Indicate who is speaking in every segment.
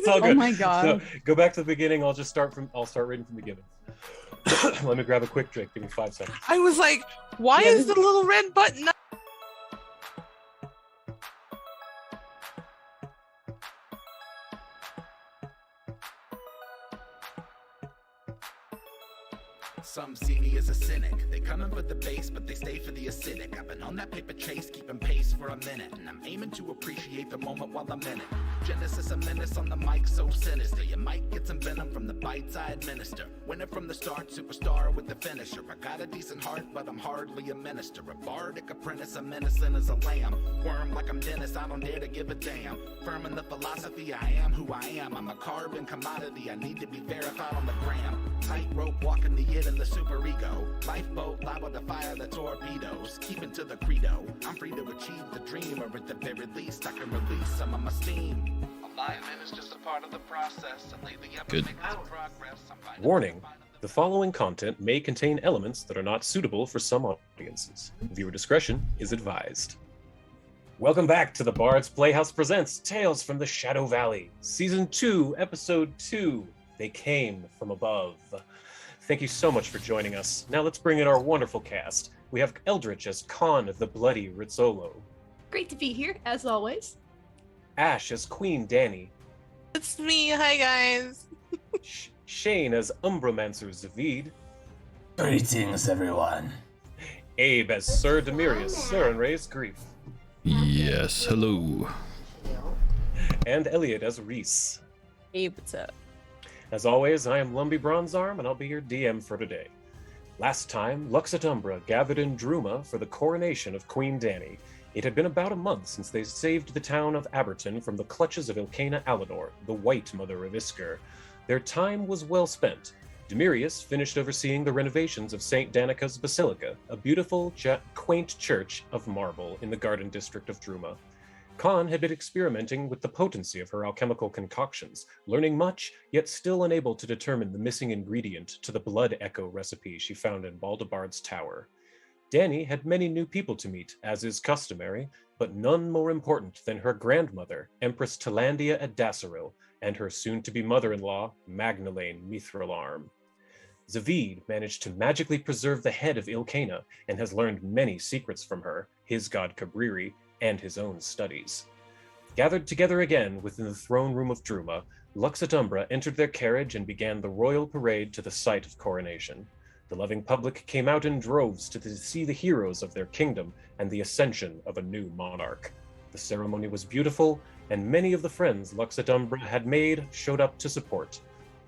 Speaker 1: It's all good.
Speaker 2: Oh my god.
Speaker 1: So go back to the beginning. I'll start reading from the beginning. Let me grab a quick drink. Give me 5 seconds.
Speaker 3: I was like, why is the little red button not?
Speaker 4: Some see me as a cynic. They come in for the base, but they stay for the acidic. I've been on that paper chase, keeping pace for a minute, and I'm aiming to appreciate the moment while I'm in it. Genesis a menace on the mic, so sinister. You might get some venom from the bites I administer. Winner from the start, superstar with the finisher. I got a decent heart, but I'm hardly a minister. A bardic apprentice, I'm innocent as a lamb. Worm like I'm Dennis, I don't dare to give a damn. Firm in the philosophy, I am who I am. I'm a carbon commodity, I need to be verified on the gram. Tightrope walking the it and the super ego. Lifeboat liable to fire the torpedoes. Keeping to the credo. I'm free to achieve the dream, or at the very least I can release some of my steam. Alignment is just a part of the process. And lately I've been making some progress.
Speaker 1: Warning. The following content may contain elements that are not suitable for some audiences. Viewer discretion is advised. Welcome back to the Bard's Playhouse presents Tales from the Shadow Valley, Season 2, Episode 2, They Came From Above. Thank you so much for joining us. Now let's bring in our wonderful cast. We have Eldritch as Khan the Bloody Rizzolo.
Speaker 5: Great to be here, as always.
Speaker 1: Ash as Queen Dani.
Speaker 3: It's me. Hi, guys.
Speaker 1: Shane as Umbramancer Zavid.
Speaker 6: Greetings, everyone.
Speaker 1: Abe as Sir Demirius, Sarenrae's Grief.
Speaker 7: Yes, hello.
Speaker 1: And Elliot as Reese.
Speaker 2: Hey, what's up?
Speaker 1: As always, I am Lumbee Bronzearm, and I'll be your DM for today. Last time, Lux et Umbra gathered in Druma for the coronation of Queen Dani. It had been about a month since they saved the town of Aberton from the clutches of Ilkana Alinor, the White Mother of Isker. Their time was well spent. Demirius finished overseeing the renovations of St. Danica's Basilica, a beautiful, quaint church of marble in the Garden District of Druma. Khan had been experimenting with the potency of her alchemical concoctions, learning much, yet still unable to determine the missing ingredient to the blood echo recipe she found in Baldebard's tower. Dani had many new people to meet, as is customary, but none more important than her grandmother, Empress Talandia Adasaril, and her soon-to-be mother-in-law, Magnalane Mithralarm. Zavid managed to magically preserve the head of Ilkana, and has learned many secrets from her, his god Cabriri, and his own studies. Gathered together again within the throne room of Druma, Lux et Umbra entered their carriage and began the royal parade to the site of coronation. The loving public came out in droves to see the heroes of their kingdom and the ascension of a new monarch. The ceremony was beautiful, and many of the friends Lux et Umbra had made showed up to support.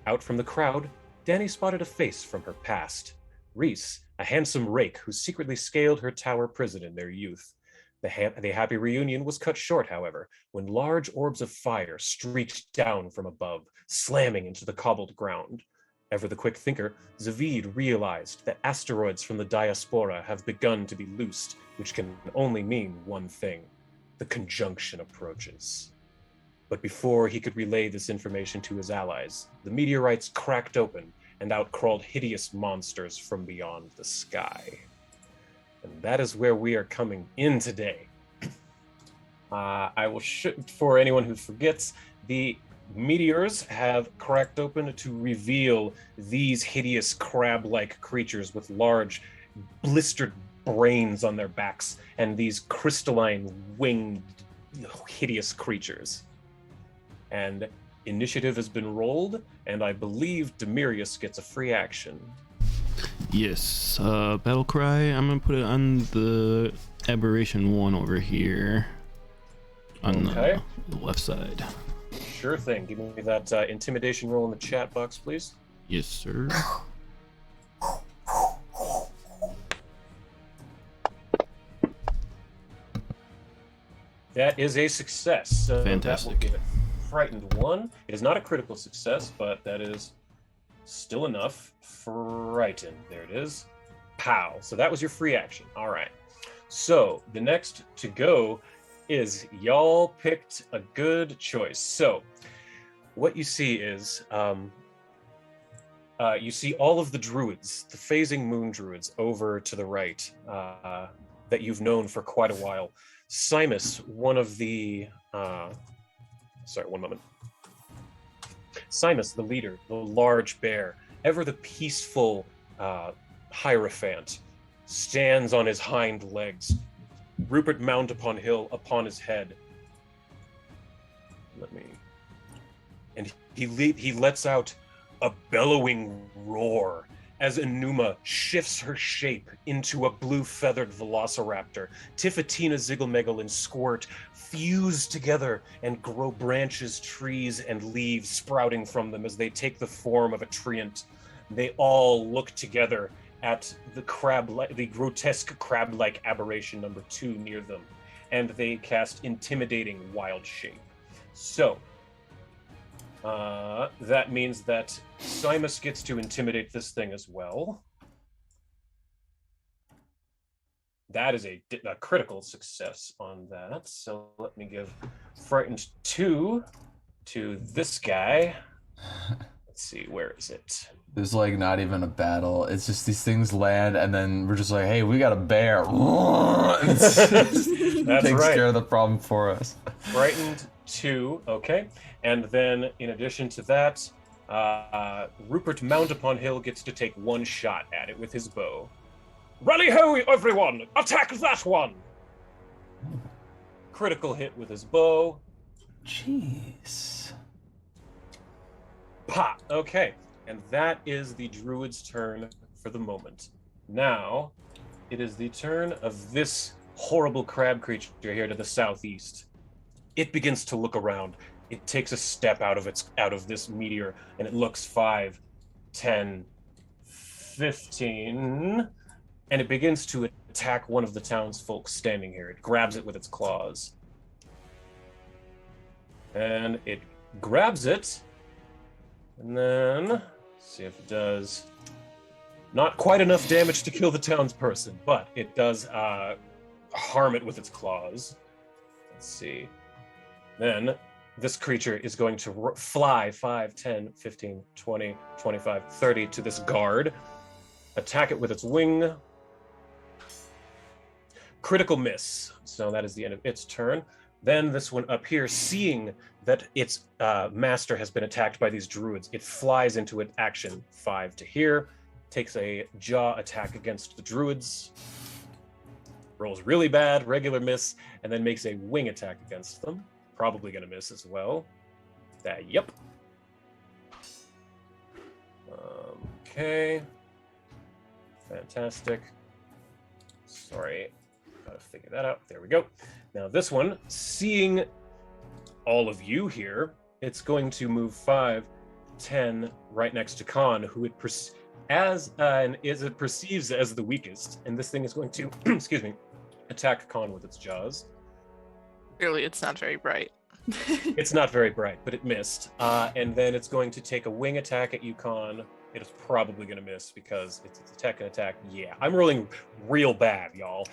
Speaker 1: Out from the crowd, Dani spotted a face from her past. Reese, a handsome rake who secretly scaled her tower prison in their youth. The happy reunion was cut short, however, when large orbs of fire streaked down from above, slamming into the cobbled ground. Ever the quick thinker, Zavid realized that asteroids from the diaspora have begun to be loosed, which can only mean one thing: the conjunction approaches. But before he could relay this information to his allies, the meteorites cracked open, and out crawled hideous monsters from beyond the sky. And that is where we are coming in today. I will for anyone who forgets, the meteors have cracked open to reveal these hideous crab-like creatures with large, blistered brains on their backs, and these crystalline, winged, hideous creatures. And initiative has been rolled, and I believe Demirius gets a free action.
Speaker 7: Yes, battle cry. I'm gonna put it on the aberration one over here on the left side.
Speaker 1: Sure thing. Give me that intimidation roll in the chat box, please.
Speaker 7: Yes, sir.
Speaker 1: That is a success. So
Speaker 7: Fantastic.
Speaker 1: That will give it frightened 1. It is not a critical success, but that is still enough. Frightened. There it is. Pow. So that was your free action. All right. So the next to go is y'all picked a good choice. So what you see is you see all of the druids, the phasing moon druids over to the right that you've known for quite a while. Simus, one of the sorry, one moment. Simus, the leader, the large bear, ever the peaceful Hierophant, stands on his hind legs. Rupert mount upon hill upon his head. And he lets out a bellowing roar as Enuma shifts her shape into a blue-feathered velociraptor. Tifatina, Zigglemegal, and Squirt fuse together and grow branches, trees, and leaves sprouting from them as they take the form of a treant. They all look together at the grotesque crab-like aberration number 2 near them, and they cast Intimidating Wild Shape. So, that means that Simus gets to intimidate this thing as well. That is a critical success on that. So let me give Frightened 2 to this guy. Let's see, where is it?
Speaker 6: There's like not even a battle. It's just these things land, and then we're just like, hey, we got a bear.
Speaker 1: That's
Speaker 6: takes
Speaker 1: right.
Speaker 6: care of the problem for us.
Speaker 1: Frightened 2, okay. And then, in addition to that, Rupert Mount upon Hill gets to take one shot at it with his bow. Rally ho, everyone! Attack that one! Critical hit with his bow.
Speaker 6: Jeez.
Speaker 1: Pop! Okay, and that is the druid's turn for the moment. Now, it is the turn of this horrible crab creature here to the southeast. It begins to look around. It takes a step out of this meteor, and it looks 5, 10, 15, and it begins to attack one of the townsfolk standing here. It grabs it with its claws. And it grabs it, and then, see if it does not quite enough damage to kill the townsperson, but it does harm it with its claws. Let's see. Then this creature is going to fly 5, 10, 15, 20, 25, 30 to this guard, attack it with its wing. Critical miss. So that is the end of its turn. Then this one up here, seeing that its master has been attacked by these druids, it flies into an action 5 to here, takes a jaw attack against the druids, rolls really bad, regular miss, and then makes a wing attack against them. Probably going to miss as well. Yep. Okay. Fantastic. Sorry. Gotta figure that out. There we go. Now this one, seeing all of you here, it's going to move 5, 10 right next to Khan, who it perceives as the weakest. And this thing is going to, excuse me, attack Khan with its jaws.
Speaker 3: Clearly, it's not very bright.
Speaker 1: It's not very bright, but it missed. And then it's going to take a wing attack at Yukon. It is probably going to miss because it's attack and attack. Yeah, I'm rolling real bad, y'all.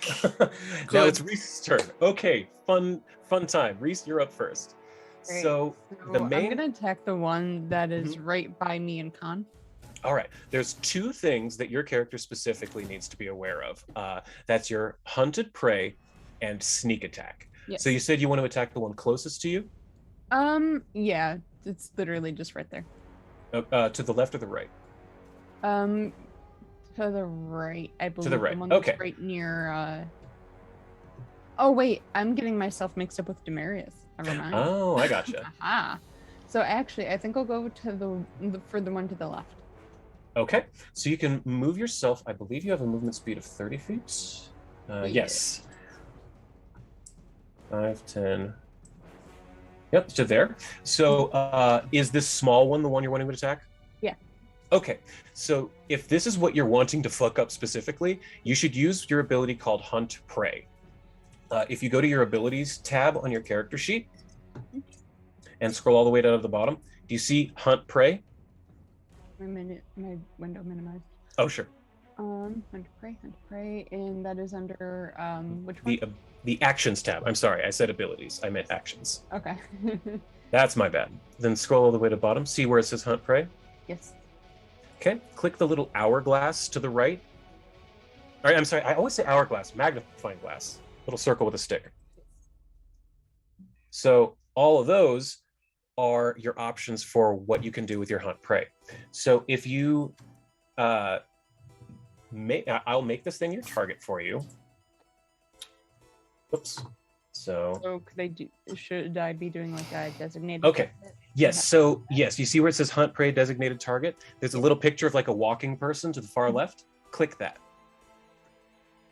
Speaker 1: Now it's Reese's turn. Okay, fun time. Reese, you're up first.
Speaker 2: Great.
Speaker 1: So the main...
Speaker 2: I'm going to attack the one that is right by me and Khan.
Speaker 1: All right. There's 2 things that your character specifically needs to be aware of. That's your hunted prey and sneak attack.
Speaker 2: Yes.
Speaker 1: So you said you want to attack the one closest to you?
Speaker 2: Yeah, it's literally just right there.
Speaker 1: To the left or the right?
Speaker 2: To the right, I believe.
Speaker 1: To the right,
Speaker 2: one
Speaker 1: okay.
Speaker 2: that's right near, Oh, wait, I'm getting myself mixed up with Demarius. Never mind.
Speaker 1: Oh, I gotcha.
Speaker 2: Aha. So actually, I think I'll go to for the one to the left.
Speaker 1: Okay, so you can move yourself. I believe you have a movement speed of 30 feet. Yes. 5, 10. Yep, to there. So is this small one the one you're wanting to attack?
Speaker 2: Yeah.
Speaker 1: Okay, so if this is what you're wanting to fuck up specifically, you should use your ability called Hunt Prey. If you go to your abilities tab on your character sheet and scroll all the way down to the bottom, do you see Hunt Prey?
Speaker 2: My window minimized.
Speaker 1: Oh, sure.
Speaker 2: Hunt Prey, and that is under which one?
Speaker 1: The actions tab. I'm sorry, I said abilities. I meant actions.
Speaker 2: Okay.
Speaker 1: That's my bad. Then scroll all the way to the bottom. See where it says Hunt Prey?
Speaker 2: Yes.
Speaker 1: Okay. Click the little hourglass to the right. All right, I'm sorry. I always say hourglass. Magnifying glass. Little circle with a stick. So all of those are your options for what you can do with your hunt prey. So if you I'll make this thing your target for you. Oops. So
Speaker 2: should I be doing like a designated?
Speaker 1: okay.
Speaker 2: target?
Speaker 1: Yes. So yes, you see where it says hunt prey designated target? There's a little picture of like a walking person to the far left. Click that.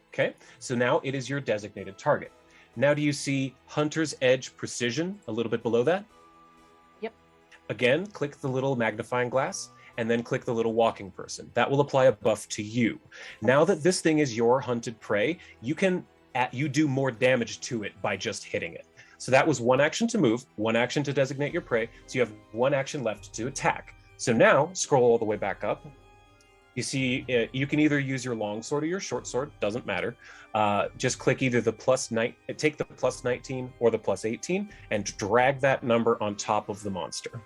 Speaker 1: Okay. So now it is your designated target. Now do you see Hunter's Edge Precision a little bit below that?
Speaker 2: Yep.
Speaker 1: Again, click the little magnifying glass and then click the little walking person. That will apply a buff to you. Now that this thing is your hunted prey, you do more damage to it by just hitting it. So that was one action to move, one action to designate your prey. So you have one action left to attack. So now scroll all the way back up. You see, you can either use your long sword or your short sword, doesn't matter. Just click either take the plus 19 or the plus 18 and drag that number on top of the monster.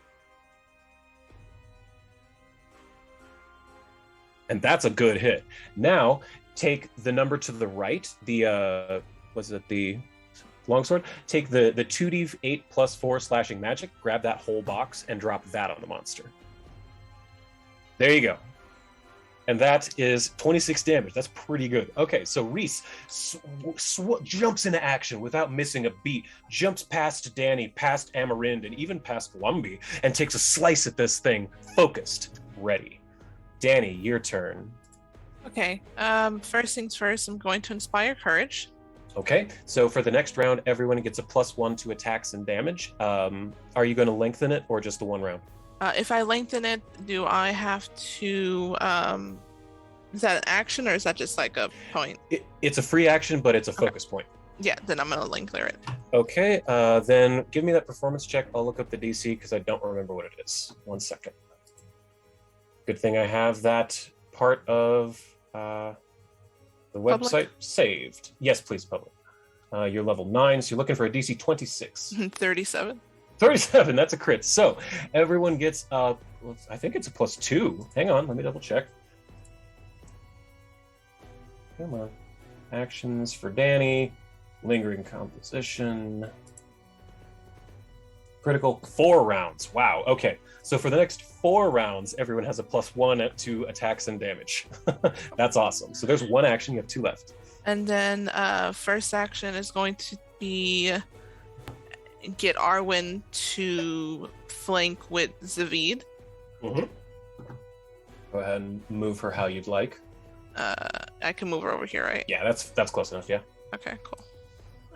Speaker 1: And that's a good hit. Now, take the number to the right, the longsword? Take the 2d8 plus 4 slashing magic, grab that whole box, and drop that on the monster. There you go. And that is 26 damage. That's pretty good. Okay, so Reese jumps into action without missing a beat, jumps past Danny, past Amarind, and even past Lumbee, and takes a slice at this thing, focused, ready. Danny, your turn.
Speaker 3: Okay. First things first, I'm going to inspire courage.
Speaker 1: Okay, so for the next round, everyone gets a +1 to attacks and damage. Are you going to lengthen it or just the one round?
Speaker 3: If I lengthen it, do I have to? Is that an action or is that just like a point?
Speaker 1: It's a free action, but it's a focus point.
Speaker 3: Yeah, then I'm gonna lengthen it.
Speaker 1: Okay, then give me that performance check. I'll look up the DC because I don't remember what it is. 1 second. Good thing I have that part of the website
Speaker 3: Public?
Speaker 1: saved. Yes, please, public. You're level 9, so you're looking for a DC 26.
Speaker 3: 37.
Speaker 1: 37, that's a crit. So everyone gets, I think it's a +2. Hang on, let me double check. Come on. Actions for Danny. Lingering composition. Critical 4 rounds. Wow, okay. So for the next 4 rounds, everyone has a +1 to attacks and damage. That's awesome. So there's one action, you have 2 left.
Speaker 3: And then first action is going to be get Arwen to flank with Zavid.
Speaker 1: Mm-hmm. Go ahead and move her how you'd like.
Speaker 3: I can move her over here, right?
Speaker 1: Yeah, that's close enough, yeah.
Speaker 3: Okay, cool.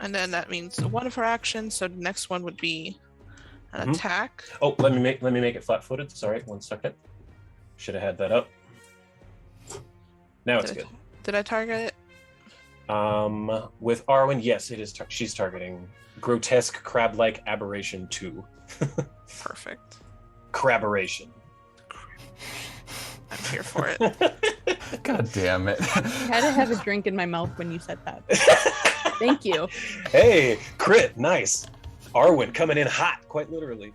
Speaker 3: And then that means one of her actions, so the next one would be an attack.
Speaker 1: Oh, let me make it flat-footed. Sorry, 1 second. Should have had that up. Now it's good.
Speaker 3: Did I target it?
Speaker 1: With Arwen, yes, it is. She's targeting grotesque crab-like aberration 2.
Speaker 3: Perfect.
Speaker 1: Craberation.
Speaker 3: I'm here for it.
Speaker 6: God damn it.
Speaker 2: I had to have a drink in my mouth when you said that. Thank you.
Speaker 1: Hey, crit, nice. Arwen coming in hot, quite literally.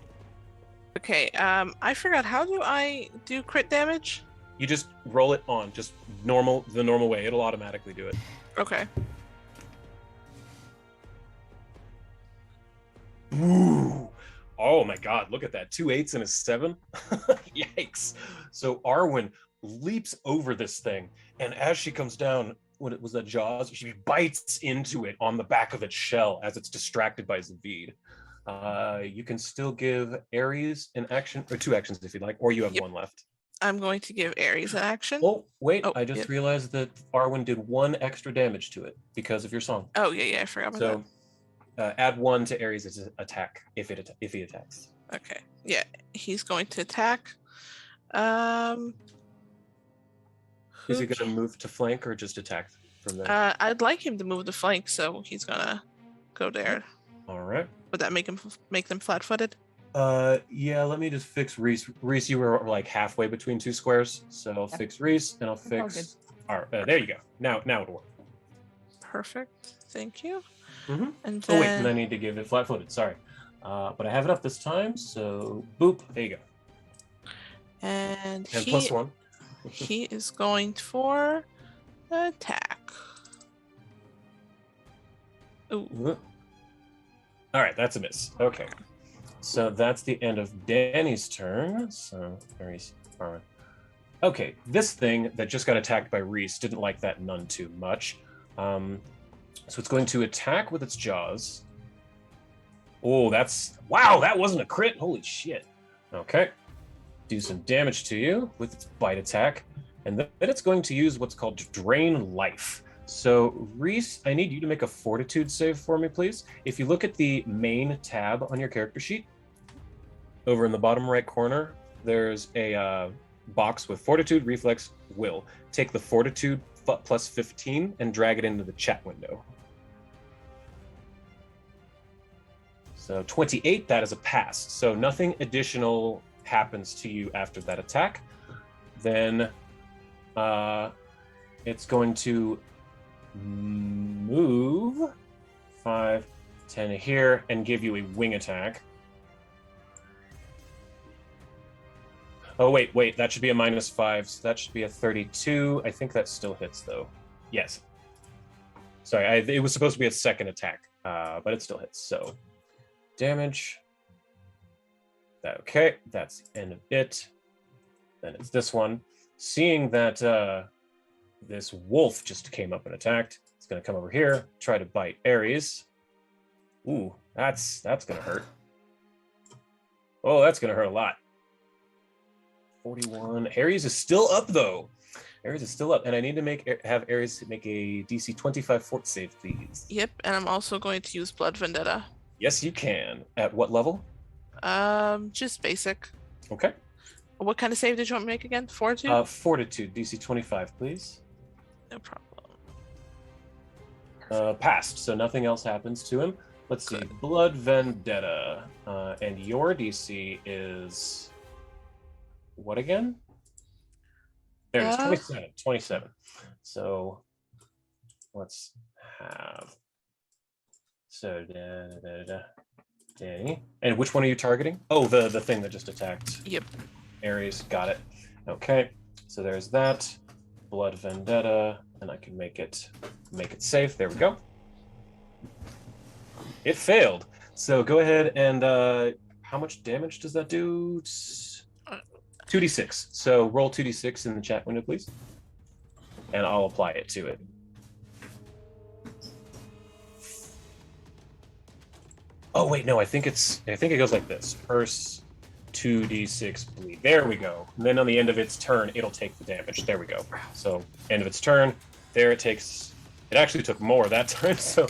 Speaker 3: Okay, I forgot. How do I do crit damage?
Speaker 1: You just roll it on, just the normal way. It'll automatically do it.
Speaker 3: Okay.
Speaker 1: Ooh. Oh my god, look at that. 2 8s and a 7. Yikes. So Arwen leaps over this thing, and as she comes down, when it was that Jaws, she bites into it on the back of its shell as it's distracted by Zavid. You can still give Ares an action, or 2 actions if you'd like, or you have 1 left.
Speaker 3: I'm going to give Ares an action.
Speaker 1: Oh, wait,
Speaker 3: Oh,
Speaker 1: I just
Speaker 3: yeah.
Speaker 1: realized that Arwen did 1 extra damage to it because of your song.
Speaker 3: Oh, yeah, I forgot about
Speaker 1: So add 1 to Ares' attack if he attacks.
Speaker 3: that. Okay. Yeah, he's going to attack.
Speaker 1: Is he going to move to flank or just attack from there?
Speaker 3: I'd like him to move the flank, so he's gonna go there.
Speaker 1: All right.
Speaker 3: Would that make them flat-footed?
Speaker 1: Yeah, let me just fix Reese. Reese, you were like halfway between 2 squares, so I'll fix Reese and I'll
Speaker 2: That's all
Speaker 1: fix. All right, there you go. Now it'll work.
Speaker 3: Perfect. Thank you.
Speaker 1: Mm-hmm.
Speaker 3: And
Speaker 1: Oh
Speaker 3: then
Speaker 1: wait, and I need to give it flat-footed. Sorry, but I have it up this time, so boop. There you go.
Speaker 3: and
Speaker 1: And
Speaker 3: he
Speaker 1: +1.
Speaker 3: he is going for attack. Ooh.
Speaker 1: All right, that's a miss. Okay. So that's the end of Danny's turn. So Aries, Arwen. Okay, this thing that just got attacked by Reese didn't like that none too much. So it's going to attack with its jaws. Oh, wow, that wasn't a crit. Holy shit. Okay. Do some damage to you with its bite attack. And then it's going to use what's called Drain Life. So, Reese, I need you to make a Fortitude save for me, please. If you look at the main tab on your character sheet, over in the bottom right corner, there's a box with Fortitude, Reflex, Will. Take the Fortitude plus 15 and drag it into the chat window. So 28, that is a pass. So nothing additional happens to you after that attack. Then it's going to move 5, 10 here and give you a wing attack. Oh, wait, that should be a -5, so that should be a 32. I think that still hits, though. Yes. Sorry, it was supposed to be a second attack, but it still hits, so damage. Okay, that's the end of it. Then it's this one. Seeing that this wolf just came up and attacked, it's going to come over here, try to bite Ares. Ooh, that's going to hurt. Oh, that's going to hurt a lot. 41. Ares is still up, though. Ares is still up, and I need to have Ares make a DC 25 fort save, please.
Speaker 3: Yep, and I'm also going to use Blood Vendetta.
Speaker 1: Yes, you can. At what level?
Speaker 3: Just basic.
Speaker 1: Okay.
Speaker 3: What kind of save did you want me to make again? Fortitude?
Speaker 1: Fortitude, DC 25, please.
Speaker 3: No problem.
Speaker 1: Passed, so nothing else happens to him. Let's see.
Speaker 3: Good.
Speaker 1: Blood Vendetta. And your DC is what again? There it is, 27. 27. So let's have Danny. And which one are you targeting? Oh, the thing that just attacked.
Speaker 3: Yep.
Speaker 1: Ares, got it. Okay, so there's that. Blood Vendetta, and I can make it safe. There we go. It failed. So go ahead and how much damage does that do? 2d6. So roll 2d6 in the chat window, please. And I'll apply it to it. Oh wait, no, I think it goes like this. First 2d6 bleed. There we go. And then on the end of its turn, it'll take the damage. There we go. So end of its turn, there it takes. It actually took more that time. So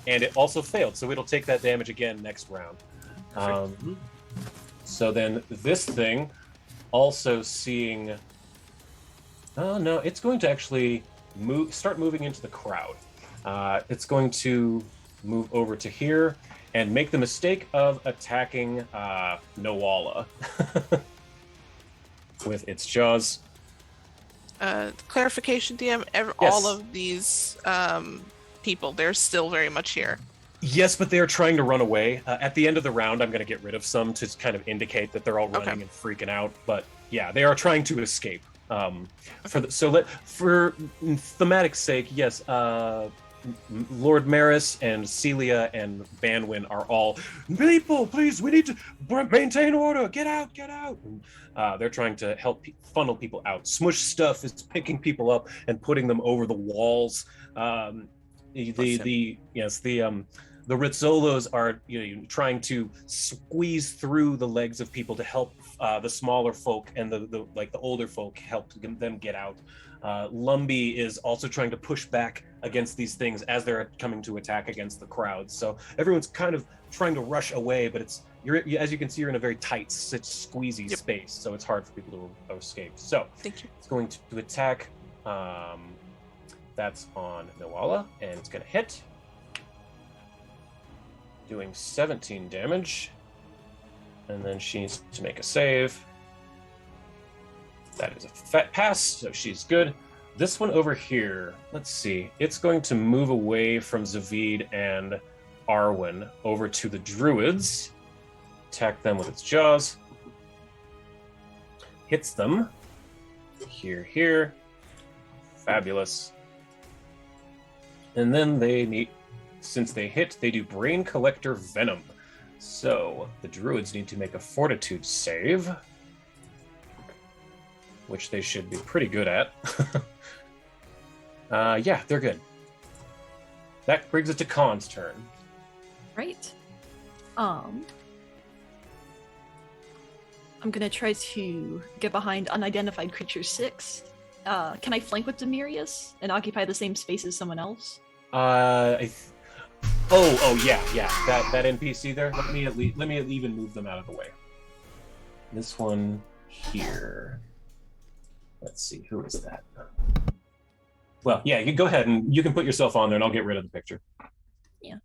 Speaker 1: and it also failed. So it'll take that damage again next round. So then this thing, also seeing. Oh no, it's going to actually start moving into the crowd. It's going to move over to here and make the mistake of attacking Noala with its jaws.
Speaker 3: Clarification, DM,
Speaker 1: Yes.
Speaker 3: all of these people, they're still very much here.
Speaker 1: Yes, but they're trying to run away. At the end of the round, I'm going to get rid of some to kind of indicate that they're all running and freaking out. But yeah, they are trying to escape. For thematic sake, yes, Lord Maris and Celia and Banwin are all people. Please, we need to maintain order. Get out, get out. And, they're trying to help funnel people out. Smush Stuff is picking people up and putting them over the walls. The Rizzolos are trying to squeeze through the legs of people to help the smaller folk and the older folk, help them get out. Lumbee is also trying to push back against these things as they're coming to attack against the crowd. So everyone's kind of trying to rush away, but as you can see, you're in a very tight, squeezy space, so it's hard for people to escape. So
Speaker 3: Thank you.
Speaker 1: it's going to attack. That's on Noala, and it's going to hit. Doing 17 damage. And then she needs to make a save. That is a fat pass, so she's good. This one over here, let's see. It's going to move away from Zavid and Arwen over to the druids. Attack them with its jaws. Hits them. Here. Fabulous. And then since they hit, they do Brain Collector Venom. So the druids need to make a fortitude save, which they should be pretty good at. Yeah, they're good. That brings it to Khan's turn.
Speaker 5: Right. I'm gonna try to get behind unidentified creature 6. Can I flank with Demirius and occupy the same space as someone else?
Speaker 1: Oh yeah. That NPC there. Let me even move them out of the way. This one here. Let's see, who is that? Well, yeah, you go ahead and you can put yourself on there, and I'll get rid of the picture.
Speaker 5: Yeah.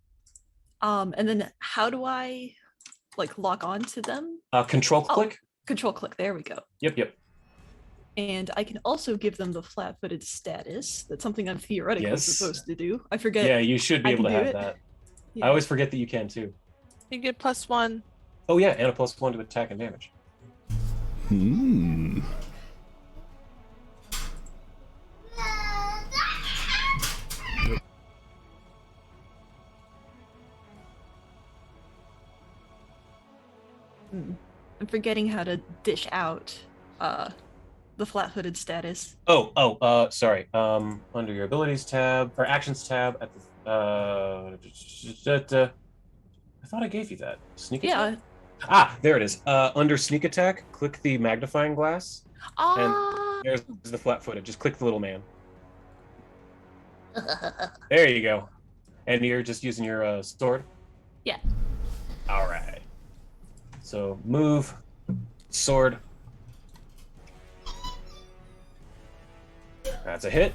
Speaker 5: And then how do I lock on to them?
Speaker 1: Control click.
Speaker 5: Control click. There we go.
Speaker 1: Yep.
Speaker 5: And I can also give them the flat-footed status. That's something I'm theoretically
Speaker 1: Yes.
Speaker 5: supposed to do. I forget.
Speaker 1: Yeah, you should be
Speaker 5: I
Speaker 1: able to
Speaker 5: can do
Speaker 1: have
Speaker 5: it.
Speaker 1: that.
Speaker 5: Yeah.
Speaker 1: I always forget that you can too.
Speaker 3: You get +1.
Speaker 1: Oh yeah, and a +1 to attack and damage.
Speaker 7: Hmm.
Speaker 5: I'm forgetting how to dish out the flat-footed status.
Speaker 1: Sorry. Under your abilities tab or actions tab at the I thought I gave you that. Sneak attack?
Speaker 5: Yeah.
Speaker 1: There it is. Under sneak attack, click the magnifying glass.
Speaker 5: Ah.
Speaker 1: There's the flat-footed. Just click the little man. There you go. And you're just using your sword?
Speaker 5: Yeah.
Speaker 1: All right. So move, sword. That's a hit.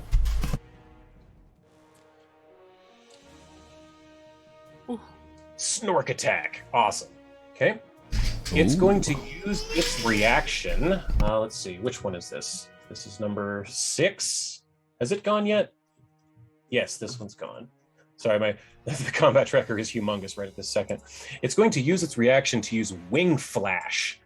Speaker 3: Ooh.
Speaker 1: Snork attack. Awesome. Okay. It's going to use its reaction. Let's see. Which one is this? This is number 6. Has it gone yet? Yes, this one's gone. Sorry, the combat tracker is humongous right at this second. It's going to use its reaction to use Wing Flash.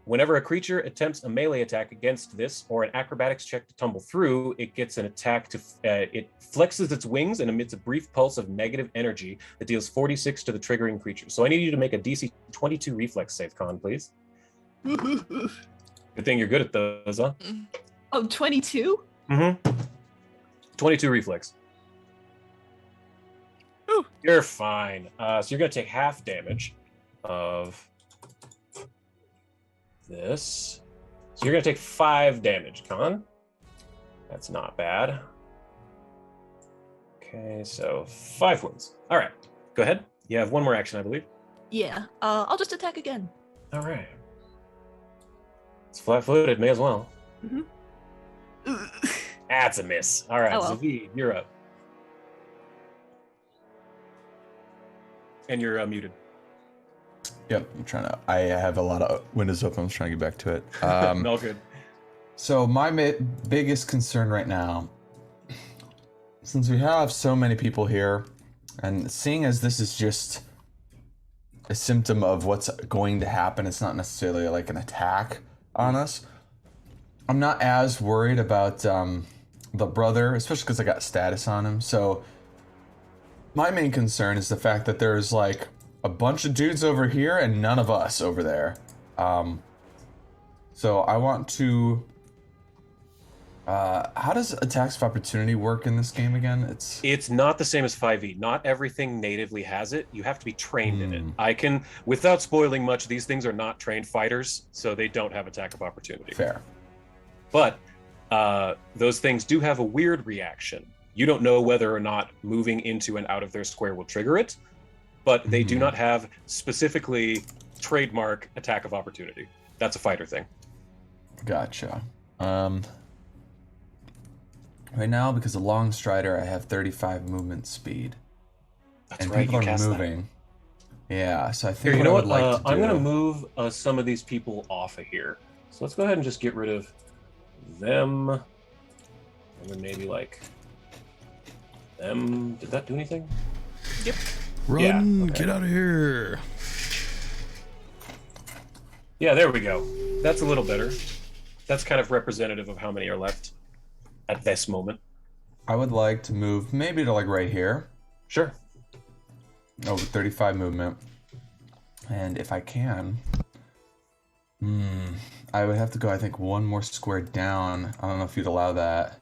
Speaker 1: Whenever a creature attempts a melee attack against this or an acrobatics check to tumble through, it gets an attack to it flexes its wings and emits a brief pulse of negative energy that deals 46 to the triggering creature. So I need you to make a DC 22 reflex save, Con, please. Good thing you're good at those, huh?
Speaker 5: Oh, 22?
Speaker 1: Mm-hmm. 22 reflex.
Speaker 3: Ooh.
Speaker 1: You're fine. So you're going to take half damage of this. So you're going to take 5 damage, Con. That's not bad. Okay, so 5 wounds. All right, go ahead. You have one more action, I believe.
Speaker 5: Yeah. I'll just attack again.
Speaker 1: All right. It's flat-footed, may as well.
Speaker 5: Mm-hmm.
Speaker 1: That's a miss. All right,
Speaker 5: Oh, well.
Speaker 1: Zavid, you're up. And you're muted.
Speaker 6: Yep, I'm trying to. I have a lot of windows open. I'm trying to get back to it.
Speaker 1: All good.
Speaker 6: So my biggest concern right now, since we have so many people here, and seeing as this is just a symptom of what's going to happen, it's not necessarily like an attack on us. I'm not as worried about the brother, especially because I got status on him. So my main concern is the fact that there's like a bunch of dudes over here and none of us over there. So I want to. How does attacks of opportunity work in this game again?
Speaker 1: It's not the same as 5e. Not everything natively has it. You have to be trained in it. I can, without spoiling much, these things are not trained fighters, so they don't have attack of opportunity.
Speaker 6: Fair.
Speaker 1: But those things do have a weird reaction. You don't know whether or not moving into and out of their square will trigger it, but they do not have specifically trademark attack of opportunity. That's a fighter thing.
Speaker 6: Gotcha. Right now, because of Long Strider, I have 35 movement speed.
Speaker 1: That's
Speaker 6: and
Speaker 1: right,
Speaker 6: people
Speaker 1: you
Speaker 6: are
Speaker 1: cast
Speaker 6: moving. Yeah, so I
Speaker 1: Here,
Speaker 6: think
Speaker 1: you know
Speaker 6: what
Speaker 1: what?
Speaker 6: I would like to do...
Speaker 1: I'm going to move some of these people off of here. So let's go ahead and just get rid of them. And then maybe like them. Did that do anything?
Speaker 3: Yep.
Speaker 7: Run!
Speaker 1: Yeah, okay.
Speaker 7: Get out of here!
Speaker 1: Yeah, there we go. That's a little better. That's kind of representative of how many are left at this moment.
Speaker 6: I would like to move maybe to like right here.
Speaker 1: Sure.
Speaker 6: over 35 movement. And if I can, I would have to go, I think, one more square down. I don't know if you'd allow that.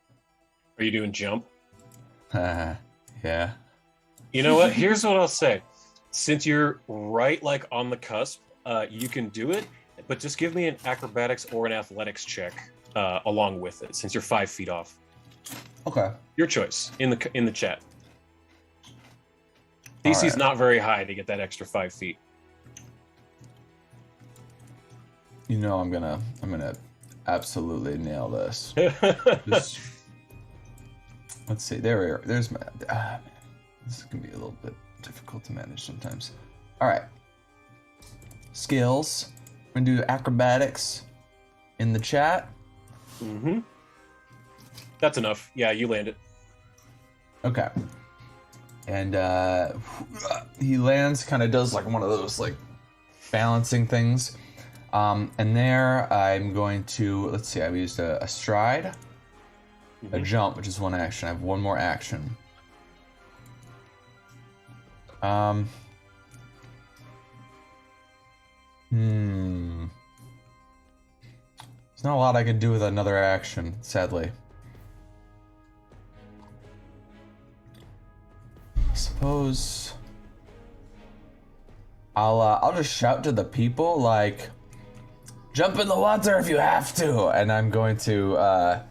Speaker 1: Are you doing jump?
Speaker 6: Yeah.
Speaker 1: You know what? Here's what I'll say. Since you're right, like on the cusp, you can do it, but just give me an acrobatics or an athletics check along with it, since you're 5 feet off.
Speaker 6: Okay.
Speaker 1: Your choice in the chat. DC's
Speaker 6: right.
Speaker 1: not very high to get that extra 5 feet.
Speaker 6: You know I'm gonna absolutely nail this. Just- let's see. There's my. Man. This is gonna be a little bit difficult to manage sometimes. All right. Skills. We're gonna do acrobatics in the chat.
Speaker 1: Mm-hmm. That's enough. Yeah, you land it.
Speaker 6: Okay. And he lands, kind of does like one of those like balancing things. And there I'm going to, let's see, I've used a stride, a jump, which is one action. I have one more action. There's not a lot I can do with another action, sadly. I suppose I'll just shout to the people like, jump in the water if you have to, and I'm going to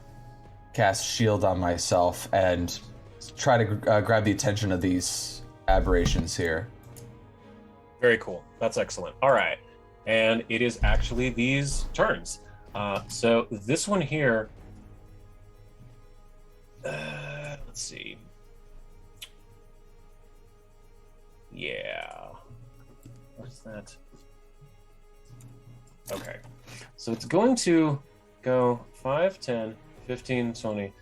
Speaker 6: cast shield on myself and try to grab the attention of these aberrations here.
Speaker 1: Very cool. That's excellent. All right. And it is actually these turns. So this one here, let's see. Yeah. What's that? Okay. So it's going to go 5, 10, 15, 20.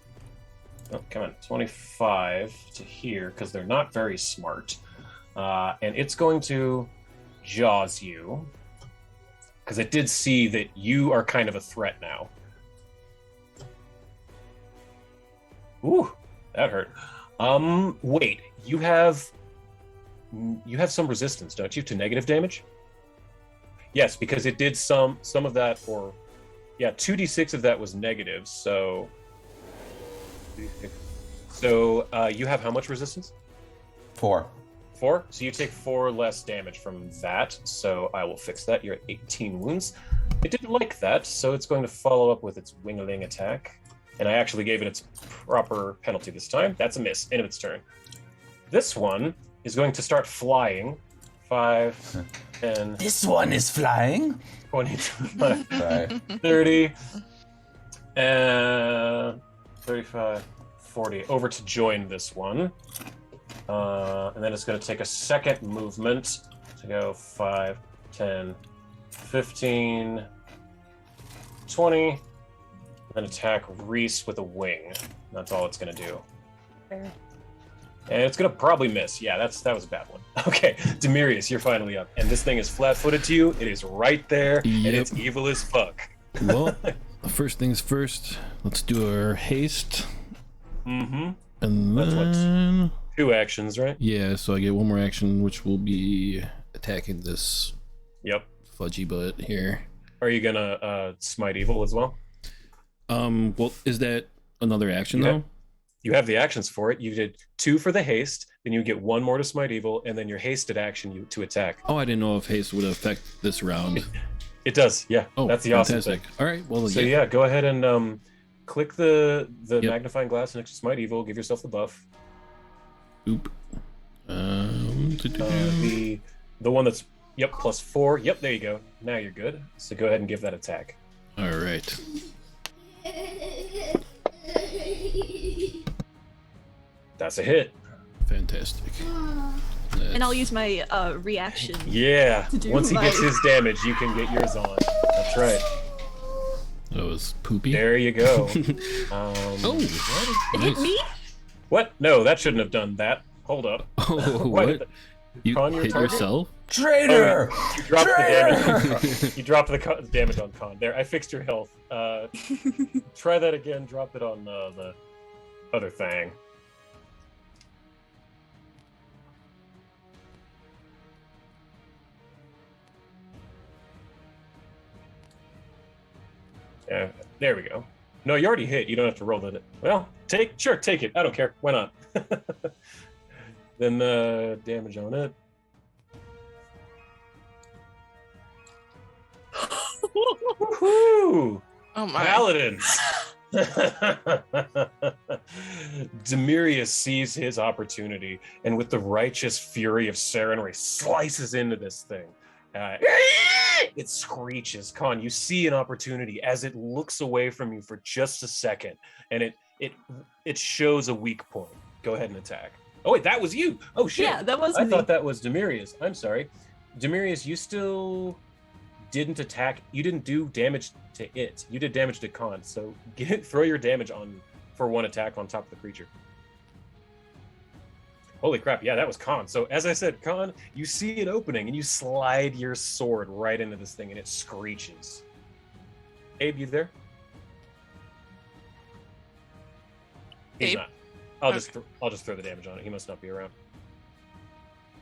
Speaker 1: Oh, come on. 25 to here because they're not very smart. And it's going to jaws you because it did see that you are kind of a threat now. Ooh, that hurt. Wait, you have some resistance, don't you, to negative damage? Yes, because it did some of that, or yeah, 2d6 of that was negative. So you have how much resistance?
Speaker 6: 4.
Speaker 1: 4. So you take 4 less damage from that. So I will fix that. You're at 18 wounds. It didn't like that, so it's going to follow up with its wingling attack. And I actually gave it its proper penalty this time. That's a miss. End of its turn. This one is going to start flying. 5, 10.
Speaker 6: This one is flying.
Speaker 1: 20, 25,
Speaker 6: Sorry.
Speaker 1: 30, and 35, 40. Over to join this one. And then it's going to take a second movement to go 5, 10, 15, 20, and then attack Reese with a wing. That's all it's going to do.
Speaker 2: Fair.
Speaker 1: And it's going to probably miss. Yeah, that was a bad one. Okay, Demirius, you're finally up. And this thing is flat-footed to you. It is right there, and it's evil as fuck.
Speaker 7: Well, first things first, let's do our haste.
Speaker 1: Mm-hmm.
Speaker 7: And
Speaker 1: That's
Speaker 7: then...
Speaker 1: 2 actions, right?
Speaker 7: Yeah, so I get one more action, which will be attacking this
Speaker 1: Yep.
Speaker 7: fudgy butt here.
Speaker 1: Are you going to smite evil as well?
Speaker 7: Well, is that another action,
Speaker 1: Yeah.
Speaker 7: though?
Speaker 1: You have the actions for it. You did 2 for the haste, then you get 1 more to smite evil, and then your hasted action to attack.
Speaker 7: Oh, I didn't know if haste would affect this round.
Speaker 1: It does, yeah.
Speaker 7: Oh,
Speaker 1: that's the
Speaker 7: fantastic.
Speaker 1: awesome thing.
Speaker 7: All right, well,
Speaker 1: So yeah, go ahead and click the
Speaker 7: Yep.
Speaker 1: magnifying glass next to smite evil. Give yourself the buff.
Speaker 7: Oop.
Speaker 1: The one that's +4. Yep, there you go. Now you're good. So go ahead and give that attack.
Speaker 7: All right.
Speaker 1: That's a hit.
Speaker 7: Fantastic.
Speaker 5: And I'll use my reaction.
Speaker 1: Yeah.
Speaker 5: To do
Speaker 1: Once he
Speaker 5: my-
Speaker 1: gets his damage, you can get yours on. That's right.
Speaker 7: That was poopy.
Speaker 1: There you go.
Speaker 7: Oh,
Speaker 5: It hit me?
Speaker 1: What? No, that shouldn't have done that. Hold up.
Speaker 7: Oh,
Speaker 1: Why did
Speaker 7: what?
Speaker 1: that-
Speaker 7: You
Speaker 1: Con your
Speaker 7: hit
Speaker 1: target?
Speaker 7: yourself?
Speaker 6: Traitor!
Speaker 1: You dropped the damage. On
Speaker 6: Traitor!
Speaker 1: Con. You dropped the damage on Con. There, I fixed your health. Try that again. Drop it on the other thing. Yeah, there we go. No, you already hit. You don't have to roll the. Well, take it. I don't care. Why not? Then the damage on it. Woohoo!
Speaker 3: Oh my.
Speaker 1: Paladins. Demirius sees his opportunity, and with the righteous fury of Sarenrae, slices into this thing. It screeches. Con, you see an opportunity as it looks away from you for just a second, and it shows a weak point. Go ahead and attack. Oh wait, that was you. Oh shit.
Speaker 5: Yeah, that was
Speaker 1: I
Speaker 5: me.
Speaker 1: thought that was Demirius. I'm sorry. Demirius, you still didn't attack. You didn't do damage to it. You did damage to Con. So throw your damage on for one attack on top of the creature. Holy crap, yeah, that was Con. So as I said, Con, you see an opening and you slide your sword right into this thing and it screeches. Abe, you there? He's
Speaker 3: Abe?
Speaker 1: not. I'll just throw the damage on it. He must not be around.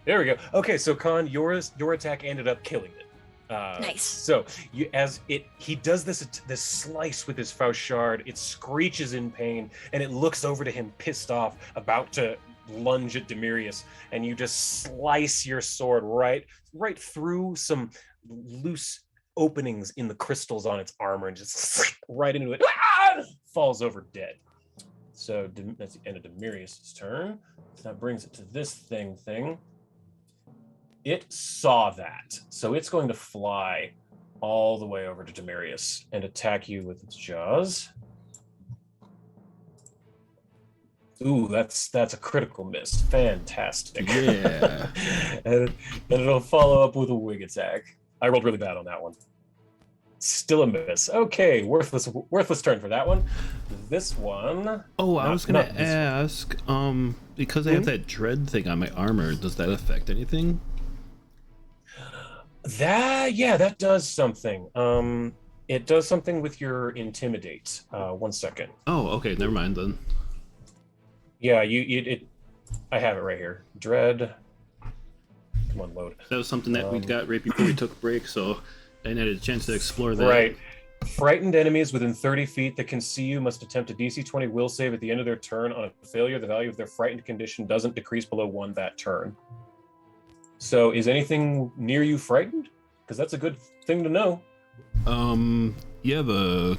Speaker 1: There we go. Okay, so Con, your attack ended up killing it.
Speaker 5: Nice.
Speaker 1: So he does this slice with his Fauchard. It screeches in pain, and it looks over to him, pissed off, about to lunge at Demirius, and you just slice your sword right through some loose openings in the crystals on its armor, and just right into it. Falls over dead. So that's the end of Demirius' turn. So that brings it to this thing. It saw that, so it's going to fly all the way over to Demirius and attack you with its jaws. Ooh, that's a critical miss. Fantastic.
Speaker 7: Yeah.
Speaker 1: and it'll follow up with a wing attack. I rolled really bad on that one. Still a miss. Okay, worthless turn for that one. This one.
Speaker 7: Oh, I was gonna ask, because I have that dread thing on my armor, does that affect anything?
Speaker 1: That does something. It does something with your intimidate. 1 second.
Speaker 7: Oh, okay, never mind then.
Speaker 1: Yeah, I have it right here. Dread. Come on, load.
Speaker 7: That was something that we got right before we took a break, so I didn't have a chance to explore that.
Speaker 1: Right. Frightened enemies within 30 feet that can see you must attempt a DC 20 will save at the end of their turn. On a failure, the value of their frightened condition doesn't decrease below 1 that turn. So is anything near you frightened? Because that's a good thing to know.
Speaker 7: You have a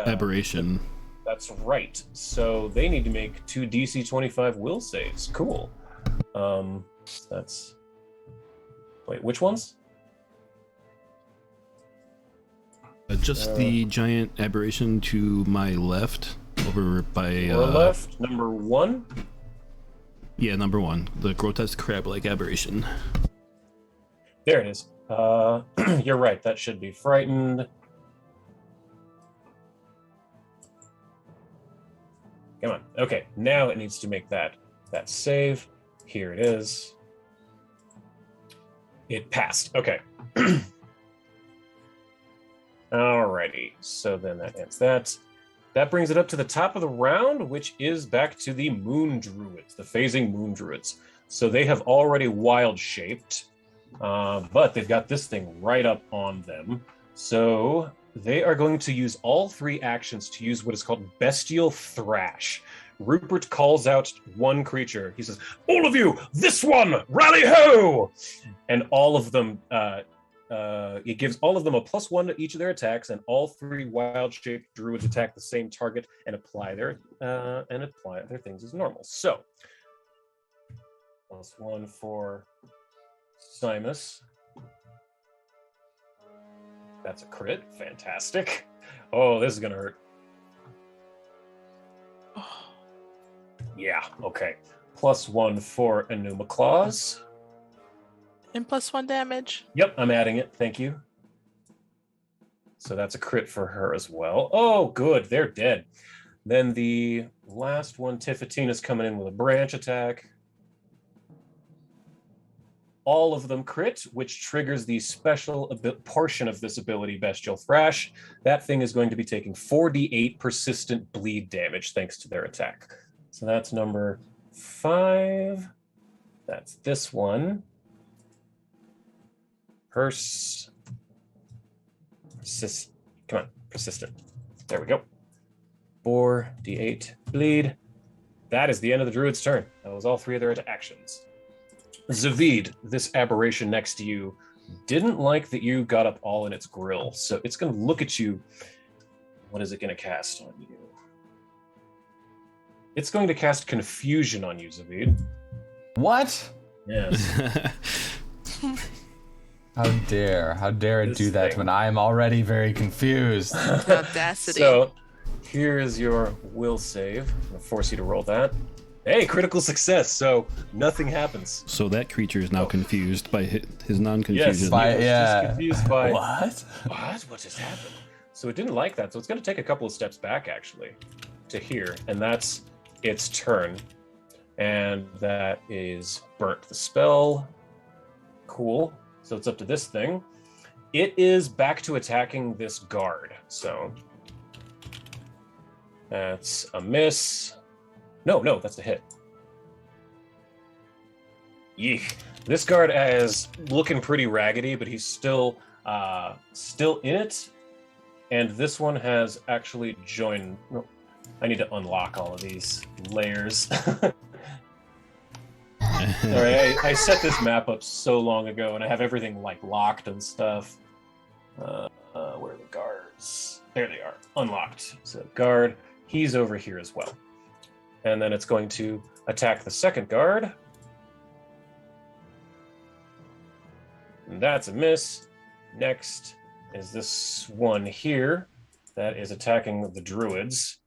Speaker 7: aberration.
Speaker 1: That's right. So they need to make 2 DC 25 will saves. Cool. That's... Wait, which ones?
Speaker 7: Just the giant aberration to my left, over by...
Speaker 1: Your left, number 1?
Speaker 7: Yeah, number 1. The grotesque crab-like aberration.
Speaker 1: There it is. You're right. That should be frightened. Come on. Okay, now it needs to make that save. Here it is. It passed. Okay. Alrighty. So then that ends that. That brings it up to the top of the round, which is back to the Moon Druids, the phasing Moon Druids. So they have already wild shaped, but they've got this thing right up on them. So they are going to use all 3 actions to use what is called Bestial Thrash. Rupert calls out one creature. He says, "All of you, this one, rally ho!" And all of them, it gives all of them a +1 to each of their attacks, and all 3 wild-shaped druids attack the same target and apply their things as normal. So, +1 for Simus. That's a crit. Fantastic. Oh, this is gonna hurt. Yeah, okay. +1 for Enuma Claws.
Speaker 3: And +1 damage.
Speaker 1: Yep, I'm adding it. Thank you. So that's a crit for her as well. Oh, good. They're dead. Then the last one, Tiffatina's coming in with a branch attack. All of them crit, which triggers the special portion of this ability, Bestial Thrash. That thing is going to be taking 4d8 persistent bleed damage thanks to their attack. So that's number 5. That's this one. Her persistent. There we go. 4d8 bleed. That is the end of the druid's turn. That was all 3 of their actions. Zavid, this aberration next to you, didn't like that you got up all in its grill, so it's going to look at you. What is it going to cast on you? It's going to cast confusion on you, Zavid.
Speaker 6: What?
Speaker 1: Yes.
Speaker 6: How dare it do that when I am already very confused?
Speaker 3: Audacity.
Speaker 1: So, here is your will save. I'm going to force you to roll that. Hey, critical success, so nothing happens.
Speaker 7: So that creature is now confused by his non-confusion.
Speaker 1: Yes, he was just confused by...
Speaker 6: What?
Speaker 1: What just happened? So it didn't like that, so it's going to take a couple of steps back, actually, to here, and that's its turn. And that is burnt the spell. Cool. So it's up to this thing. It is back to attacking this guard, so... That's a miss. No, that's a hit. Yeek. This guard is looking pretty raggedy, but he's still in it. And this one has actually joined. No, I need to unlock all of these layers. All right, I set this map up so long ago, and I have everything like locked and stuff. Where are the guards? There they are, unlocked. So guard, he's over here as well. And then it's going to attack the second guard. And that's a miss. Next is this one here that is attacking the druids.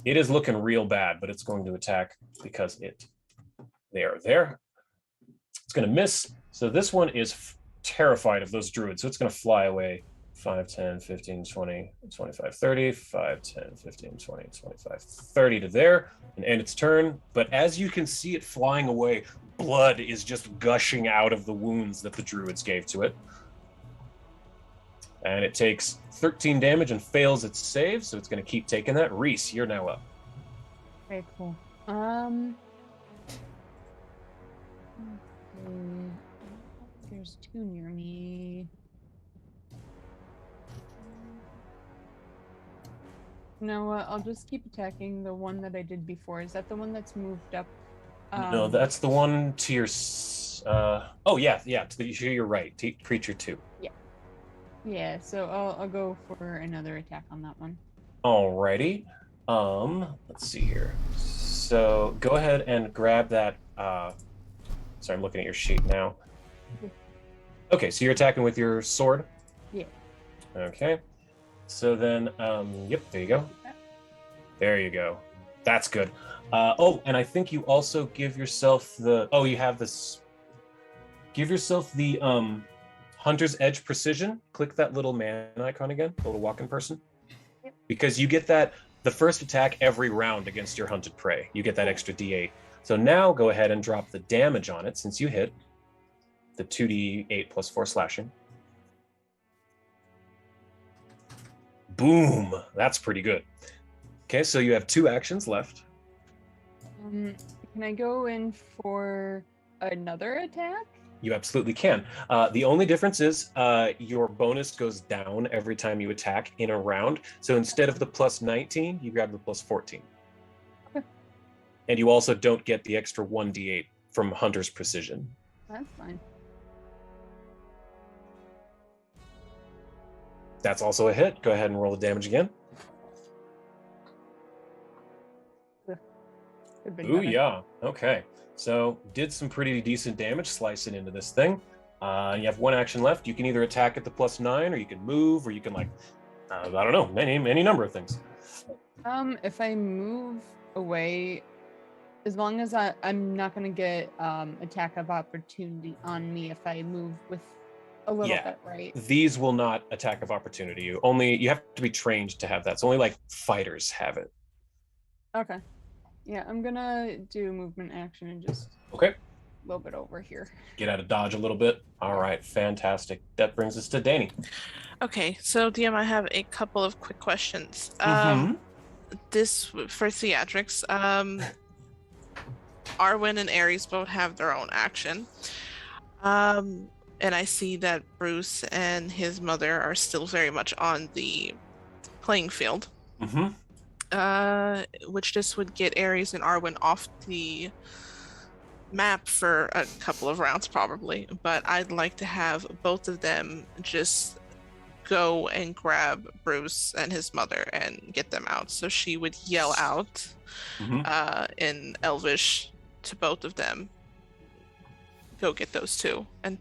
Speaker 1: It is looking real bad, but it's going to attack because they are there. It's going to miss. So this one is terrified of those druids. So it's going to fly away. 5, 10, 15, 20, 25, 30, 5, 10, 15, 20, 25, 30 to there, and end its turn. But as you can see it flying away, blood is just gushing out of the wounds that the druids gave to it. And it takes 13 damage and fails its save, so it's going to keep taking that. Reese, you're now up.
Speaker 2: Okay, cool. There's 2 near me. No, I'll just keep attacking the one that I did before. Is that the one that's moved up?
Speaker 1: No, that's the one to your... oh, yeah, to your right. Creature 2.
Speaker 2: Yeah, so I'll go for another attack on that one.
Speaker 1: Alrighty. Let's see here. So go ahead and grab that... Sorry, I'm looking at your sheet now. Okay, so you're attacking with your sword?
Speaker 2: Yeah.
Speaker 1: Okay. So then, yep, there you go. There you go. That's good. Oh, and I think you also give yourself the... Oh, you have this... Give yourself the Hunter's Edge Precision. Click that little man icon again, the little walking person.
Speaker 2: Yep.
Speaker 1: Because you get that the first attack every round against your hunted prey. You get that extra D8. So now go ahead and drop the damage on it since you hit. The 2d8 plus 4 slashing. Boom! That's pretty good. Okay, so you have 2 actions left.
Speaker 2: Can I go in for another attack?
Speaker 1: You absolutely can. The only difference is your bonus goes down every time you attack in a round. So instead of the plus 19, you grab the plus 14.
Speaker 2: Okay.
Speaker 1: And you also don't get the extra 1d8 from Hunter's Precision.
Speaker 2: That's fine.
Speaker 1: That's also a hit. Go ahead and roll the damage again. Ooh, yeah. Okay. So did some pretty decent damage slicing into this thing. You have 1 action left. You can either attack at the plus 9, or you can move, or you can I don't know, any number of things.
Speaker 2: If I move away, as long as I'm not going to get attack of opportunity on me if I move with a little bit, right?
Speaker 1: These will not attack of opportunity. You have to be trained to have that. So only fighters have it.
Speaker 2: Okay. Yeah, I'm gonna do movement action and just
Speaker 1: Okay.
Speaker 2: a little bit over here.
Speaker 1: Get out of dodge a little bit. All right, fantastic. That brings us to Danny.
Speaker 3: Okay, so DM, I have a couple of quick questions. This for theatrics. Arwen and Ares both have their own action. and I see that Bruce and his mother are still very much on the playing field. Which just would get Ares and Arwen off the map for a couple of rounds probably, but I'd like to have both of them just go and grab Bruce and his mother and get them out. So she would yell out in Elvish to both of them, go get those two and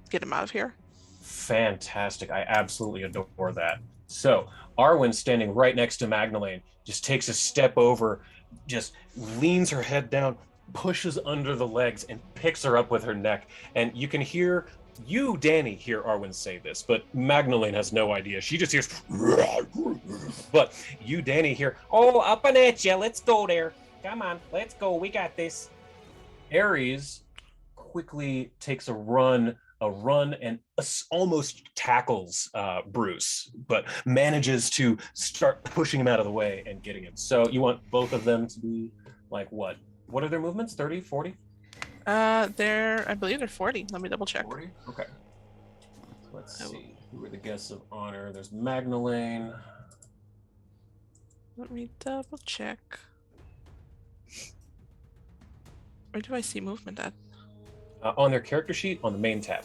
Speaker 3: get them out of here.
Speaker 1: Fantastic. I absolutely adore that. So Arwen, standing right next to Magdalene, just takes a step over, just leans her head down, pushes under the legs, and picks her up with her neck. And you can hear, Danny, hear Arwen say this, but Magdalene has no idea. She just hears, but you, Danny, hear, oh, up and at you. Let's go there. Come on, let's go. We got this. Ares quickly takes a run and almost tackles Bruce, but manages to start pushing him out of the way and getting him. So you want both of them to be like what? What are their movements? 30, 40?
Speaker 3: I believe they're 40. Let me double check.
Speaker 1: 40? Okay. Let's see. Who are the guests of honor? There's Magdalene.
Speaker 3: Let me double check. Where do I see movement at?
Speaker 1: On their character sheet on the main tab.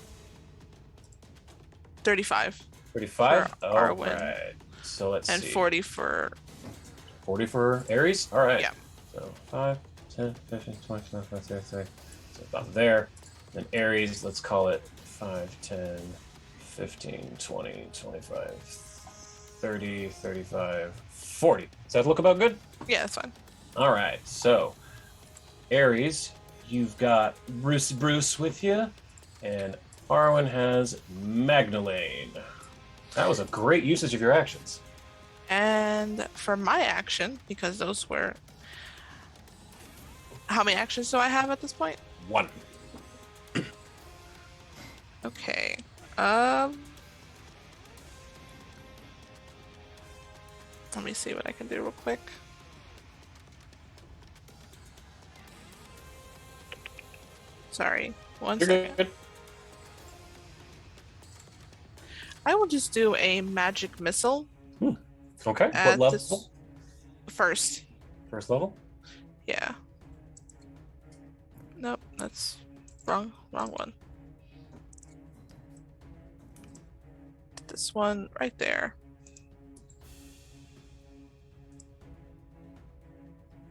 Speaker 3: 35.
Speaker 1: 35?
Speaker 3: For
Speaker 1: All
Speaker 3: Arwen.
Speaker 1: right. So let's see.
Speaker 3: And 40 for...
Speaker 1: 40 for Ares? All right.
Speaker 3: Yeah.
Speaker 1: So 5, 10, 15, 20, 25, 30, 30. So about there. Then Ares, let's call it 5, 10, 15, 20, 25, 30, 35, 40. Does that look about good?
Speaker 3: Yeah, that's fine.
Speaker 1: All right. So Ares, you've got Bruce with you, and Arwen has Magdalene. That was a great usage of your actions.
Speaker 3: And for my action, because those were... How many actions do I have at this point?
Speaker 1: 1.
Speaker 3: Okay. Let me see what I can do real quick. Sorry. One
Speaker 1: You're
Speaker 3: second.
Speaker 1: good.
Speaker 3: I will just do a magic missile.
Speaker 1: Okay. What
Speaker 3: at
Speaker 1: level?
Speaker 3: this first.
Speaker 1: First level?
Speaker 3: Yeah. Nope, that's wrong one. This one right there.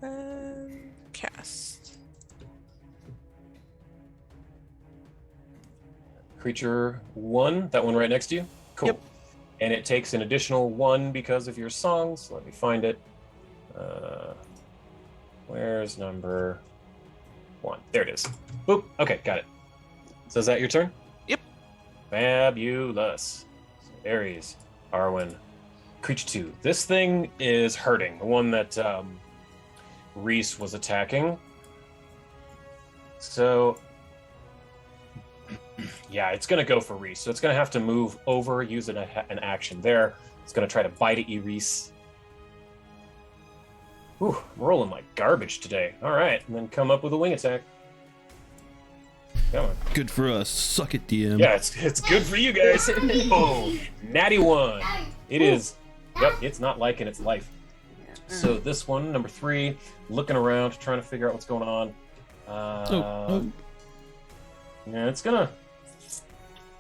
Speaker 3: And cast.
Speaker 1: Creature 1, that one right next to you? Cool.
Speaker 3: Yep.
Speaker 1: And it takes an additional 1 because of your songs. Let me find it. Where's number 1? There it is. Boop. Okay, got it. So is that your turn?
Speaker 3: Yep.
Speaker 1: Fabulous. So Ares, Arwen, Creature 2. This thing is hurting. The one that Reese was attacking. So yeah, it's going to go for Reese. So it's going to have to move over, use an action there. It's going to try to bite at you, Reese. Ooh, I'm rolling like garbage today. All right, and then come up with a wing attack. Come on.
Speaker 7: Good for us. Suck it, DM.
Speaker 1: Yeah, it's good for you guys. Oh, natty 1. It is. Yep, it's not liking its life. So this one, number 3, looking around, trying to figure out what's going on. Yeah, it's gonna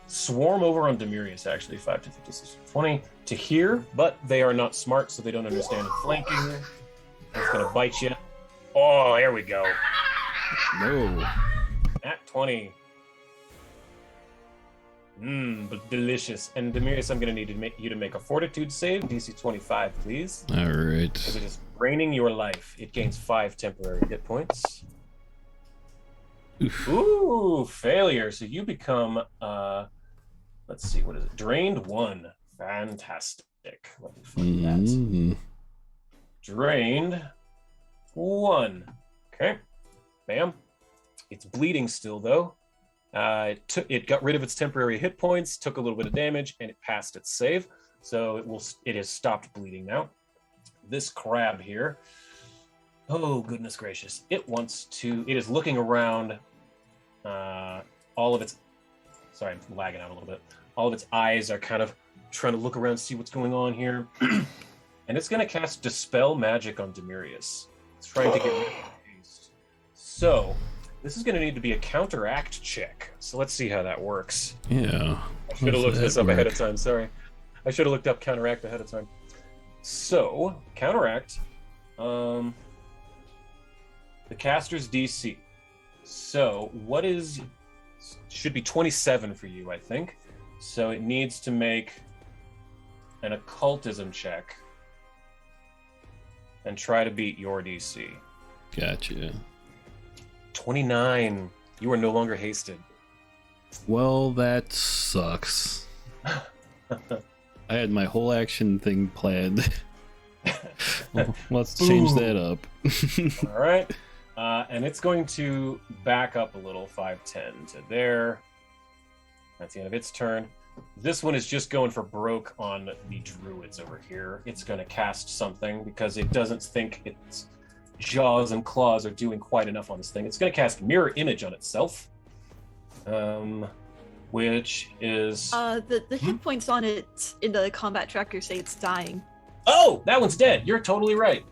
Speaker 1: swarm over on Demurius, actually. 5 to 50, 60, 20 to here, but they are not smart, so they don't understand flanking. It's gonna bite you. Oh, there we go.
Speaker 7: No.
Speaker 1: At 20. But delicious. And Demurius, I'm gonna need you to make a fortitude save, DC 25, please.
Speaker 7: All right.
Speaker 1: Because it is draining your life. It gains 5 temporary hit points.
Speaker 7: Oof.
Speaker 1: Ooh, failure. So you become, let's see, what is it? Drained 1. Fantastic. Let me find that. Drained 1. Okay. Bam. It's bleeding still, though. It got rid of its temporary hit points, took a little bit of damage, and it passed its save. So it has stopped bleeding now. This crab here, oh goodness gracious! It is looking around all of its sorry, I'm lagging out a little bit. All of its eyes are kind of trying to look around, see what's going on here. And it's going to cast Dispel Magic on Demirius. It's trying to get rid of haste. So, this is going to need to be a counteract check. So let's see how that works.
Speaker 7: Yeah.
Speaker 1: I should have looked this up ahead of time, sorry. I should have looked up counteract ahead of time. So, counteract, the caster's DC. So, should be 27 for you, I think. So it needs to make an occultism check and try to beat your DC.
Speaker 7: Gotcha.
Speaker 1: 29. You are no longer hasted.
Speaker 7: Well, that sucks. I had my whole action thing planned. Well, let's change that up.
Speaker 1: All right. And it's going to back up a little, 5'10" to there. That's the end of its turn. This one is just going for broke on the druids over here. It's going to cast something because it doesn't think its jaws and claws are doing quite enough on this thing. It's going to cast Mirror Image on itself, which is...
Speaker 5: The hit points on it in the combat tracker say it's dying.
Speaker 1: Oh, that one's dead. You're totally right.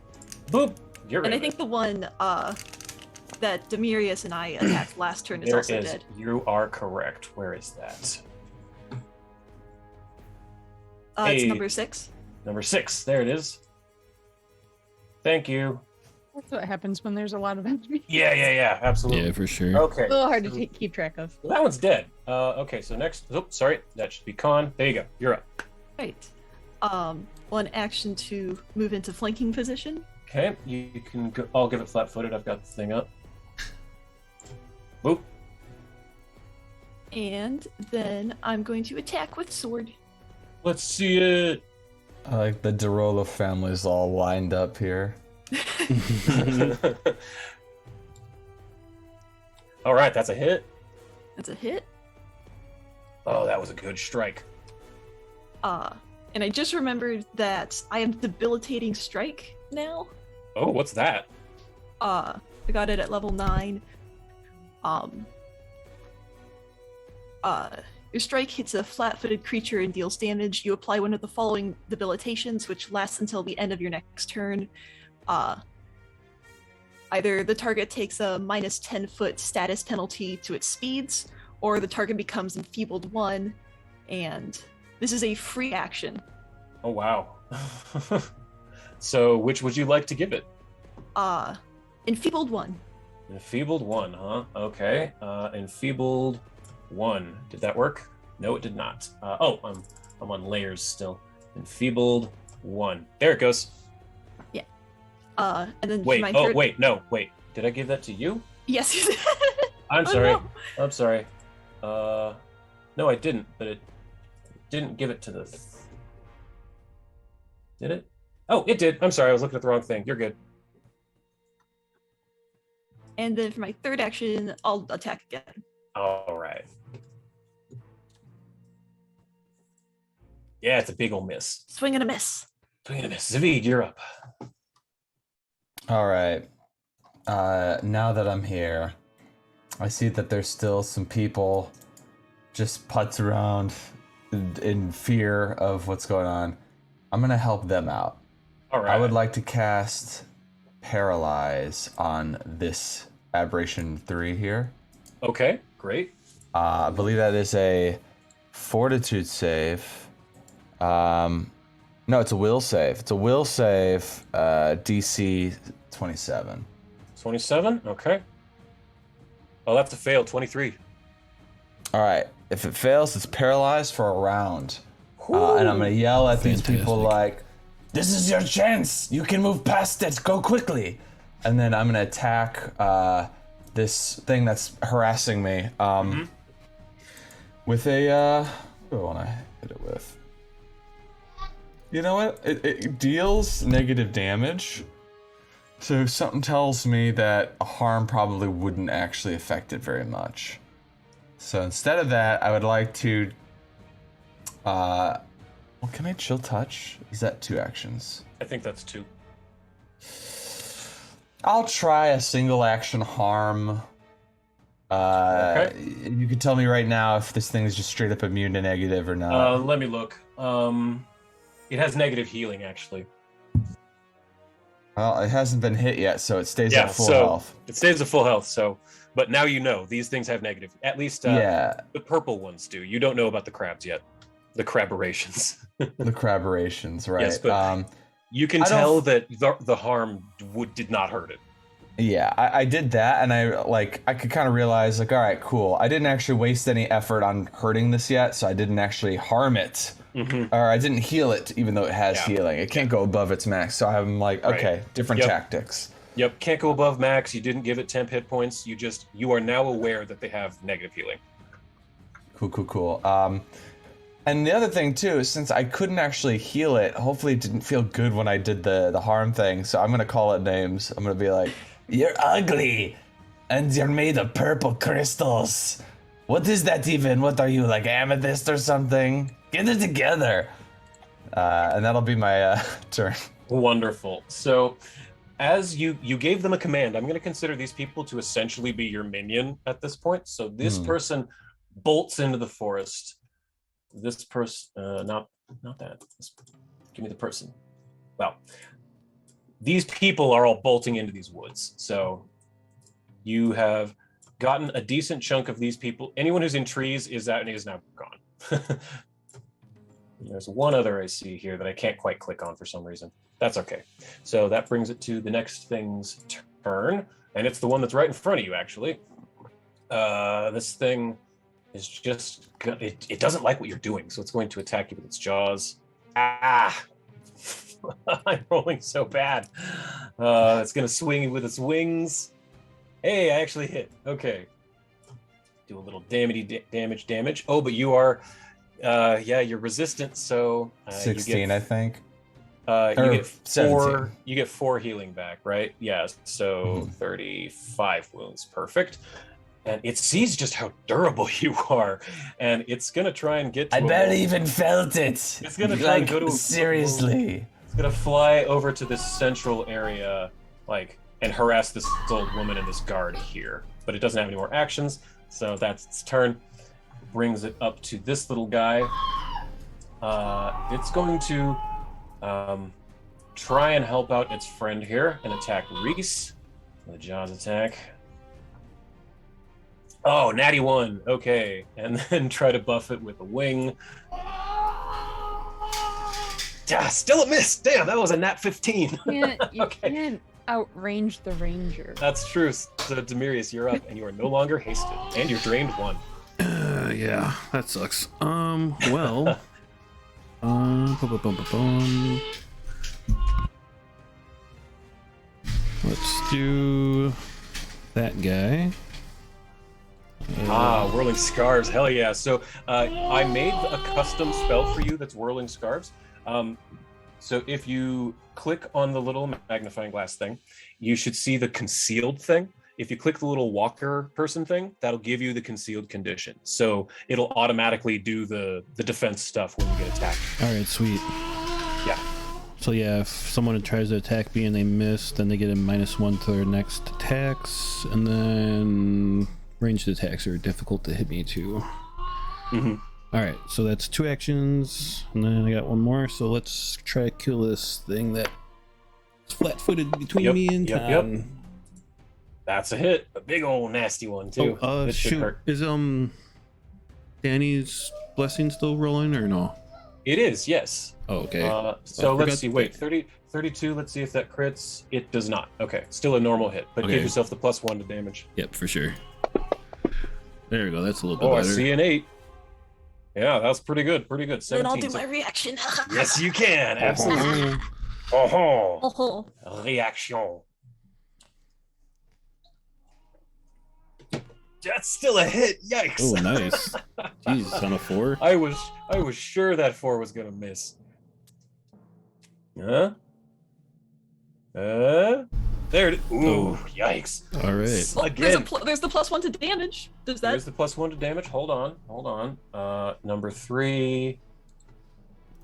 Speaker 1: Boop. Get rid
Speaker 5: And I
Speaker 1: of
Speaker 5: think
Speaker 1: it.
Speaker 5: the one that Demirius and I attacked last turn is
Speaker 1: There
Speaker 5: also dead.
Speaker 1: You are correct. Where is that?
Speaker 5: It's
Speaker 1: Hey.
Speaker 5: number 6.
Speaker 1: Number 6. There it is. Thank you.
Speaker 2: That's what happens when there's a lot of enemies.
Speaker 1: Yeah, absolutely.
Speaker 7: Yeah, for sure.
Speaker 1: Okay.
Speaker 2: A little hard to keep track of.
Speaker 1: Well, that one's dead. Okay, so next. Oh, sorry. That should be Con. There you go. You're up.
Speaker 5: Right. One action to move into flanking position.
Speaker 1: Okay, you can go. I'll give it flat-footed. I've got the thing up. Boop.
Speaker 5: And then I'm going to attack with sword.
Speaker 1: Let's see it.
Speaker 6: I like the Derola family's all lined up here.
Speaker 1: All right, that's a hit.
Speaker 5: That's a hit.
Speaker 1: Oh, that was a good strike.
Speaker 5: And I just remembered that I have debilitating strike now.
Speaker 1: Oh, what's that?
Speaker 5: I got it at level 9. Your strike hits a flat-footed creature and deals damage. You apply one of the following debilitations, which lasts until the end of your next turn. Either the target takes a minus 10-foot status penalty to its speeds, or the target becomes enfeebled 1, and this is a free action.
Speaker 1: Oh, wow. So, which would you like to give it?
Speaker 5: Enfeebled 1.
Speaker 1: Enfeebled 1, huh? Okay. Enfeebled 1. Did that work? No, it did not. I'm on layers still. Enfeebled 1. There it goes.
Speaker 5: Yeah. And then
Speaker 1: Wait.
Speaker 5: my
Speaker 1: Oh,
Speaker 5: third...
Speaker 1: wait. No, wait. Did I give that to you?
Speaker 5: Yes, you did.
Speaker 1: I'm
Speaker 5: Oh,
Speaker 1: sorry.
Speaker 5: no.
Speaker 1: I'm sorry. No, I didn't. But it didn't give it to the. Did it? Oh, it did. I'm sorry. I was looking at the wrong thing. You're good.
Speaker 5: And then for my third action, I'll attack again.
Speaker 1: All right. Yeah, it's a big ol' miss.
Speaker 5: Swing and a miss.
Speaker 1: Swing and a miss. Zavid, you're up.
Speaker 6: All right. Now that I'm here, I see that there's still some people just putz around in fear of what's going on. I'm gonna help them out.
Speaker 1: All right.
Speaker 6: I would like to cast Paralyze on this Aberration 3 here.
Speaker 1: Okay, great.
Speaker 6: I believe that is a Fortitude save. No, it's a Will save. It's a Will save, DC 27.
Speaker 1: 27? Okay. Oh, that's a fail. 23.
Speaker 6: All right. If it fails, it's paralyzed for a round. And I'm going to yell at these people like, "This is your chance. You can move past it. Go quickly." And then I'm going to attack this thing that's harassing me with a... what do I want to hit it with? You know what? It deals negative damage. So something tells me that a harm probably wouldn't actually affect it very much. So instead of that, I would like to... well, can I chill touch? Is that 2 actions?
Speaker 1: I think that's 2.
Speaker 6: I'll try a single action harm You could tell me right now if this thing is just straight up immune to negative or not.
Speaker 1: Let me look. It has negative healing, actually.
Speaker 6: Well, it hasn't been hit yet, so it stays at full health.
Speaker 1: It stays at full health. So, but now you know these things have negative. At least the purple ones do. You don't know about the crabs yet. The crabberations.
Speaker 6: The crabberations, right?
Speaker 1: Yes, but you can tell that the harm did not hurt it.
Speaker 6: Yeah, I did that, and I could kind of realize, like, all right, cool. I didn't actually waste any effort on hurting this yet, so I didn't actually harm it.
Speaker 1: Mm-hmm.
Speaker 6: Or I didn't heal it, even though it has healing. It can't go above its max, so I'm like, okay, different tactics.
Speaker 1: Yep, can't go above max. You didn't give it temp hit points. You are now aware that they have negative healing.
Speaker 6: Cool. And the other thing, too, is since I couldn't actually heal it, hopefully it didn't feel good when I did the harm thing, so I'm going to call it names. I'm going to be like, you're ugly, and you're made of purple crystals. What is that even? What are you, like amethyst or something? Get it together. And that'll be my turn.
Speaker 1: Wonderful. So, as you gave them a command, I'm going to consider these people to essentially be your minion at this point. So this person bolts into the forest. This person, not that. Give me the person. Well, these people are all bolting into these woods. So you have gotten a decent chunk of these people. Anyone who's in trees is now gone. There's one other I see here that I can't quite click on for some reason. That's okay. So that brings it to the next thing's turn, and it's the one that's right in front of you, actually. This thing is just... It doesn't like what you're doing, so it's going to attack you with its jaws. Ah! I'm rolling so bad. It's going to swing with its wings. Hey, I actually hit. Okay. Do a little damage. Oh, but you are... you're resistant, so...
Speaker 6: 16, I think.
Speaker 1: You get
Speaker 6: 17.
Speaker 1: You get 4 healing back, right? Yeah, so 35 wounds. Perfect. And it sees just how durable you are, and it's gonna try and get to
Speaker 6: I barely even felt it.
Speaker 1: It's gonna try and go to
Speaker 6: seriously.
Speaker 1: It's gonna fly over to this central area, and harass this old woman and this guard here. But it doesn't have any more actions, so that's its turn. Brings it up to this little guy. It's going to try and help out its friend here and attack Reese. The jaws attack. Oh, natty 1. Okay. And then try to buff it with a wing. Still a miss. Damn, that was a nat 15.
Speaker 2: You can't outrange the ranger.
Speaker 1: That's true. So, Demirius, you're up, and you are no longer hasted. And you're drained 1.
Speaker 7: Yeah, that sucks. Well... Let's do that guy.
Speaker 1: Whirling Scarves. Hell yeah. So I made a custom spell for you that's Whirling Scarves. So if you click on the little magnifying glass thing, you should see the concealed thing. If you click the little walker person thing, that'll give you the concealed condition. So it'll automatically do the defense stuff when you get attacked.
Speaker 7: All right, sweet.
Speaker 1: Yeah.
Speaker 7: So yeah, if someone tries to attack me and they miss, then they get a -1 to their next attacks, and then ranged attacks are difficult to hit me too.
Speaker 1: Mm-hmm.
Speaker 7: All right, so that's 2 actions, and then I got 1 more. So let's try to kill this thing that's flat-footed between me and Tom.
Speaker 1: That's a hit. A big old nasty one too.
Speaker 7: Oh, shoot. Is Danny's blessing still rolling or no?
Speaker 1: It is, yes.
Speaker 7: Oh, okay.
Speaker 1: So let's see. Wait, 32. Let's see if that crits. It does not. Okay, still a normal hit, but give yourself the +1 to damage.
Speaker 7: Yep, for sure. There we go. That's a little bit better.
Speaker 1: I see an 8. Yeah, that's pretty good. Pretty good. 17.
Speaker 5: Then I'll do my reaction.
Speaker 1: Yes, you can. Absolutely. Reaction. That's still a hit. Yikes.
Speaker 7: Oh, nice. Jesus, on a 4.
Speaker 1: I was sure that 4 was gonna miss. Huh? There it is. Ooh, yikes.
Speaker 7: All right.
Speaker 5: Well, there's the +1 to damage. Does that?
Speaker 1: There's the +1 to damage. Hold on. Number 3.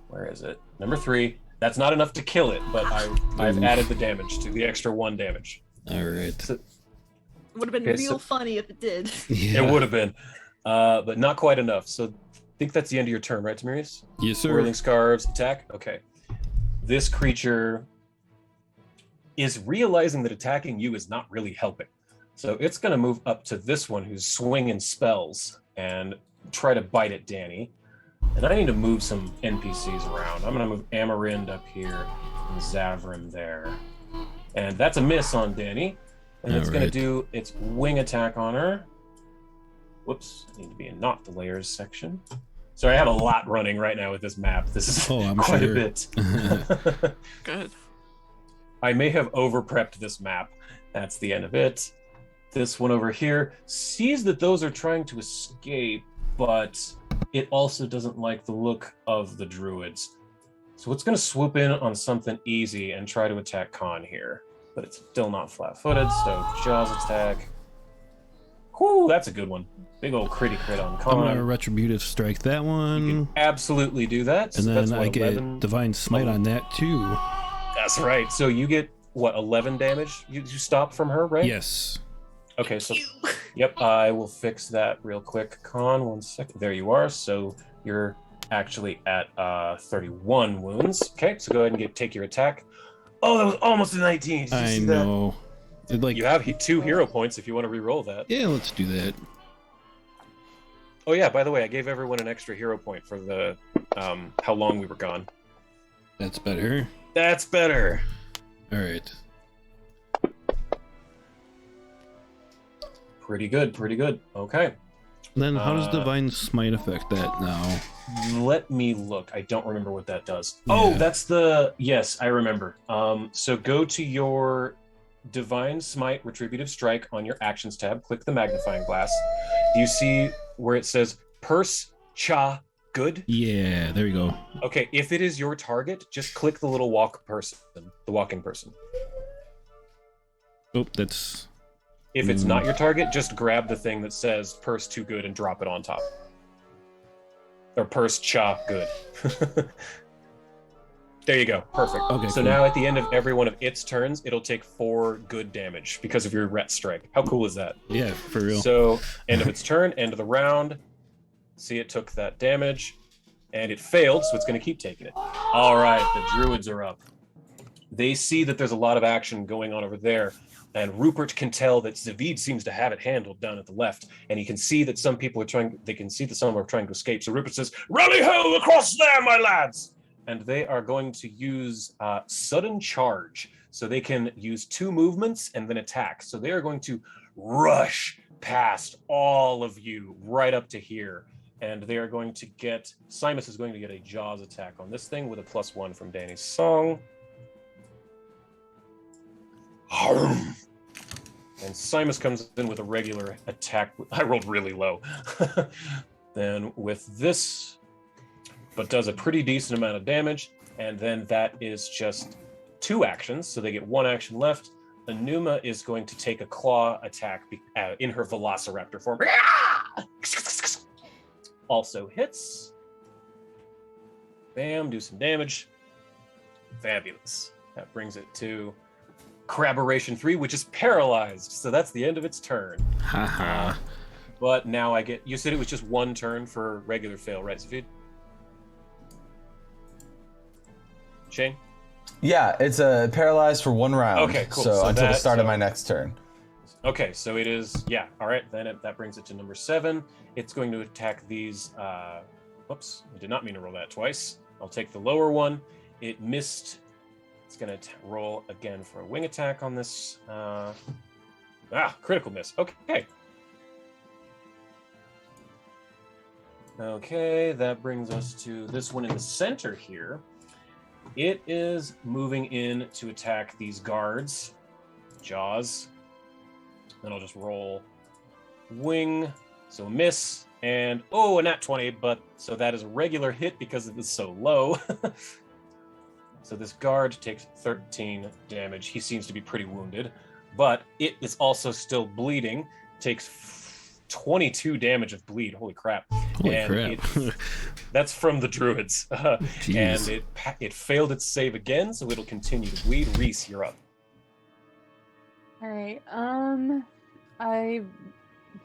Speaker 1: Where is it? Number 3. That's not enough to kill it, but I've added the damage to the extra 1 damage.
Speaker 7: All right.
Speaker 5: Would have been
Speaker 1: Okay,
Speaker 5: real funny if it did.
Speaker 7: Yeah.
Speaker 1: It would have been, but not quite enough. So I think that's the end of your turn, right, Tamirius?
Speaker 7: Yes, sir.
Speaker 1: Whirling Scarves, attack. Okay. This creature is realizing that attacking you is not really helping. So it's going to move up to this one who's swinging spells and try to bite at Danny. And I need to move some NPCs around. I'm going to move Amarind up here and Zavrin there. And that's a miss on Danny. And it's going to do its wing attack on her. Whoops, I need to be in not the layers section. Sorry, I have a lot running right now with this map. This is quite a bit.
Speaker 3: Good.
Speaker 1: I may have over-prepped this map. That's the end of it. This one over here sees that those are trying to escape, but it also doesn't like the look of the druids. So it's going to swoop in on something easy and try to attack Khan here. But it's still not flat-footed, so Jaws attack. Whoo, that's a good one. Big old crit on Khan.
Speaker 7: I'm gonna retributive strike that one.
Speaker 1: You can absolutely do that.
Speaker 7: And
Speaker 1: So
Speaker 7: then
Speaker 1: that's
Speaker 7: I get
Speaker 1: 11.
Speaker 7: divine smite on that too.
Speaker 1: That's right. So you get, 11 damage? You stop from her, right?
Speaker 7: Yes.
Speaker 1: Okay, so yep, I will fix that real quick. Khan, 1 second. There you are. So you're actually at 31 wounds. Okay, so go ahead and take your attack. Oh, that was almost a 19. Did you see that?
Speaker 7: I know.
Speaker 1: You have 2 hero points if you want to re-roll that.
Speaker 7: Yeah, let's do that.
Speaker 1: Oh yeah, by the way, I gave everyone an extra hero point for the how long we were gone.
Speaker 7: That's better.
Speaker 1: That's better.
Speaker 7: All right.
Speaker 1: Pretty good, pretty good. Okay.
Speaker 7: Then how does divine smite affect that now?
Speaker 1: Let me look. I don't remember what that does.
Speaker 7: Yeah.
Speaker 1: Oh, that's the... Yes, I remember. So go to your Divine Smite Retributive Strike on your Actions tab. Click the magnifying glass. Do you see where it says Purse Cha Good?
Speaker 7: Yeah, there you go.
Speaker 1: Okay, if it is your target, just click the little walking person.
Speaker 7: Oh, that's...
Speaker 1: If it's not your target, just grab the thing that says Purse Too Good and drop it on top. Or Purse Cha Good. There you go. Perfect.
Speaker 7: Okay,
Speaker 1: so
Speaker 7: cool.
Speaker 1: now at the end of every one of its turns, it'll take 4 good damage because of your Ret Strike. How cool is that?
Speaker 7: Yeah, for real.
Speaker 1: So end of its turn, end of the round. See, it took that damage and it failed, so it's going to keep taking it. All right, the druids are up. They see that there's a lot of action going on over there. And Rupert can tell that Zavid seems to have it handled down at the left, and he can see that some people are trying. They can see that some are trying to escape. So Rupert says, "Rally ho across there, my lads!" And they are going to use sudden charge, so they can use 2 movements and then attack. So they are going to rush past all of you right up to here, and they are going to get. Simus is going to get a Jaws attack on this thing with a +1 from Danny's song. And Simus comes in with a regular attack. I rolled really low. Then with this, but does a pretty decent amount of damage. And then that is just 2 actions, so they get 1 action left. Enuma is going to take a claw attack in her Velociraptor form. Also hits. Bam, do some damage. Fabulous. That brings it to Corroboration 3, which is paralyzed, so that's the end of its turn.
Speaker 7: Haha.
Speaker 1: But now I get... You said it was just 1 turn for regular fail, right, Zafid? Shane?
Speaker 6: Yeah, it's paralyzed for 1 round.
Speaker 1: Okay, cool.
Speaker 6: So until the start of
Speaker 1: so-
Speaker 6: my next turn.
Speaker 1: Okay, so it is... Yeah, all right, then that brings it to number 7. It's going to attack these... Whoops, I did not mean to roll that twice. I'll take the lower one. It missed... It's going to roll again for a wing attack on this. Critical miss. Okay. Okay, that brings us to this one in the center here. It is moving in to attack these guards. Jaws. Then I'll just roll wing. So miss. And, a nat 20, but so that is a regular hit because it is so low. So this guard takes 13 damage. He seems to be pretty wounded, but it is also still bleeding. Takes 22 damage of bleed. Holy crap.
Speaker 7: Holy crap.
Speaker 1: That's from the druids.
Speaker 7: Jeez.
Speaker 1: And it failed its save again, so it'll continue to bleed. Reese, you're up.
Speaker 2: All right. I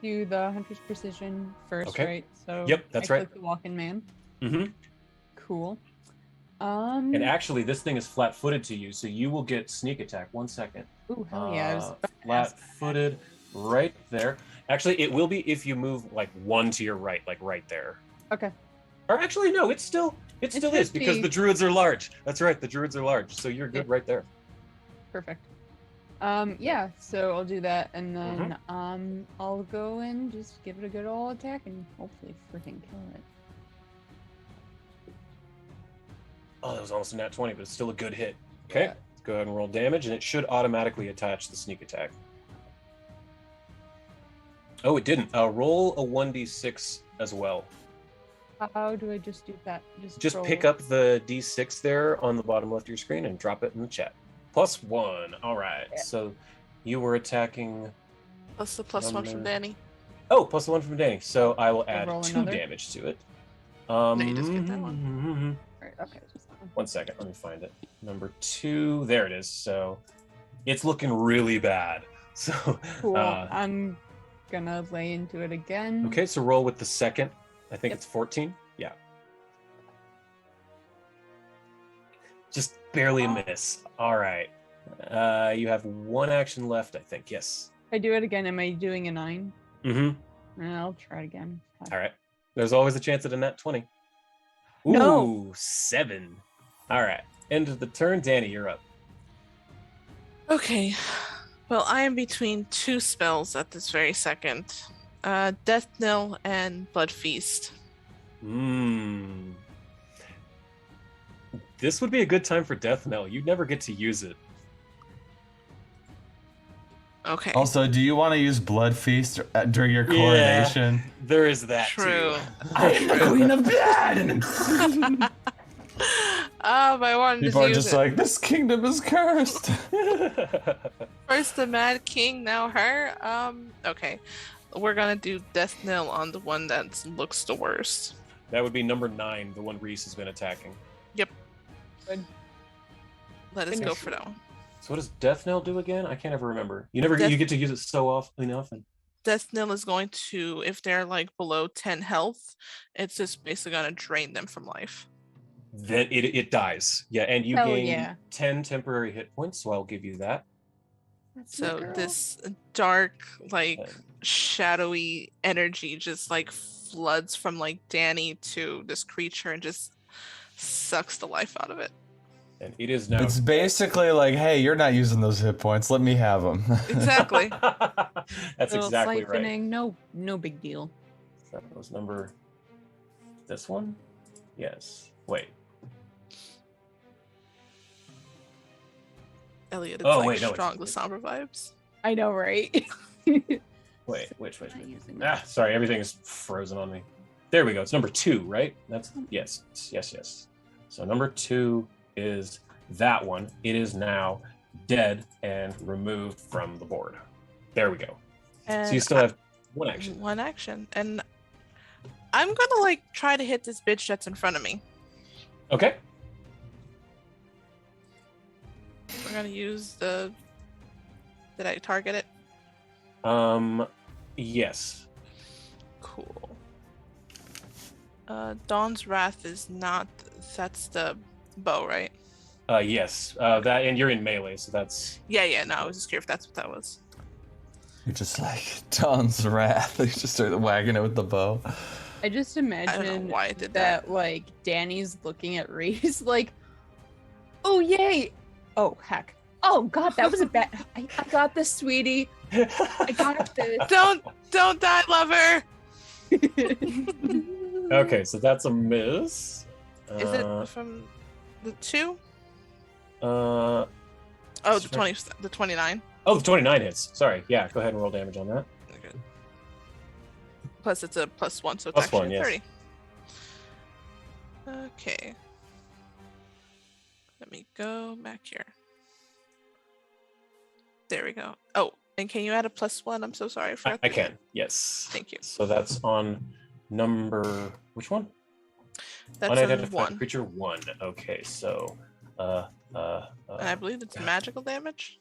Speaker 2: do the hunter's precision first,
Speaker 1: Okay.
Speaker 2: right? So
Speaker 1: Yep, that's
Speaker 2: I
Speaker 1: right.
Speaker 2: click the walk-in man.
Speaker 1: Mm-hmm.
Speaker 2: Cool.
Speaker 1: And actually, this thing is flat-footed to you, so you will get sneak attack. 1 second.
Speaker 2: Ooh, hell yeah! I was about to ask that.
Speaker 1: Flat-footed, right there. Actually, it will be if you move like 1 to your right, like right there.
Speaker 2: Okay.
Speaker 1: Or actually, no, it still is because
Speaker 2: 50.
Speaker 1: the druids are large. That's right, the druids are large, so you're good right there.
Speaker 2: Perfect. Yeah, so I'll do that, and then I'll go and just give it a good old attack and hopefully freaking kill it.
Speaker 1: Oh, that was almost a nat 20, but it's still a good hit. Okay,
Speaker 2: Yeah.
Speaker 1: let's go ahead and roll damage, and it should automatically attach the sneak attack. Oh, it didn't. Roll a 1d6 as well.
Speaker 2: How do I just do that?
Speaker 1: Just
Speaker 2: roll.
Speaker 1: pick up the d6 there on the bottom left of your screen and drop it in the chat. +1. All right.
Speaker 2: Yeah.
Speaker 1: So you were attacking.
Speaker 3: Plus the +1 from Danny.
Speaker 1: Oh, +1 from Danny. So I will add
Speaker 2: roll
Speaker 1: 2
Speaker 2: another?
Speaker 1: damage to it.
Speaker 3: No, you just get that one.
Speaker 2: Right, okay. Just that one.
Speaker 1: 1 second. Let me find it. Number 2. There it is. So it's looking really bad. So
Speaker 2: Cool. I'm gonna lay into it again.
Speaker 1: okay. So roll with the second. I think it's 14. Yeah. Just barely a miss. All right. You have 1 action left, I think. Yes.
Speaker 2: If I do it again, am I doing a 9?
Speaker 1: Mm-hmm.
Speaker 2: I'll try it again.
Speaker 1: All right. There's always a chance at a nat 20. Ooh,
Speaker 2: No.
Speaker 1: 7. All right. End of the turn. Danny, you're up.
Speaker 3: Okay. Well, I am between 2 spells at this very second. Death Knell and Blood Feast.
Speaker 1: This would be a good time for Death Knell. You'd never get to use it.
Speaker 3: Okay.
Speaker 6: Also, do you want to use Blood Feast during your coronation?
Speaker 1: There is that
Speaker 3: True.
Speaker 1: too.
Speaker 6: I am the Queen of Blood!
Speaker 3: I wanted
Speaker 6: People
Speaker 3: to
Speaker 6: are
Speaker 3: use
Speaker 6: just
Speaker 3: it.
Speaker 6: like, this kingdom is cursed.
Speaker 3: First the Mad King, now her. Okay. We're gonna do Death Knell on the one that looks the worst.
Speaker 1: That would be number 9, the one Reese has been attacking.
Speaker 3: Yep.
Speaker 2: Good.
Speaker 3: Let us go
Speaker 2: Finish.
Speaker 3: for that one.
Speaker 1: So what does Death Knell do again? I can't ever remember. You
Speaker 3: Death-
Speaker 1: get to use it so often.
Speaker 3: Death Knell is going to, if they're like below 10 health, it's just basically gonna drain them from life.
Speaker 1: Then it dies. Yeah, and you
Speaker 2: Hell
Speaker 1: gain
Speaker 2: yeah.
Speaker 1: 10 temporary hit points, so I'll give you that.
Speaker 2: That's my
Speaker 3: So
Speaker 2: girl.
Speaker 3: this dark, like
Speaker 1: Okay.
Speaker 3: shadowy energy just like floods from like Danny to this creature and just sucks the life out of it.
Speaker 1: And it is now.
Speaker 6: It's basically like, hey, you're not using those hit points. Let me have them.
Speaker 3: Exactly.
Speaker 1: That's
Speaker 2: Little
Speaker 1: exactly right.
Speaker 2: siphoning, no big deal.
Speaker 1: That was number. This one? Yes. Wait.
Speaker 3: Elliot, it's
Speaker 1: Oh,
Speaker 3: like
Speaker 1: wait, no,
Speaker 3: strong
Speaker 1: it's-
Speaker 3: Lasambra vibes.
Speaker 2: I know, right?
Speaker 1: Wait, which?
Speaker 2: Not using
Speaker 1: Ah, sorry, everything is frozen on me. There we go. It's number 2, right? That's yes. So number 2 is that one. It is now dead and removed from the board. There we go.
Speaker 3: And
Speaker 1: So you still have 1 action.
Speaker 3: one action. And I'm gonna like try to hit this bitch that's in front of me.
Speaker 1: Okay.
Speaker 3: We're gonna use the. Did I target it?
Speaker 1: Yes.
Speaker 3: Cool. Dawn's Wrath is not. That's the bow, right?
Speaker 1: Yes. That, and you're in melee, so that's.
Speaker 3: Yeah. No, I was just curious if that's what that was.
Speaker 6: You're just like, Dawn's Wrath. You just start wagging it with the bow.
Speaker 2: I just imagine
Speaker 3: why I did
Speaker 2: that like Danny's looking at Reese like, oh yay, oh heck, oh god, that was a bad. I got this, sweetie. I got this.
Speaker 3: Don't die, lover.
Speaker 1: Okay, so that's a miss.
Speaker 3: Is it from the 2?
Speaker 1: Oh,
Speaker 3: Oh, the 20, the 29.
Speaker 1: Oh, the 29 hits. Sorry. Yeah, go ahead and roll damage on that.
Speaker 3: Okay. Plus, it's a +1, so it's
Speaker 1: Plus
Speaker 3: actually
Speaker 1: 1, yes.
Speaker 3: 30. Okay. Let me go back here. There we go. Oh, and can you add a +1? I'm so sorry for
Speaker 1: I can. Yes.
Speaker 3: Thank you.
Speaker 1: So that's on number which one?
Speaker 3: That's on
Speaker 1: Unidentified
Speaker 3: 1.
Speaker 1: creature 1. Okay, so
Speaker 3: And I believe it's magical damage.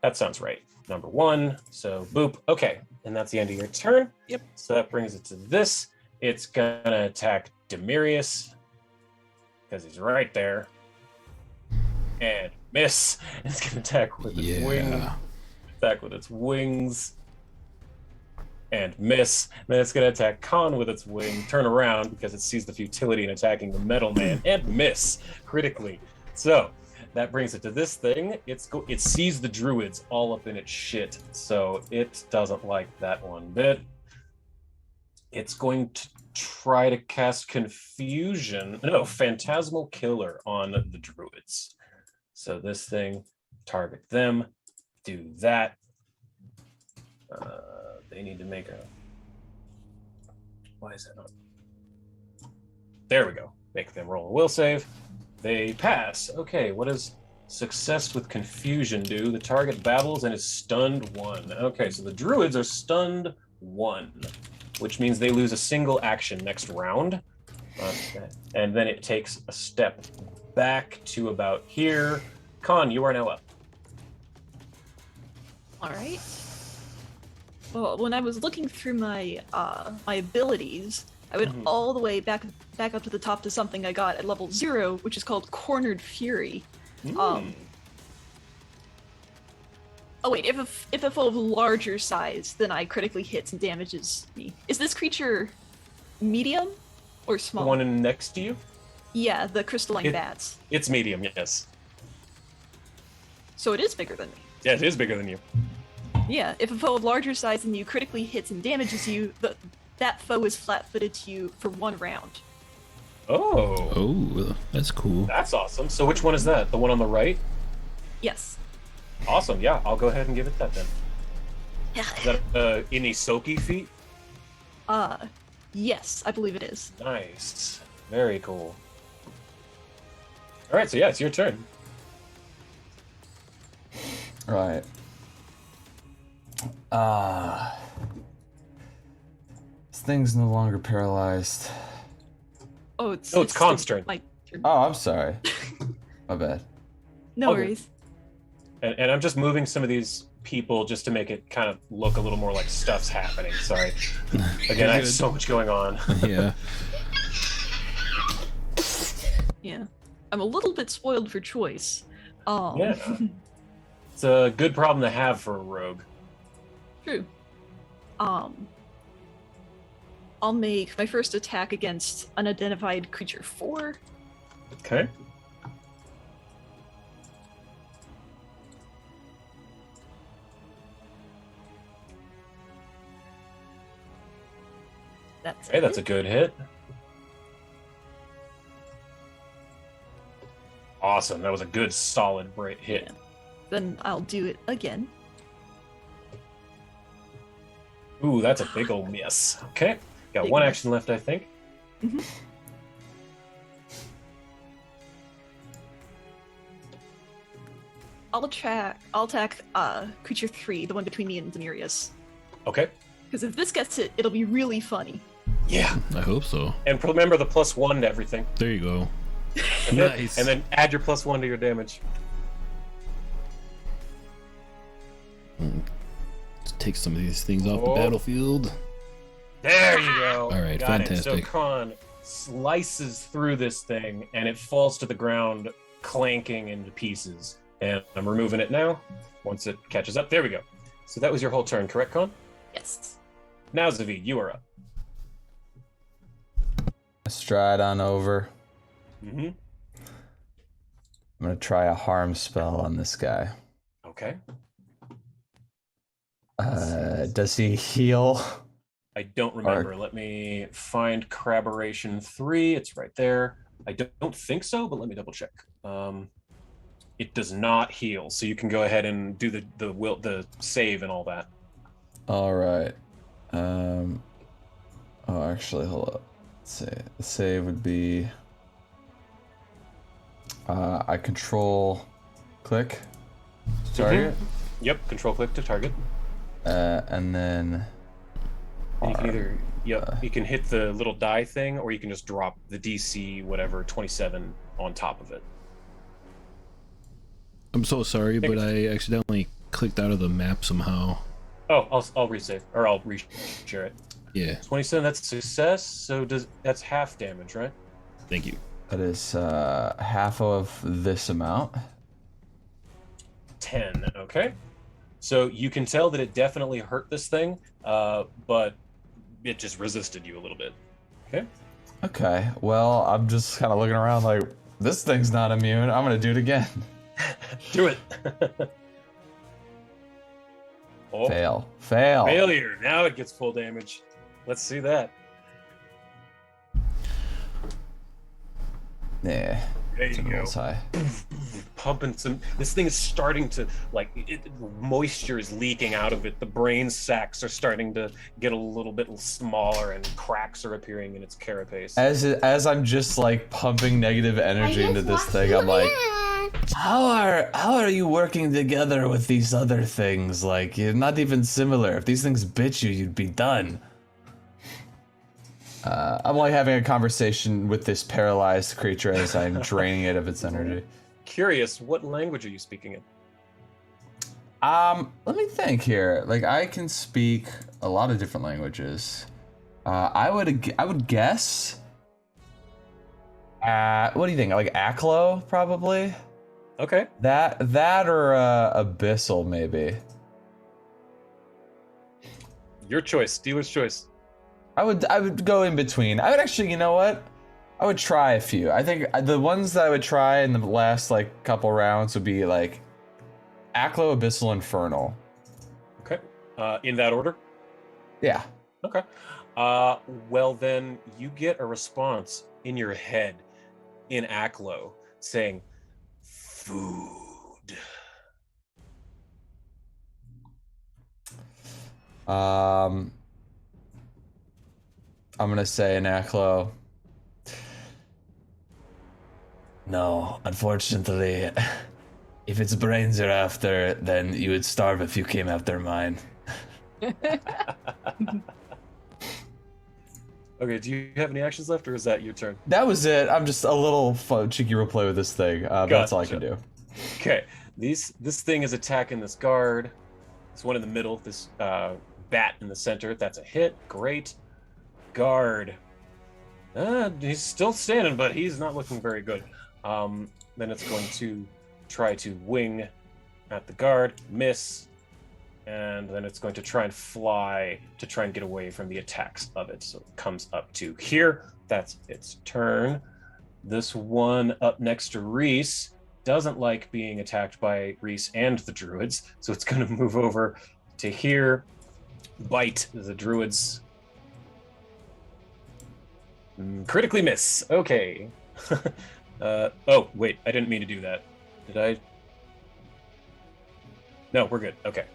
Speaker 1: That sounds right. Number 1. So boop. Okay, and that's the end of your turn.
Speaker 3: Yep.
Speaker 1: So that brings it to this. It's gonna attack Demirius because he's right there, and miss. It's gonna attack with its wings. Attack with its wings. And miss. Then it's going to attack Khan with its wing, turn around because it sees the futility in attacking the Metal Man, and miss critically. So that brings it to this thing. It sees the druids all up in its shit, so it doesn't like that one bit. It's going to try to cast Phantasmal Killer on the druids. So this thing, target them, do that. They need to make a... Why is that not... There we go. Make them roll a will save. They pass. Okay, what does success with confusion do? The target babbles and is stunned 1. Okay, so the druids are stunned 1, which means they lose a single action next round. And then it takes a step back to about here. Khan, you are now up.
Speaker 5: All right. Well, when I was looking through my my abilities, I went all the way back up to the top to something I got at level 0, which is called Cornered Fury. Oh wait, if a foe of larger size than I critically hits and damages me. Is this creature medium or small?
Speaker 1: The one next to you?
Speaker 5: Yeah, the crystalline bats.
Speaker 1: It's medium, yes.
Speaker 5: So it is bigger than me.
Speaker 1: Yeah, it is bigger than you.
Speaker 5: Yeah, if a foe of larger size than you critically hits and damages you, that foe is flat-footed to you for 1 round.
Speaker 7: Oh, that's cool.
Speaker 1: That's awesome. So which one is that? The one on the right?
Speaker 5: Yes.
Speaker 1: Awesome. Yeah, I'll go ahead and give it that then. Is that Inisoki feat?
Speaker 5: Yes, I believe it is.
Speaker 1: Nice. Very cool. All right, so yeah, it's your turn.
Speaker 6: Right. This thing's no longer paralyzed.
Speaker 5: Oh, it's
Speaker 1: Khan's turn.
Speaker 5: My turn.
Speaker 6: Oh, I'm sorry. My bad.
Speaker 5: No
Speaker 1: Okay.
Speaker 5: worries.
Speaker 1: And I'm just moving some of these people just to make it kind of look a little more like stuff's happening. Sorry. Again, I have so much going on.
Speaker 7: Yeah.
Speaker 5: Yeah. I'm a little bit spoiled for choice.
Speaker 1: Yeah. It's a good problem to have for a rogue.
Speaker 5: True. I'll make my first attack against unidentified creature 4.
Speaker 1: Okay. That's a good hit. Awesome. That was a good, solid hit.
Speaker 5: Yeah. Then I'll do it again.
Speaker 1: Ooh, that's a big old miss. Okay. Got
Speaker 5: Big
Speaker 1: one
Speaker 5: miss.
Speaker 1: action left, I think.
Speaker 5: Mm-hmm. I'll attack creature 3, the one between me and Demirius.
Speaker 1: Okay.
Speaker 5: Because if this gets it, it'll be really funny.
Speaker 1: Yeah.
Speaker 7: I hope so.
Speaker 1: And remember the +1 to everything.
Speaker 7: There you go.
Speaker 1: And
Speaker 7: Nice.
Speaker 1: then add your +1 to your damage.
Speaker 7: Let's take some of these things off the
Speaker 1: Oh.
Speaker 7: battlefield.
Speaker 1: There you go.
Speaker 7: All right,
Speaker 1: Got
Speaker 7: fantastic.
Speaker 1: It. So Khan slices through this thing, and it falls to the ground, clanking into pieces. And I'm removing it now. Once it catches up, there we go. So that was your whole turn, correct, Khan?
Speaker 5: Yes.
Speaker 1: Now, Zavid, you are up.
Speaker 6: Stride on over.
Speaker 1: Mm-hmm.
Speaker 6: I'm gonna try a harm spell on this guy.
Speaker 1: Okay.
Speaker 6: Does he heal?
Speaker 1: I don't remember. Let me find Corroboration 3. It's right there. I don't think so, but let me double check. It does not heal, so you can go ahead and do the save and all that.
Speaker 6: All right. Oh, actually, hold up. Let's see. The save would be. I control click to target.
Speaker 1: Yep, control click to target.
Speaker 6: And then.
Speaker 1: And you can either you can hit the little die thing, or you can just drop the DC whatever 27 on top of it.
Speaker 7: I'm so sorry, but I accidentally clicked out of the map somehow.
Speaker 1: Oh, I'll resave, or I'll reshare it.
Speaker 7: Yeah.
Speaker 1: 27, that's success, so that's half damage, right?
Speaker 7: Thank you.
Speaker 6: That is half of this amount.
Speaker 1: 10, okay. So you can tell that it definitely hurt this thing, but it just resisted you a little bit. Okay.
Speaker 6: Okay, well, I'm just kind of looking around like, this thing's not immune. I'm gonna do it again.
Speaker 1: Do it. Oh,
Speaker 6: Fail.
Speaker 1: failure. Now it gets full damage. Let's see that.
Speaker 6: Yeah.
Speaker 1: There you
Speaker 6: It's a
Speaker 1: go.
Speaker 6: little high.
Speaker 1: Pumping some. This thing is starting to moisture is leaking out of it. The brain sacs are starting to get a little bit smaller, and cracks are appearing in its carapace.
Speaker 6: As I'm just like pumping negative energy into this thing, I'm like, how are you working together with these other things? Like, you're not even similar. If these things bit you, you'd be done. I'm like having a conversation with this paralyzed creature as I'm draining it of its energy.
Speaker 1: Curious, what language are you speaking in?
Speaker 6: Let me think here. Like, I can speak a lot of different languages. I would guess. What do you think? Like Aklo, probably.
Speaker 1: Okay.
Speaker 6: That or Abyssal, maybe.
Speaker 1: Your choice. Dealer's choice.
Speaker 6: I would go in between. I would actually, you know what? I would try a few. I think the ones that I would try in the last like couple rounds would be like Aklo, Abyssal, Infernal.
Speaker 1: Okay. In that order?
Speaker 6: Yeah.
Speaker 1: Okay. Well then, you get a response in your head in Aklo saying, "Food."
Speaker 6: I'm gonna say in Aklo. No, unfortunately, if it's brains you're after, then you would starve if you came after mine.
Speaker 1: Okay, do you have any actions left, or is that your turn?
Speaker 6: That was it. I'm just a little fun, cheeky roleplay with this thing. That's all I can do.
Speaker 1: Okay, this thing is attacking this guard. This one in the middle, this bat in the center. That's a hit. Great. Guard. He's still standing, but he's not looking very good. Then it's going to try to wing at the guard, miss, and then it's going to try and fly to try and get away from the attacks of it. So it comes up to here. That's its turn. This one up next to Reese doesn't like being attacked by Reese and the druids, so it's going to move over to here, bite the druids. Critically miss. Okay. Oh, wait, I didn't mean to do that. Did I? No, we're good. Okay.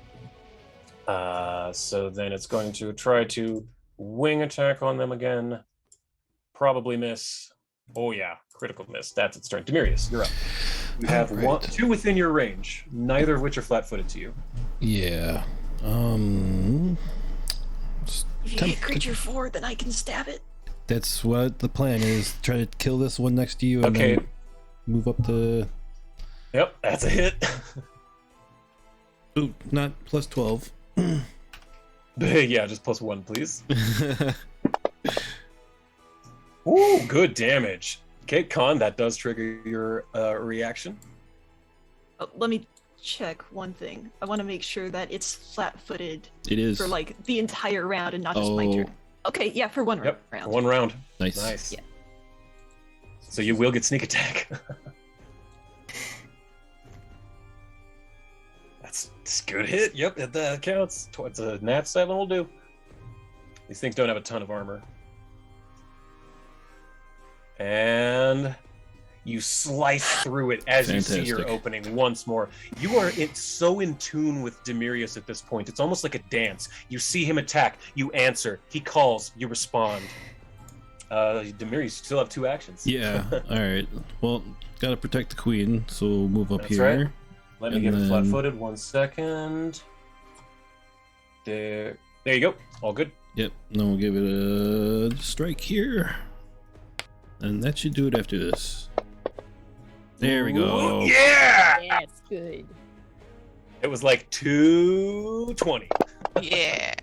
Speaker 1: So then it's going to try to wing attack on them again. Probably miss. Oh yeah, critical miss. That's its turn. Demirius, you're up. You have two within your range, neither of which are flat-footed to you.
Speaker 7: Yeah.
Speaker 5: If you hit creature 4, then I can stab it.
Speaker 7: That's what the plan is. Try to kill this one next to you and then move up to...
Speaker 1: Yep, that's a hit.
Speaker 7: Ooh, not plus 12.
Speaker 1: Yeah, just plus 1, please. Ooh, good damage. Okay, Con, that does trigger your reaction.
Speaker 5: Let me check one thing. I want to make sure that it's flat-footed.
Speaker 7: It is.
Speaker 5: For like the entire round and not just my turn. Okay, yeah, for one round.
Speaker 1: Yep, 1 round.
Speaker 7: Nice.
Speaker 5: Yeah.
Speaker 1: So you will get sneak attack. That's a good hit. Yep, that counts. It's a nat 7 will do. These things don't have a ton of armor. And you slice through it as you see your opening once more. You are so in tune with Demirius at this point. It's almost like a dance. You see him attack, you answer, he calls, you respond. Demirius, you still have 2 actions.
Speaker 7: Yeah, alright. Well, gotta protect the queen, so we'll move up
Speaker 1: That's
Speaker 7: here.
Speaker 1: right. Let me get it flat-footed. 1 second. There you go. All good.
Speaker 7: Yep, then we'll give it a strike here. And that should do it after this. There we go.
Speaker 1: Yeah!
Speaker 2: That's good.
Speaker 1: It was like 220.
Speaker 3: Yeah.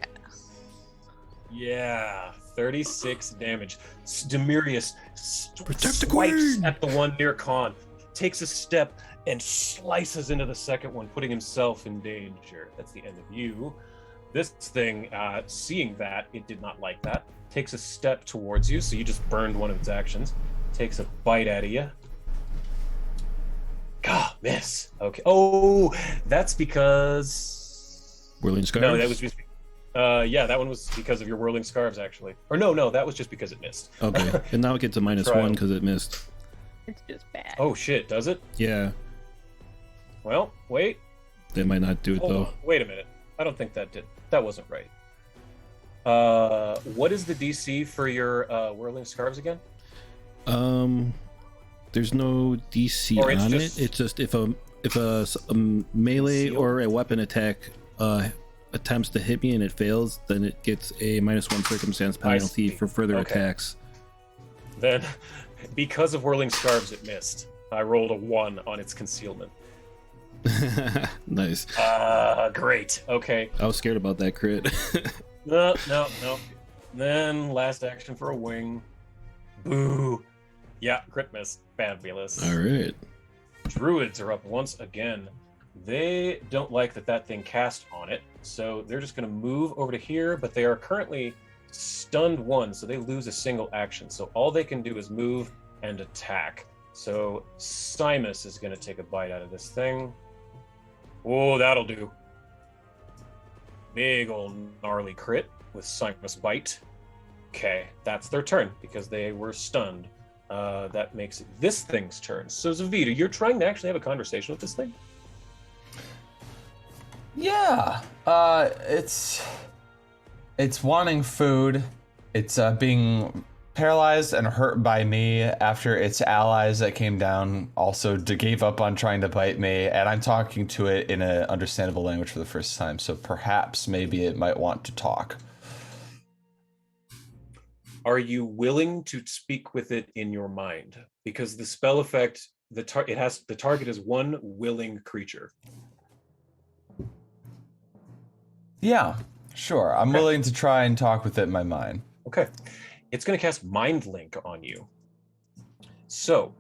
Speaker 1: Yeah, 36 damage. Demirius
Speaker 7: Protect the
Speaker 1: swipes
Speaker 7: queen!
Speaker 1: at the one near Khan, takes a step, and slices into the second one, putting himself in danger. That's the end of you. This thing, seeing that, it did not like that, takes a step towards you, so you just burned one of its actions, takes a bite out of you. God, miss. Okay. Oh, that's because...
Speaker 7: Whirling Scarves?
Speaker 1: No, that was just... yeah, that one was because of your whirling scarves, actually. Or no, that was just because it missed.
Speaker 7: Okay, and now it gets a -1 because it missed.
Speaker 2: It's just bad.
Speaker 1: Oh shit, does it?
Speaker 7: Yeah,
Speaker 1: Well, wait.
Speaker 7: they might not do it
Speaker 1: Hold
Speaker 7: though.
Speaker 1: on. Wait a minute. I don't think that did. That wasn't right. What is the DC for your whirling scarves again?
Speaker 7: There's no DC
Speaker 1: Or it's
Speaker 7: on
Speaker 1: just-
Speaker 7: it. It's just if a melee
Speaker 1: Concealed?
Speaker 7: or a weapon attack attempts to hit me and it fails, then it gets a -1 circumstance penalty
Speaker 1: see.
Speaker 7: for further
Speaker 1: Okay.
Speaker 7: attacks.
Speaker 1: Then, because of whirling scarves, it missed. I rolled a 1 on its concealment.
Speaker 7: Nice.
Speaker 1: Great. Okay.
Speaker 7: I was scared about that crit.
Speaker 1: No. Then last action for a wing. Boo. Yeah, crit miss. Fabulous.
Speaker 7: All right.
Speaker 1: Druids are up once again. They don't like that thing cast on it, so they're just going to move over to here, but they are currently stunned 1, so they lose a single action. So all they can do is move and attack. So Simus is going to take a bite out of this thing. Oh, that'll do. Big old gnarly crit with Simus bite. Okay, that's their turn because they were stunned. That makes it this thing's turn. So Zavita, you're trying to actually have a conversation with this thing?
Speaker 6: Yeah, it's wanting food. It's being paralyzed and hurt by me after its allies that came down also gave up on trying to bite me, and I'm talking to it in an understandable language for the first time, so perhaps maybe it might want to talk.
Speaker 1: Are you willing to speak with it in your mind? Because the spell effect, the target is one willing creature.
Speaker 6: Yeah, sure. I'm willing to try and talk with it in my mind.
Speaker 1: Okay. It's going to cast Mind Link on you. So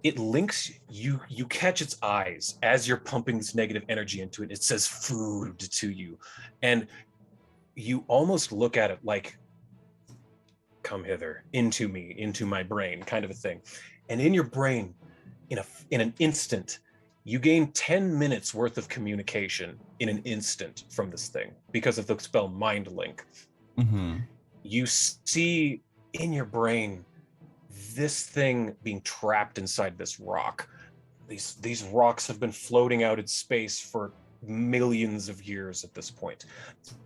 Speaker 1: it links you. You catch its eyes as you're pumping this negative energy into it. It says food to you. And you almost look at it like, come hither, into me, into my brain, kind of a thing. And in your brain, in an instant, you gain 10 minutes worth of communication in an instant from this thing because of the spell Mind Link.
Speaker 6: Mm-hmm.
Speaker 1: You see in your brain this thing being trapped inside this rock. These rocks have been floating out in space for millions of years at this point,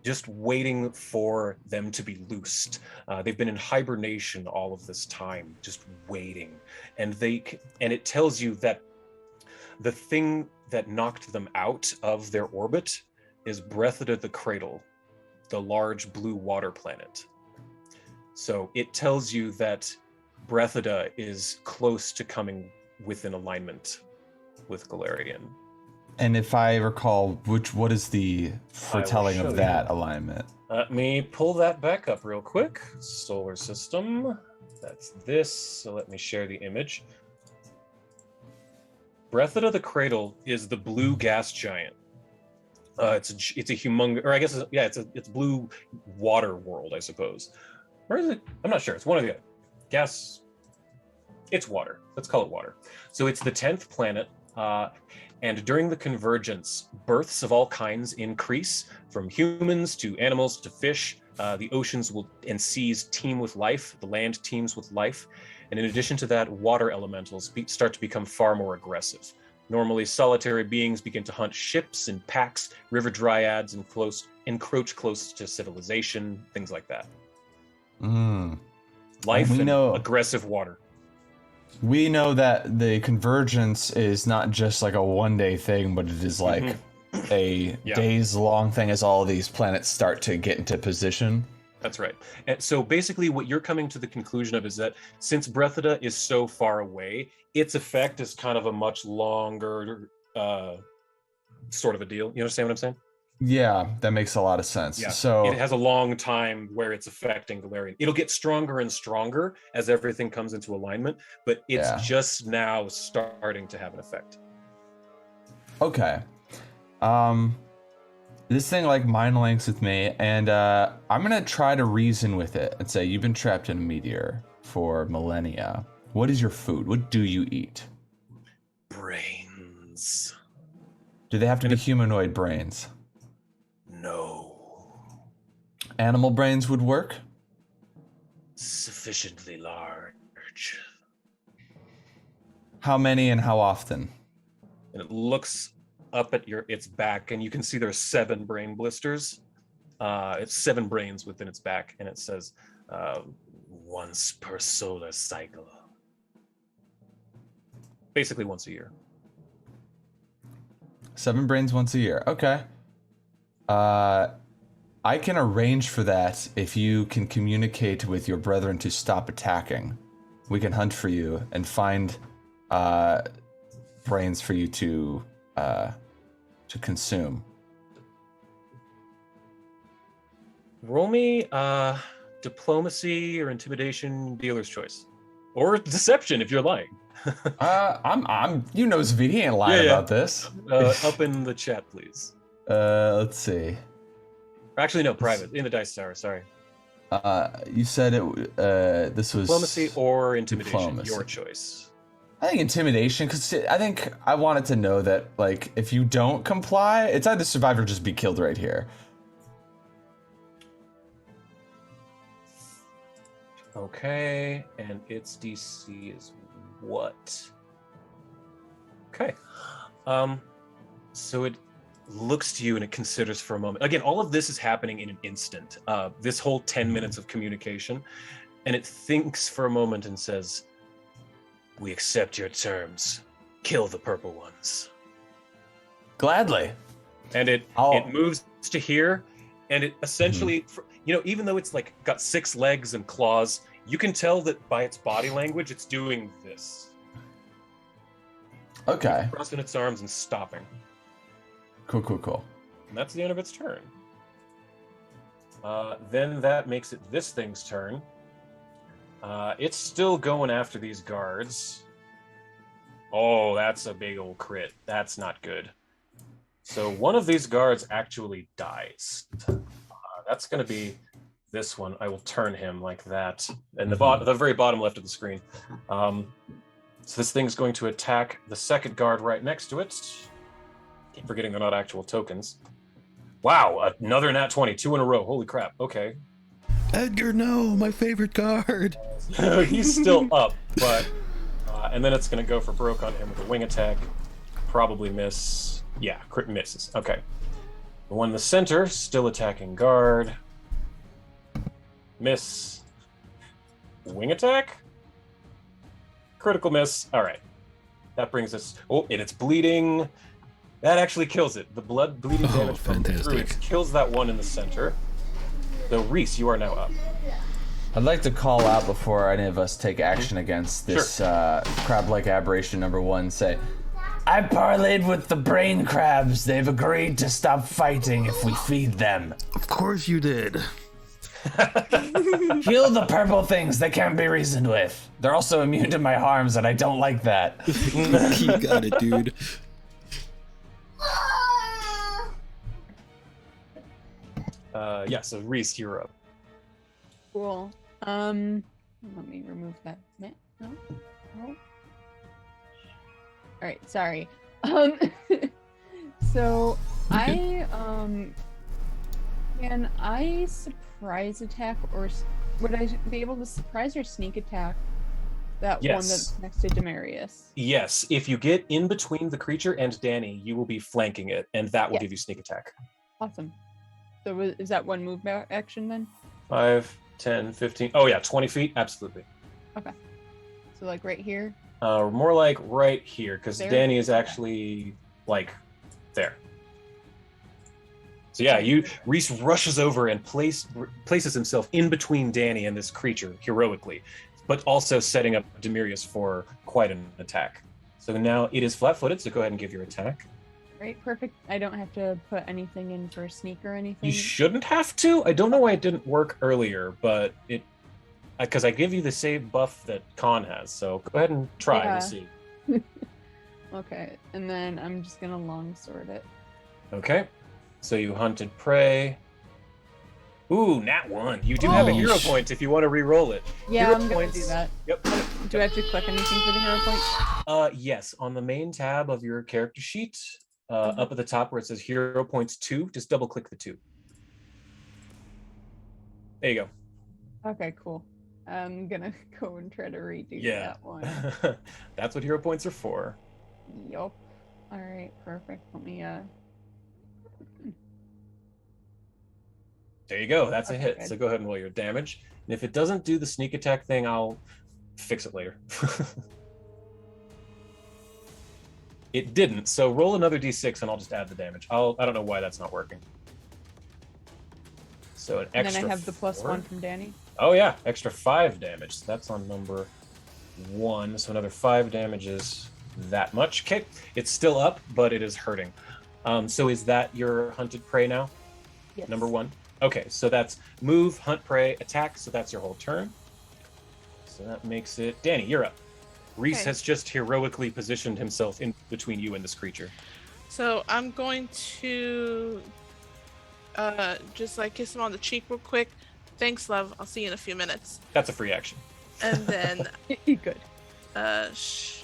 Speaker 1: just waiting for them to be loosed. They've been in hibernation all of this time, just waiting. And it tells you that the thing that knocked them out of their orbit is Brethida the Cradle, the large blue water planet. So it tells you that Brethida is close to coming within alignment with Galarian.
Speaker 6: And if I recall, what is the foretelling
Speaker 1: show
Speaker 6: of
Speaker 1: you.
Speaker 6: that alignment?
Speaker 1: Let me pull that back up real quick. Solar system. That's this. So let me share the image. Brethida the Cradle is the blue gas giant. It's a humongous, or I guess it's blue water world, I suppose. Or is it? I'm not sure. It's one of the other. Gas. It's water. Let's call it water. So it's the 10th planet. And during the convergence, births of all kinds increase, from humans to animals to fish. The oceans and seas teem with life. The land teems with life. And in addition to that, water elementals start to become far more aggressive. Normally, solitary beings begin to hunt ships in packs. River dryads encroach close to civilization, things like that. Life and aggressive water.
Speaker 6: We know that the convergence is not just like a one-day thing, but it is like a days-long thing as all of these planets start to get into position.
Speaker 1: That's right. And so basically what you're coming to the conclusion of is that since Brethida is so far away, its effect is kind of a much longer sort of a deal. You understand what I'm saying?
Speaker 6: Yeah, that makes a lot of sense.
Speaker 1: Yeah.
Speaker 6: So
Speaker 1: it has a long time where it's affecting Galarian. It'll get stronger and stronger as everything comes into alignment, but it's just now starting to have an effect.
Speaker 6: Okay. This thing like mind links with me, and I'm gonna try to reason with it and say, you've been trapped in a meteor for millennia. What is your food? What do you eat?
Speaker 1: Brains.
Speaker 6: Do they have to be humanoid brains?
Speaker 1: No.
Speaker 6: Animal brains would work?
Speaker 1: Sufficiently large.
Speaker 6: How many and how often?
Speaker 1: And it looks up at its back, and you can see there's 7 brain blisters. It's 7 brains within its back, and it says once per solar cycle. Basically once a year.
Speaker 6: 7 brains once a year. Okay. I can arrange for that if you can communicate with your brethren to stop attacking. We can hunt for you and find brains for you to consume.
Speaker 1: Roll me diplomacy or intimidation, dealer's choice, or deception if you're lying.
Speaker 6: I'm you know Zvid, he ain't lying about this.
Speaker 1: Up in the chat, please.
Speaker 6: Let's see.
Speaker 1: Actually, no, private in the dice tower. Sorry.
Speaker 6: You said it. This was
Speaker 1: diplomacy or intimidation.
Speaker 6: Diplomacy.
Speaker 1: Your choice.
Speaker 6: I think intimidation, because I think I wanted to know that, like, if you don't comply, it's either survive or just be killed right here.
Speaker 1: Okay, and its DC is what? Okay. So it looks to you and it considers for a moment. Again, all of this is happening in an instant. This whole 10 minutes of communication, and it thinks for a moment and says, "We accept your terms. Kill the purple ones."
Speaker 6: Gladly.
Speaker 1: And it moves to here, and it essentially, even though it's like got 6 legs and claws, you can tell that by its body language, it's doing this.
Speaker 6: Okay.
Speaker 1: It's crossing its arms and stopping.
Speaker 6: Cool.
Speaker 1: And that's the end of its turn. Then that makes it this thing's turn. It's still going after these guards. Oh, that's a big old crit. That's not good. So one of these guards actually dies. That's going to be this one. I will turn him like that. And the very bottom left of the screen. So this thing's going to attack the second guard right next to it. Keep forgetting they're not actual tokens. Wow, another nat 20, 2 in a row. Holy crap. Okay.
Speaker 7: Edgar, no, my favorite card.
Speaker 1: He's still up, but and then it's going to go for broke on him with a wing attack. Probably miss. Yeah, crit misses. Okay. The one in the center, still attacking guard. Miss. Wing attack? Critical miss. All right. That brings us... Oh, and it's bleeding. That actually kills it. The blood bleeding damage from the druids kills that one in the center. So, Reese, you are now up.
Speaker 6: I'd like to call out before any of us take action against this crab-like aberration number 1, say, I parlayed with the brain crabs. They've agreed to stop fighting if we feed them.
Speaker 7: Of course you did.
Speaker 6: Kill the purple things. They can't be reasoned with. They're also immune to my harms, and I don't like that.
Speaker 7: You got it, dude.
Speaker 1: Yeah, so Reese, you're up.
Speaker 2: Cool. Let me remove that. No. All right, sorry. So can I surprise attack, or would I be able to surprise or sneak attack that one that's next to Demarius?
Speaker 1: Yes, if you get in between the creature and Danny, you will be flanking it, and that will give you sneak attack.
Speaker 2: Awesome. So is that one move action then?
Speaker 1: 5, 10, 15. Oh yeah, 20 feet? Absolutely.
Speaker 2: Okay. So like right here?
Speaker 1: More like right here, because Danny is actually like there. So yeah, Reese rushes over and places himself in between Danny and this creature heroically, but also setting up Demarius for quite an attack. So now it is flat-footed, so go ahead and give your attack.
Speaker 2: Right, perfect. I don't have to put anything in for a sneak or anything.
Speaker 1: You shouldn't have to. I don't know why it didn't work earlier, but it because I give you the same buff that Khan has. So go ahead and try and see.
Speaker 2: Okay, and then I'm just gonna longsword it.
Speaker 1: Okay, so you hunted prey. Ooh, nat 1. You do have a hero point if you want to re-roll it.
Speaker 2: Yeah,
Speaker 1: hero
Speaker 2: I'm gonna do that.
Speaker 1: Yep.
Speaker 2: Do I have to click anything for the hero point?
Speaker 1: Yes. On the main tab of your character sheet, up at the top where it says hero points 2, just double click the 2. There you go.
Speaker 2: Okay, cool. I'm gonna go and try to redo that one.
Speaker 1: That's what hero points are for.
Speaker 2: Yup. All right, perfect. Let me
Speaker 1: There you go. That's a hit.
Speaker 2: Good.
Speaker 1: So go ahead and roll your damage. And if it doesn't do the sneak attack thing, I'll fix it later. It didn't. So roll another d6 and I'll just add the damage. I don't know why that's not working. So an extra.
Speaker 2: And then I have the +1
Speaker 1: 4.
Speaker 2: from Danny.
Speaker 1: Oh yeah, extra 5 damage. So that's on number 1. So another 5 damage is that much. Okay, it's still up, but it is hurting. So is that your hunted prey now?
Speaker 2: Yes.
Speaker 1: Number 1. Okay, so that's move, hunt, prey, attack. So that's your whole turn. So that makes it Danny. You're up. Reese has just heroically positioned himself in between you and this creature.
Speaker 3: So I'm going to just like kiss him on the cheek real quick. Thanks, love. I'll see you in a few minutes.
Speaker 1: That's a free action.
Speaker 3: And then
Speaker 2: Good.
Speaker 3: let's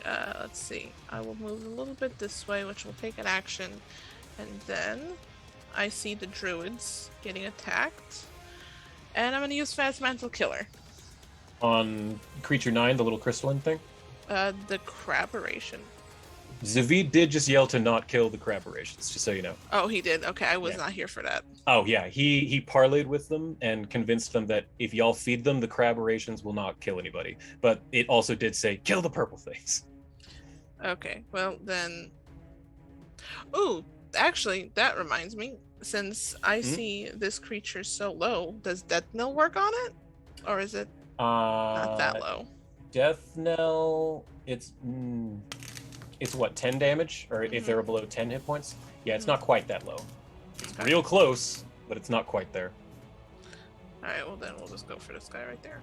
Speaker 3: see. I will move a little bit this way, which will take an action. And then I see the druids getting attacked. And I'm going to use Fast Mantle Killer.
Speaker 1: On creature 9, the little crystalline thing?
Speaker 3: The Craberation.
Speaker 1: Zavid did just yell to not kill the Craberations, just so you know.
Speaker 3: Oh, he did? Okay, I was not here for that.
Speaker 1: Oh, yeah. He parlayed with them and convinced them that if y'all feed them, the Craberations will not kill anybody. But it also did say, kill the purple things.
Speaker 3: Okay, well then... Ooh, actually, that reminds me. Since I see this creature so low, does Death Knell work on it? Or is it not that low?
Speaker 1: Death Knell, it's what, 10 damage? Or if they're below 10 hit points? Yeah, it's not quite that low. It's real close, but it's not quite there.
Speaker 3: Alright, well then we'll just go for this guy right there.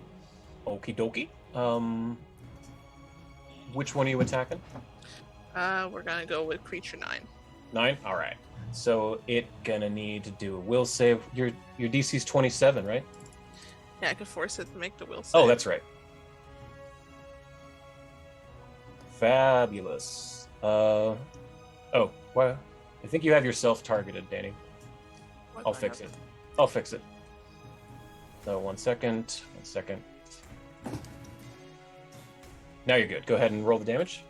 Speaker 1: Okie dokie. Which one are you attacking?
Speaker 3: We're gonna go with creature 9.
Speaker 1: 9? Alright. So it gonna need to do a will save. Your DC's 27, right?
Speaker 3: Yeah, I could force it to make the will save.
Speaker 1: Oh, that's right. Fabulous. Oh, well, I think you have yourself targeted, Danny. I'll fix it. I'll fix it. So 1 second. 1 second. Now you're good. Go ahead and roll the damage.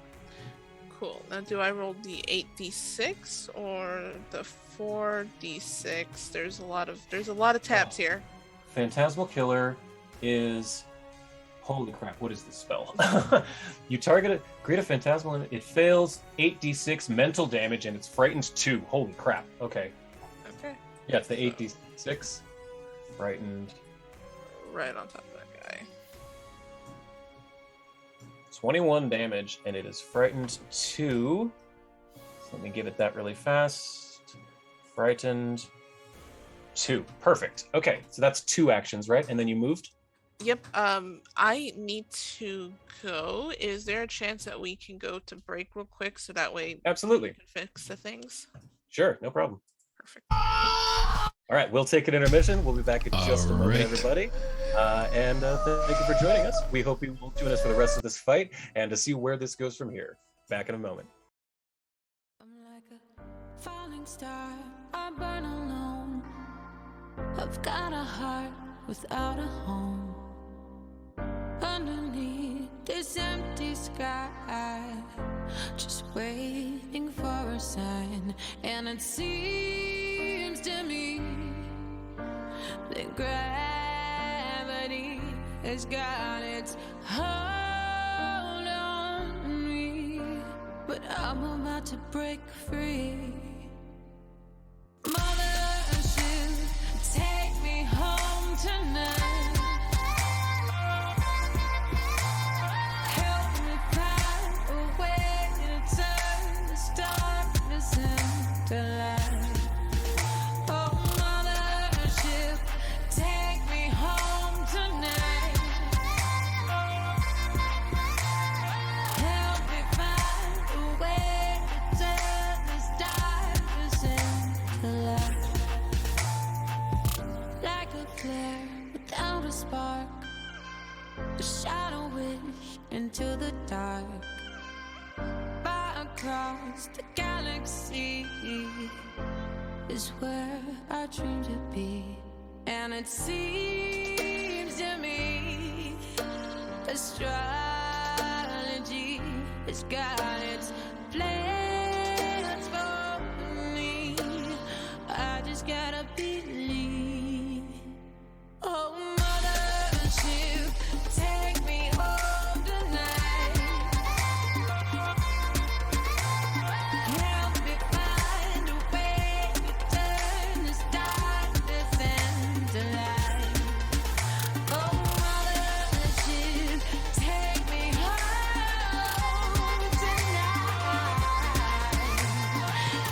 Speaker 3: Cool. Now do I roll the 8d6 or the 4d6? There's a lot of tabs here.
Speaker 1: Phantasmal Killer is... Holy crap, what is this spell? You target it, create a phantasmal, and it fails 8d6 mental damage, and it's frightened 2. Holy crap. Okay.
Speaker 3: Okay.
Speaker 1: Yeah, it's the 8d6. Frightened.
Speaker 3: Right on top of that guy.
Speaker 1: 21 damage, and it is frightened 2. So let me give it that really fast. Frightened 2. Perfect. Okay, so that's 2 actions, right? And then you moved?
Speaker 3: Yep. I need to go. Is there a chance that we can go to break real quick so that way
Speaker 1: Absolutely.
Speaker 3: we can fix the things?
Speaker 1: Sure, no problem.
Speaker 3: Perfect.
Speaker 1: All right, we'll take an intermission. We'll be back in just a moment, everybody. And thank you for joining us. We hope you will join us for the rest of this fight and to see where this goes from here. Back in a moment.
Speaker 8: I'm like a falling star, I burn alone. I've got a heart without a home. Underneath this empty sky, just waiting for a sign. And it seems to me that gravity has got its hold on me, but I'm about to break free. Mothership, take me home tonight. Help me find a way to turn this darkness in. across the galaxy is where I dream to be. And it seems to me astrology has got its plans for me. I just gotta believe. Oh, mothership, take me home tonight. Help me find a way to turn this darkness into light. Oh, mothership, take me home tonight.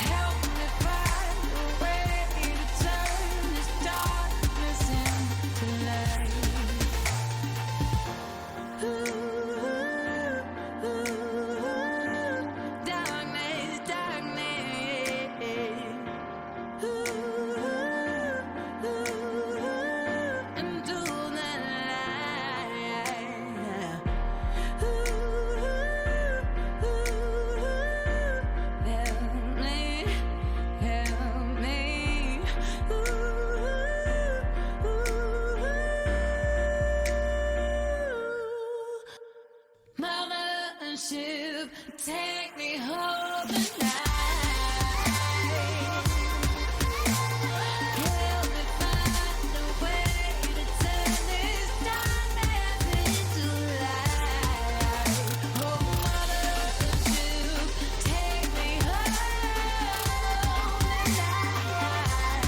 Speaker 8: Help me find a way to turn this darkness into light. Darkness, darkness, into the light. Help me, help me. Mothership, take me home tonight. Help me find a way to turn this darkness into light. Oh, mothership, take me home tonight.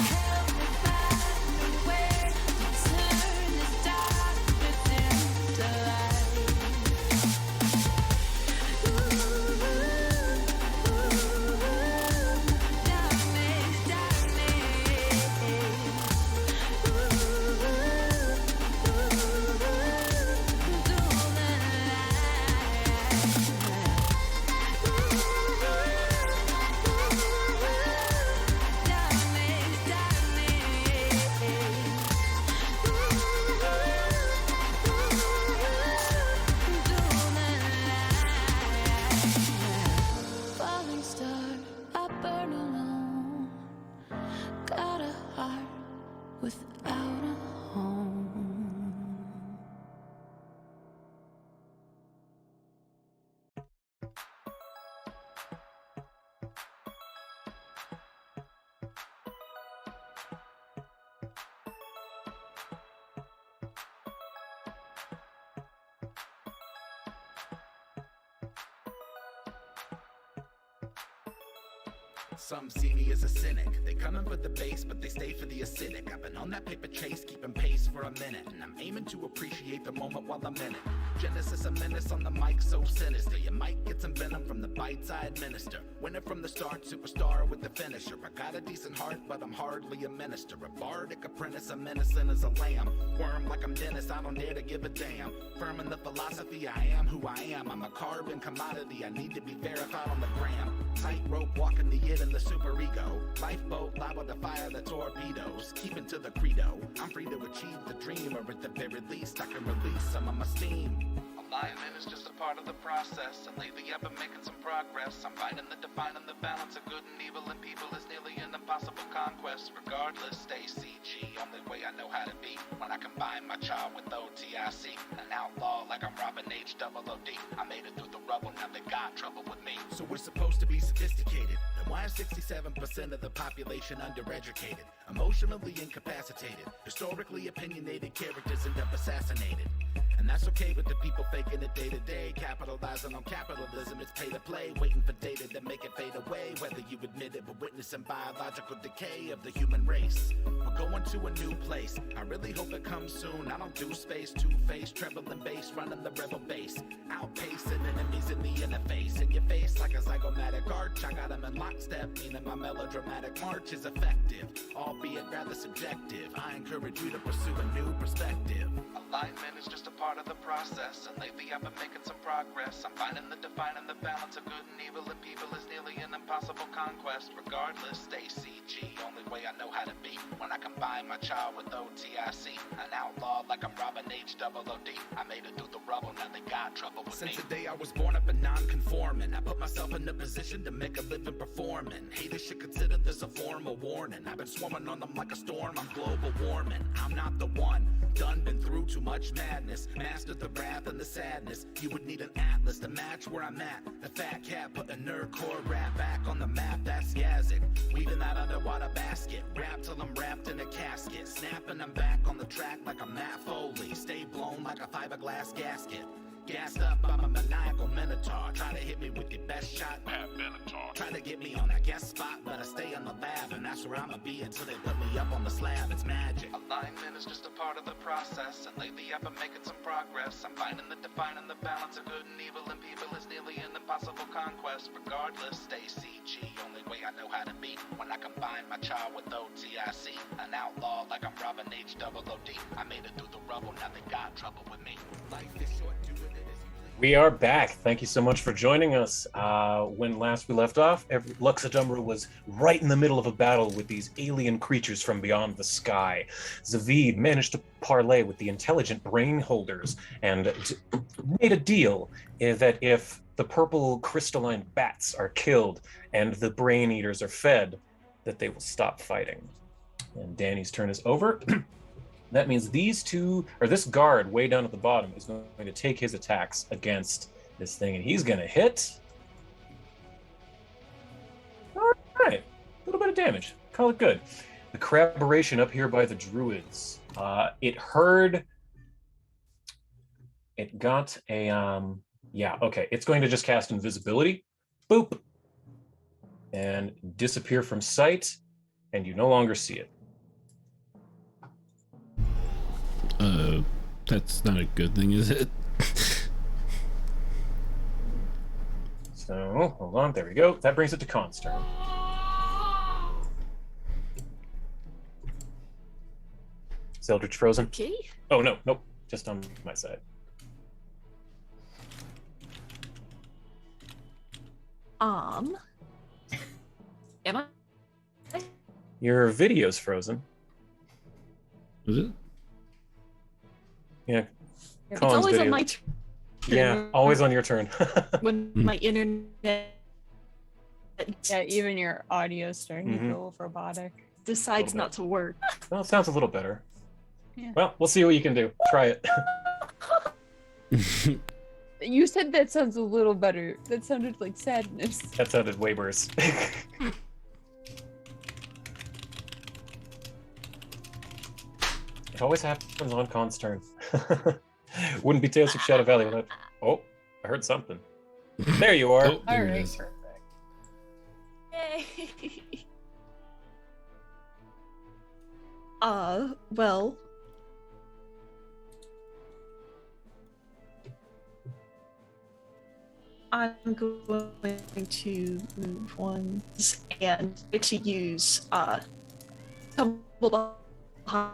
Speaker 8: Help me find a way to turn this darkness into light. Falling star, I burn alone. Got a heart without a home.
Speaker 4: Some see me as a cynic. They come in for the base, but they stay for the acidic. I've been on that paper chase, keeping pace for a minute, and I'm aiming to appreciate the moment while I'm in it. Genesis, a menace on the mic, so sinister. You might get some venom from the bites I administer. Winner from the start, superstar with the finisher. I got a decent heart, but I'm hardly a minister. A bardic apprentice, I'm innocent as a lamb. Worm like I'm Dennis, I don't dare to give a damn. Firm in the philosophy, I am who I am. I'm a carbon commodity, I need to be verified on the gram. Tightrope walking the id and the superego. Lifeboat liable to fire the torpedoes. Keeping to the credo, I'm free to achieve the dream, or at the very least I can release some of my steam. Alignment is just a part of the process, and lately I've been making some progress. I'm finding the defining the balance of good and evil in people is nearly an impossible conquest. Regardless, stay CG, only way I know how to be. When I combine my child with OTIC, an outlaw like I'm Robin H. Double OD. I made it through the rubble, now they got trouble with me. So we're supposed to be sophisticated. Then why is 67% of the population undereducated? Emotionally incapacitated. Historically opinionated characters end up assassinated. And that's okay with the people faking it day to day. Capitalizing on capitalism, it's pay to play. Waiting for data to make it fade away. Whether you admit it, but witnessing biological decay of the human race. We're going to a new place. I really hope it comes soon. I don't do space, two-faced, treble and bass, running the rebel base. Outpacing enemies in the interface. In your face like a zygomatic arch. I got them in lockstep, meaning my melodramatic march is effective, albeit rather subjective. I encourage you to pursue a new perspective. Alignment is just a part of the process, and lately I've been making some progress. I'm finding the defining the balance of good and evil in people is nearly an impossible impossible conquest. Regardless, stay CG. Only way I know how to be when I combine my child with OTIC. An outlaw like I'm Robin H. Double OD. I made it through the rubble, now they got trouble with me. Since the day I was born up and non-conforming, I put myself in a position to make a living performing. Haters should consider this a form of warning. I've been swarming on them like a storm, I'm global warming. I'm not the one, done been through too much madness. Mastered the wrath and the sadness. You would need an atlas to match where I'm at. The fat cat put the nerdcore rap back on the map, that's Yazzie. Weaving that underwater basket. Rap till I'm wrapped in a casket. Snapping I'm back on the track like a Matt Foley. Stay blown like a fiberglass gasket. Gassed up, I'm a maniacal minotaur. Try to hit me with your best shot, Pat Benatar. Try to get me on that guest spot, but I stay on the lab, and that's where I'ma be until they put me up on the slab. It's magic. Alignment is just a part of the process, and lately I've been making some progress. I'm finding the defining the balance of good and evil, and people is nearly an impossible conquest. Regardless, stay CG. Only way I know how to be when I combine my child with OTIC. An outlaw like I'm Robin H. Double OD. I made it through the rubble, now they got trouble with me. Life is short, do it.
Speaker 1: We are back. Thank you so much for joining us. When last we left off, Luxadumbra was right in the middle of a battle with these alien creatures from beyond the sky. Zavid managed to parlay with the intelligent brain holders and made a deal that if the purple crystalline bats are killed and the brain eaters are fed, that they will stop fighting. And Danny's turn is over. That means these two, or this guard way down at the bottom, is going to take his attacks against this thing, and he's going to hit. All right, a little bit of damage. Call it good. The corroboration up here by the druids. It heard. It got a. Yeah, okay. It's going to just cast invisibility. Boop. And disappear from sight, and you no longer see it.
Speaker 7: That's not a good thing, is it?
Speaker 1: So, hold on, there we go. That brings it to Khan's turn. Is Eldritch frozen?
Speaker 5: Okay.
Speaker 1: Oh, no, nope. Just on my side.
Speaker 5: Am I?
Speaker 1: Your video's frozen.
Speaker 7: Is it?
Speaker 1: Yeah.
Speaker 5: It's
Speaker 1: Khan's
Speaker 5: always
Speaker 1: video.
Speaker 5: on my turn.
Speaker 1: Yeah, always on your turn.
Speaker 5: When my internet
Speaker 2: Yeah, even your audio's starting
Speaker 1: Mhm.
Speaker 2: to go robotic.
Speaker 5: decides
Speaker 1: Little
Speaker 5: not to work.
Speaker 1: Well, it sounds a little better.
Speaker 2: Yeah.
Speaker 1: Well, we'll see what you can do. Try it.
Speaker 2: You said that sounds a little better. That sounded like sadness.
Speaker 1: That sounded way worse. It always happens on Khan's turn. Wouldn't be Tales of Shadow Valley without... Oh, I heard something. There you are.
Speaker 7: Oh, there it
Speaker 2: Alright.
Speaker 7: is.
Speaker 5: Yay. Well. I'm going to move ones and to use tumble behind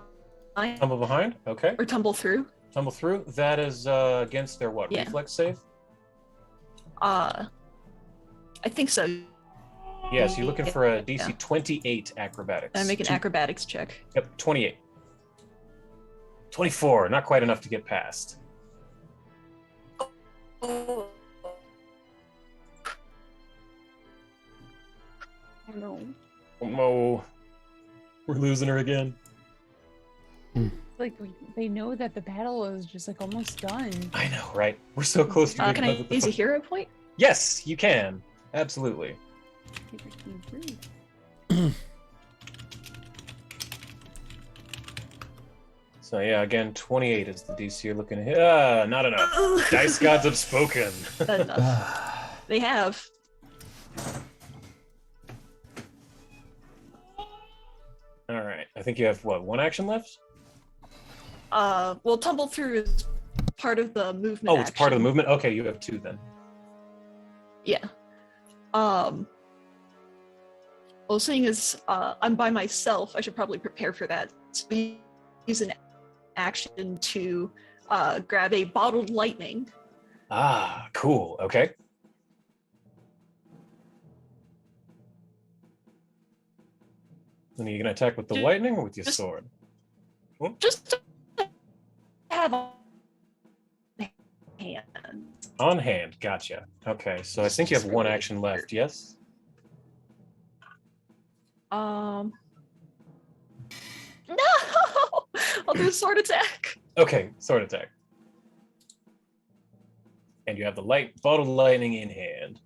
Speaker 1: Tumble behind? Okay.
Speaker 5: or tumble through.
Speaker 1: Tumble through. That is against their what?
Speaker 5: Yeah.
Speaker 1: Reflex save?
Speaker 5: I think so.
Speaker 1: Yes, you're looking for a DC
Speaker 5: Yeah.
Speaker 1: 28 acrobatics.
Speaker 5: I make an acrobatics check.
Speaker 1: Yep, 28. 24, not quite enough to get past.
Speaker 2: Oh no.
Speaker 1: Oh no. We're losing her again.
Speaker 2: Like, they know that the battle is just like almost done.
Speaker 1: I know, right? We're so close to being
Speaker 5: Can
Speaker 1: done
Speaker 5: I
Speaker 1: with the
Speaker 5: use a
Speaker 1: fight.
Speaker 5: hero point?
Speaker 1: Yes, you can. Absolutely. So yeah, again, 28 is the DC you're looking to hit. Not enough. Dice gods have spoken.
Speaker 5: Not enough. They have.
Speaker 1: All right. I think you have what, one action left?
Speaker 5: Well, tumble through is part of the movement.
Speaker 1: Oh, it's part of the
Speaker 5: action.
Speaker 1: movement? Okay, you have two then.
Speaker 5: Yeah. Well, seeing as I'm by myself, I should probably prepare for that. So use an action to grab a bottled lightning.
Speaker 1: Ah, cool. Okay. Then are you gonna attack with the lightning or with your
Speaker 5: Just-
Speaker 1: sword?
Speaker 5: Just to have on hand.
Speaker 1: On hand, gotcha. Okay, so I think you have one action left, yes?
Speaker 5: No! I'll do a sword attack.
Speaker 1: Okay, sword attack. And you have the bottle lightning in hand.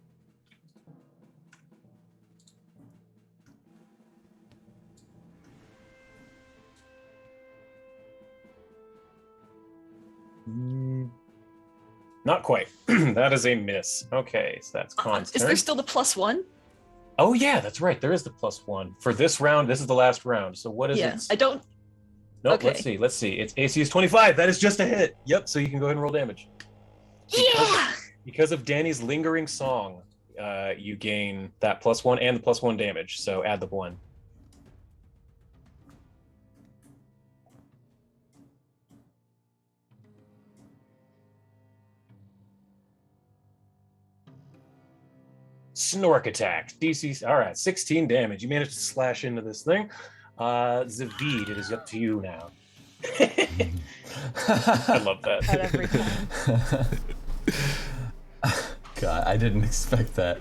Speaker 1: Not quite. That is a miss. Okay, so that's Con's
Speaker 5: Is
Speaker 1: turn.
Speaker 5: there still the +1?
Speaker 1: Oh yeah, that's right. There is the +1 for this round. This is the last round. So what is
Speaker 5: Yeah,
Speaker 1: it?
Speaker 5: I don't.
Speaker 1: Nope.
Speaker 5: Okay.
Speaker 1: Let's see. It's AC is 25. That is just a hit. Yep. So you can go ahead and roll damage.
Speaker 5: Yeah!
Speaker 1: Because of Danny's lingering song, you gain that +1 and the +1 damage. So add the 1. Snork attack. DC. All right, 16 damage. You managed to slash into this thing. Zavid, it is up to you now. I love that.
Speaker 2: At every time.
Speaker 6: God, I didn't expect that.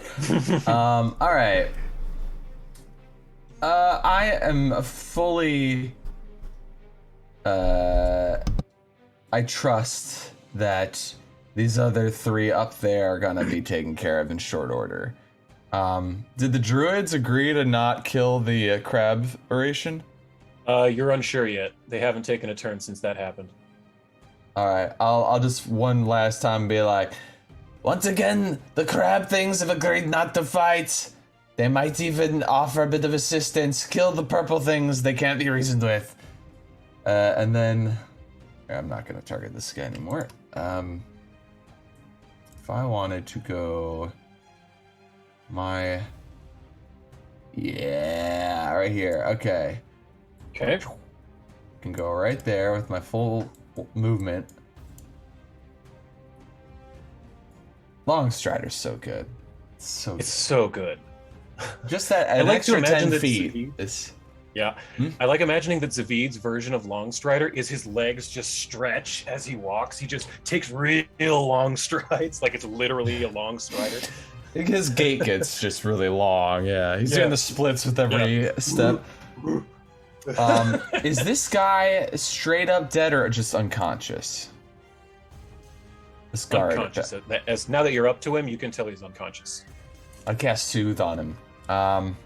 Speaker 6: All right. I am fully. I trust that these other 3 up there are gonna be taken care of in short order. Did the druids agree to not kill the crab oration?
Speaker 1: You're unsure yet. They haven't taken a turn since that happened.
Speaker 6: All right, I'll just one last time be like, once again, the crab things have agreed not to fight. They might even offer a bit of assistance. Kill the purple things. They can't be reasoned with. And then, I'm not gonna target this guy anymore. If I wanted to go, yeah, right here. Okay.
Speaker 1: Okay.
Speaker 6: Can go right there with my full movement. Long Strider's so good.
Speaker 1: It's so good.
Speaker 6: Just that
Speaker 1: I
Speaker 6: an
Speaker 1: like to
Speaker 6: extra
Speaker 1: imagine
Speaker 6: 10
Speaker 1: that
Speaker 6: feet
Speaker 1: Zavid-
Speaker 6: is.
Speaker 1: Yeah. I like imagining that Zavid's version of Long Strider is his legs just stretch as he walks. He just takes real long strides, like it's literally a long strider.
Speaker 6: His gait gets just really long. Yeah, he's doing the splits with every step. Is this guy straight up dead or just unconscious? This guard.
Speaker 1: Unconscious. Now that you're up to him, you can tell he's unconscious.
Speaker 6: I cast Soothe on him.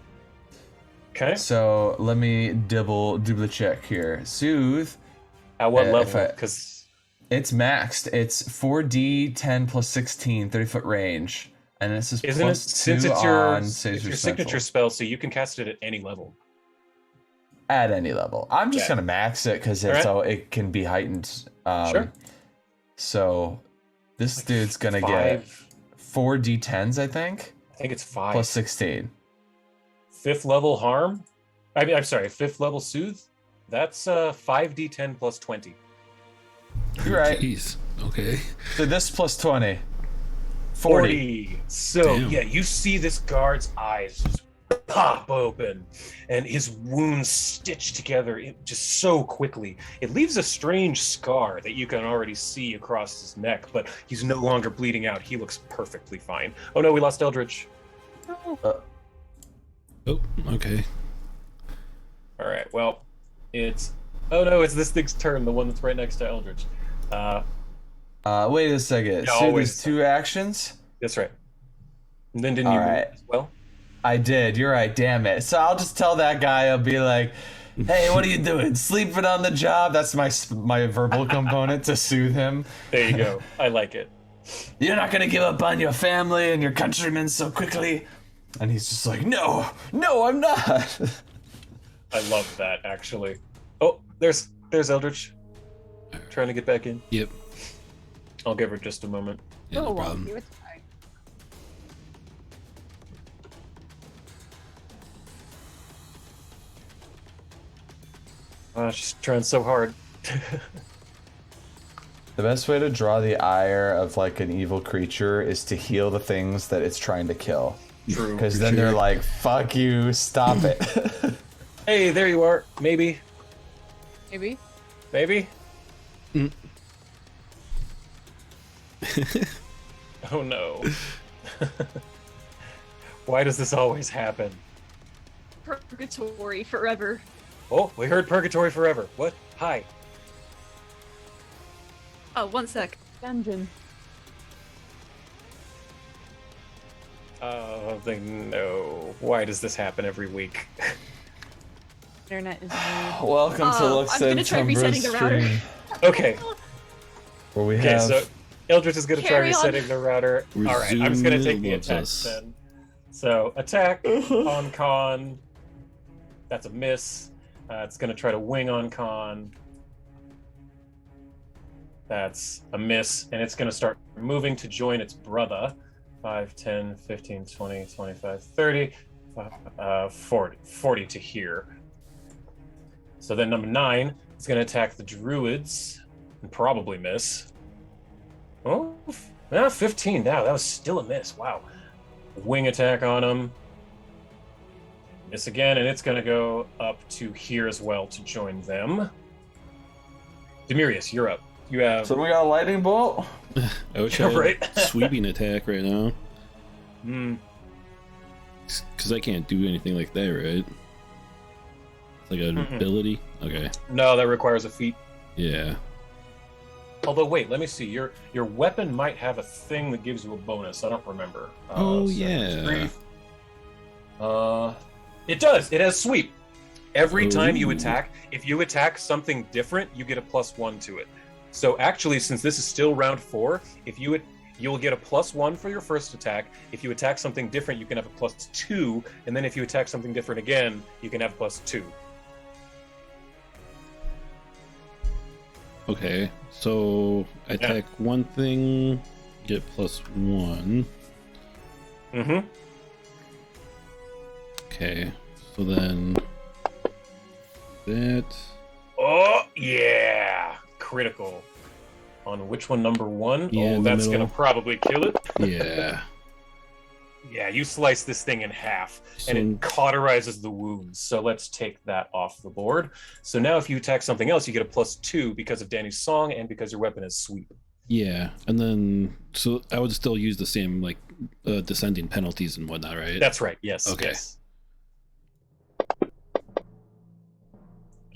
Speaker 1: Okay.
Speaker 6: So let me double check here. Soothe.
Speaker 1: At what
Speaker 6: if
Speaker 1: level? Because
Speaker 6: it's maxed. It's 4d10 plus 16, 30-foot range. And this is
Speaker 1: isn't it
Speaker 6: plus
Speaker 1: since
Speaker 6: 2
Speaker 1: it's your
Speaker 6: on saves
Speaker 1: your
Speaker 6: or
Speaker 1: signature spell, so you can cast it at any level.
Speaker 6: At any level. I'm just
Speaker 1: Yeah.
Speaker 6: gonna max it because it's it can be heightened.
Speaker 1: Sure.
Speaker 6: So this dude's gonna get 4d10s, I think.
Speaker 1: I think it's 5.
Speaker 6: Plus 16.
Speaker 1: 5th level harm. I'm sorry, 5th level soothe. That's 5d10 plus 20.
Speaker 6: You're right.
Speaker 7: Jeez. Okay.
Speaker 6: So this plus 20.
Speaker 1: 40. So
Speaker 7: Damn.
Speaker 1: yeah, you see this guard's eyes just pop open and his wounds stitched together just so quickly. It leaves a strange scar that you can already see across his neck, but he's no longer bleeding out. He looks perfectly fine. Oh no, we lost Eldritch.
Speaker 7: Oh, okay.
Speaker 1: All right, well, it's this thing's turn, the one that's right next to Eldritch.
Speaker 6: Wait a second.
Speaker 1: Yeah,
Speaker 6: So
Speaker 1: always.
Speaker 6: there's 2 actions?
Speaker 1: That's right. And then didn't you move as well?
Speaker 6: I did. You're right. Damn it. So I'll just tell that guy. I'll be like, "Hey, what are you doing? Sleeping on the job?" That's my verbal component to soothe him.
Speaker 1: There you go. I like it.
Speaker 6: You're not gonna give up on your family and your countrymen so quickly. And he's just like, no, I'm not.
Speaker 1: I love that, actually. Oh, there's Eldritch. Trying to get back in.
Speaker 7: Yep.
Speaker 1: I'll give her just a moment.
Speaker 7: Yeah, no
Speaker 2: Oh, well,
Speaker 7: problem.
Speaker 2: it's fine.
Speaker 1: She's trying so hard.
Speaker 6: The best way to draw the ire of like an evil creature is to heal the things that it's trying to kill.
Speaker 1: True.
Speaker 6: Because then they're like, fuck you, stop it.
Speaker 1: Hey, there you are. Maybe.
Speaker 2: Maybe.
Speaker 1: Maybe?
Speaker 7: Mm.
Speaker 1: Oh no. Why does this always happen?
Speaker 5: Purgatory forever.
Speaker 1: Oh, we heard Purgatory Forever. What? Hi.
Speaker 5: Oh, one sec.
Speaker 2: Dungeon.
Speaker 1: Oh, no. Why does this happen every week?
Speaker 2: Internet is weird.
Speaker 6: Welcome to Lux
Speaker 5: I'm gonna
Speaker 6: and
Speaker 5: try resetting
Speaker 6: Tumbra's
Speaker 5: the router.
Speaker 6: stream,
Speaker 1: Okay.
Speaker 6: where we
Speaker 1: Okay,
Speaker 6: have
Speaker 1: so Eldritch is going to try
Speaker 5: Carry on.
Speaker 1: resetting the router.
Speaker 7: Resume
Speaker 1: All right, I'm just going to take the
Speaker 7: loves
Speaker 1: attack
Speaker 7: us.
Speaker 1: then. So, attack on Con. That's a miss. It's going to try to wing on Con. That's a miss. And it's going to start moving to join its brother. 5, 10, 15, 20, 25, 30, 40 to here. So then number 9 is going to attack the druids and probably miss. Oh, 15 now. That was still a miss. Wow. Wing attack on him. Miss again, and it's going to go up to here as well to join them. Demirius, you're up. You have...
Speaker 6: So we got a lightning bolt?
Speaker 7: I wish
Speaker 1: Yeah,
Speaker 7: I had
Speaker 1: right.
Speaker 7: sweeping attack right now. Because I can't do anything like that, right? It's like an ability? Okay.
Speaker 1: No, that requires a feat.
Speaker 7: Yeah.
Speaker 1: Although, wait, let me see. Your weapon might have a thing that gives you a bonus. I don't remember.
Speaker 7: Oh,
Speaker 1: so
Speaker 7: yeah.
Speaker 1: brief. It does. It has sweep. Every time you
Speaker 7: Ooh.
Speaker 1: attack, if you attack something different, you get a +1 to it. So actually, since this is still round 4, if you'll get a +1 for your first attack. If you attack something different, you can have a +2, and then if you attack something different again, you can have +2.
Speaker 7: Okay. So I attack one thing, get +1.
Speaker 1: Mm-hmm.
Speaker 7: Okay. So then that.
Speaker 1: Oh yeah, critical. On which one? Number 1?
Speaker 7: Yeah, in
Speaker 1: Oh,
Speaker 7: the
Speaker 1: that's
Speaker 7: middle.
Speaker 1: gonna probably kill it.
Speaker 7: Yeah.
Speaker 1: Yeah, you slice this thing in half, and
Speaker 7: So-
Speaker 1: it cauterizes the wounds. So let's take that off the board. So now if you attack something else, you get a +2 because of Danny's song and because your weapon is sweep.
Speaker 7: Yeah. And then, so I would still use the same, like, descending penalties and whatnot, right?
Speaker 1: That's right, yes.
Speaker 7: Okay.
Speaker 1: Yes.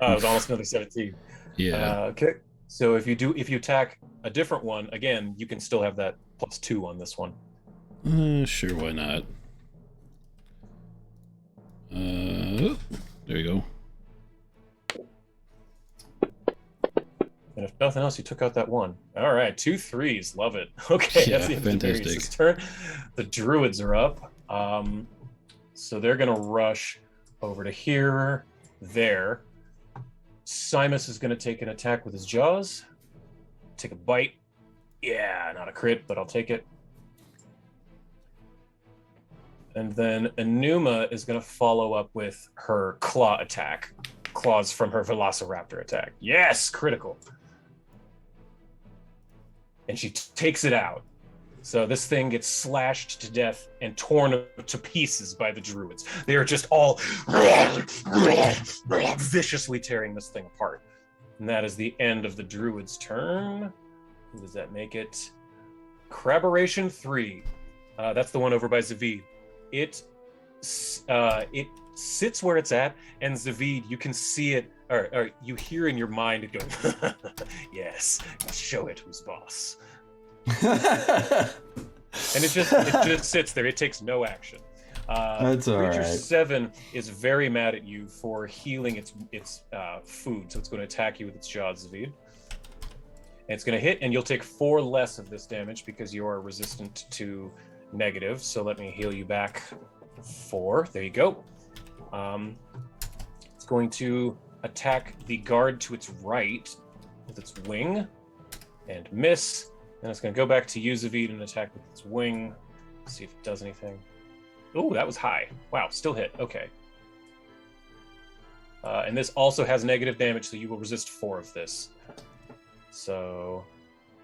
Speaker 1: It was almost another 17.
Speaker 7: Yeah.
Speaker 1: Okay. So if you attack a different one, again, you can still have that +2 on this one.
Speaker 7: Sure, why not? There you go.
Speaker 1: And if nothing else, you took out that 1. All right, 2 3s. Love it. Okay,
Speaker 7: Yeah,
Speaker 1: that's the end of
Speaker 7: fantastic.
Speaker 1: Demarius' turn. The druids are up. So they're going to rush over to here, there. Simus is going to take an attack with his jaws. Take a bite. Yeah, not a crit, but I'll take it. And then Enuma is going to follow up with her claw attack. Claws from her Velociraptor attack. Yes, critical. And she takes it out. So this thing gets slashed to death and torn to pieces by the druids. They are just all viciously tearing this thing apart. And that is the end of the druid's turn. Who does that make it? Craboration 3. That's the one over by Zavid. It sits where it's at, and Zavid, you can see it, or you hear in your mind it go, yes, show it who's boss. And it just sits there. It takes no action.
Speaker 6: That's all
Speaker 1: Creature
Speaker 6: right.
Speaker 1: 7 is very mad at you for healing its food, so it's going to attack you with its jaws, Zavid. And it's going to hit, and you'll take 4 less of this damage because you are resistant to negative. So let me heal you back 4. There you go. It's going to attack the guard to its right with its wing and miss. And it's going to go back to you, Zavid, and attack with its wing. See if it does anything. Oh, that was high. Wow, still hit. Okay. And this also has negative damage, so you will resist 4 of this. So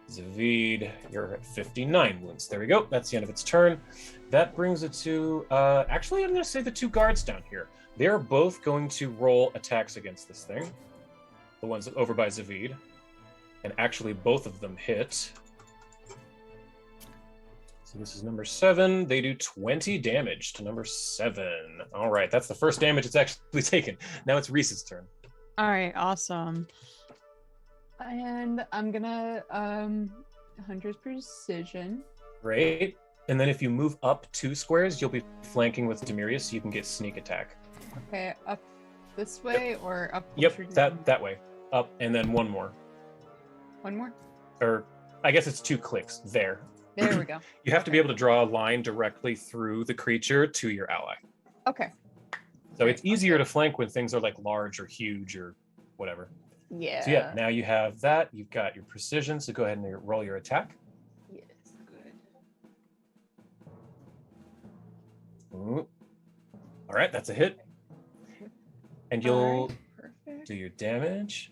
Speaker 1: Zavid, you're at 59 wounds. There we go. That's the end of its turn. That brings it to, actually, I'm going to say the 2 guards down here. They're both going to roll attacks against this thing. The ones over by Zavid. And actually, both of them hit. So this is number 7. They do 20 damage to number 7. All right, that's the first damage it's actually taken. Now it's Reese's turn.
Speaker 2: All right, awesome. And I'm gonna 100 precision.
Speaker 1: Great. And then if you move up 2 squares, you'll be flanking with Demirius, so you can get sneak attack.
Speaker 2: Okay, up this way or up?
Speaker 1: Yep,
Speaker 2: closer to
Speaker 1: that way. Up, and then one more.
Speaker 2: One more?
Speaker 1: Or I guess it's 2 clicks. There.
Speaker 2: There we go.
Speaker 1: You have to be able to draw a line directly through the creature to your ally.
Speaker 2: Okay.
Speaker 1: So it's easier to flank when things are like large or huge or whatever.
Speaker 2: Yeah.
Speaker 1: So yeah, now you have that. You've got your precision, so go ahead and roll your attack.
Speaker 2: Yes, good.
Speaker 1: Ooh. All right, that's a hit. And you'll
Speaker 2: Perfect.
Speaker 1: do your damage.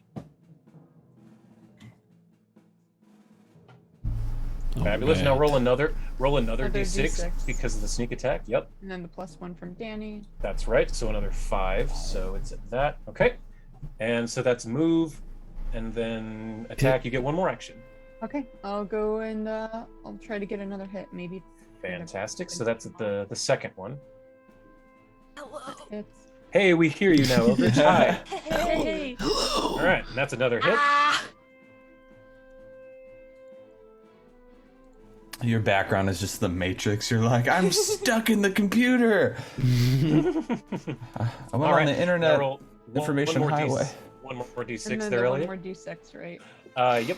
Speaker 1: Fabulous. Now roll another d6
Speaker 2: D6.
Speaker 1: because of the sneak attack. Yep.
Speaker 2: And then the +1 from Danny.
Speaker 1: That's right. So another 5. So it's at that. Okay. And so that's move, and then attack. You get 1 more action.
Speaker 2: Okay, I'll go and I'll try to get another hit, maybe.
Speaker 1: Fantastic. So that's at the second one.
Speaker 5: Hello.
Speaker 2: It's
Speaker 1: Hey, we hear you now, Eldritch. Hi.
Speaker 5: Hey.
Speaker 1: All right, and that's another hit.
Speaker 6: Your background is just the Matrix. You're like, I'm stuck in the computer. I'm on the internet information highway.
Speaker 1: One more d6
Speaker 2: and then
Speaker 1: there,
Speaker 2: one
Speaker 1: Elliot.
Speaker 2: more d6, right?
Speaker 1: Yep.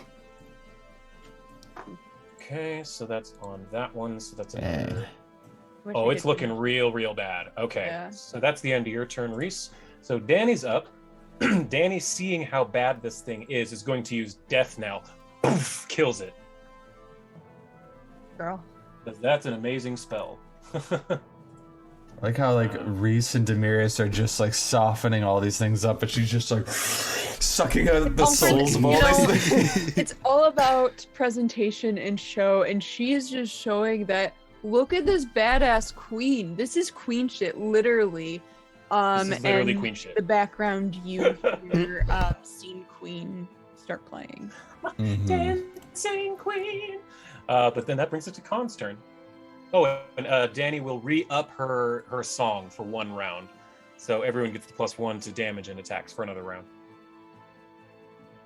Speaker 1: Okay, so that's on that one. So that's another.
Speaker 2: Wish
Speaker 1: Oh,
Speaker 2: I
Speaker 1: it's
Speaker 2: could
Speaker 1: looking
Speaker 2: finish.
Speaker 1: real bad. Okay,
Speaker 2: Yeah.
Speaker 1: so that's the end of your turn, Reese. So Danny's up. Danny, seeing how bad this thing is going to use Death now. Poof, kills it.
Speaker 2: Girl.
Speaker 1: That's an amazing spell.
Speaker 6: I like how like Reese and Demirius are just like softening all these things up, but she's just like sucking out the souls of all these things.
Speaker 2: It's all about presentation and show, and she's just showing that look at this badass queen. This is queen shit, literally.
Speaker 1: This is literally
Speaker 2: and
Speaker 1: queen shit.
Speaker 2: the background you hear Scene Queen start playing.
Speaker 1: Dancing Queen. But then that brings it to Khan's turn. Oh, and Danny will re-up her song for 1 round. So everyone gets the +1 to damage and attacks for another round.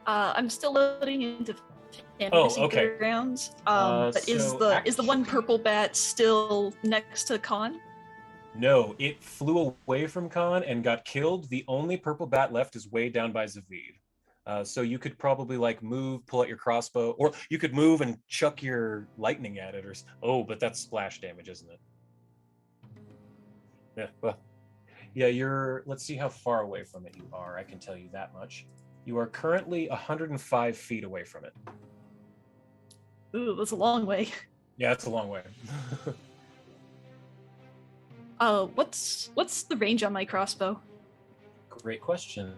Speaker 5: I'm still loading into fantasy
Speaker 1: okay.
Speaker 5: rounds. But is
Speaker 1: so
Speaker 5: the one purple bat still next to Khan?
Speaker 1: No, it flew away from Khan and got killed. The only purple bat left is way down by Zavid. So you could probably like move, pull out your crossbow, or you could move and chuck your lightning at it. But that's splash damage, isn't it? Yeah. Well, yeah. Let's see how far away from it you are. I can tell you that much. You are currently 105 feet away from it.
Speaker 5: Ooh, that's a long way.
Speaker 1: Yeah, it's a long way.
Speaker 5: What's the range on my crossbow?
Speaker 1: Great question.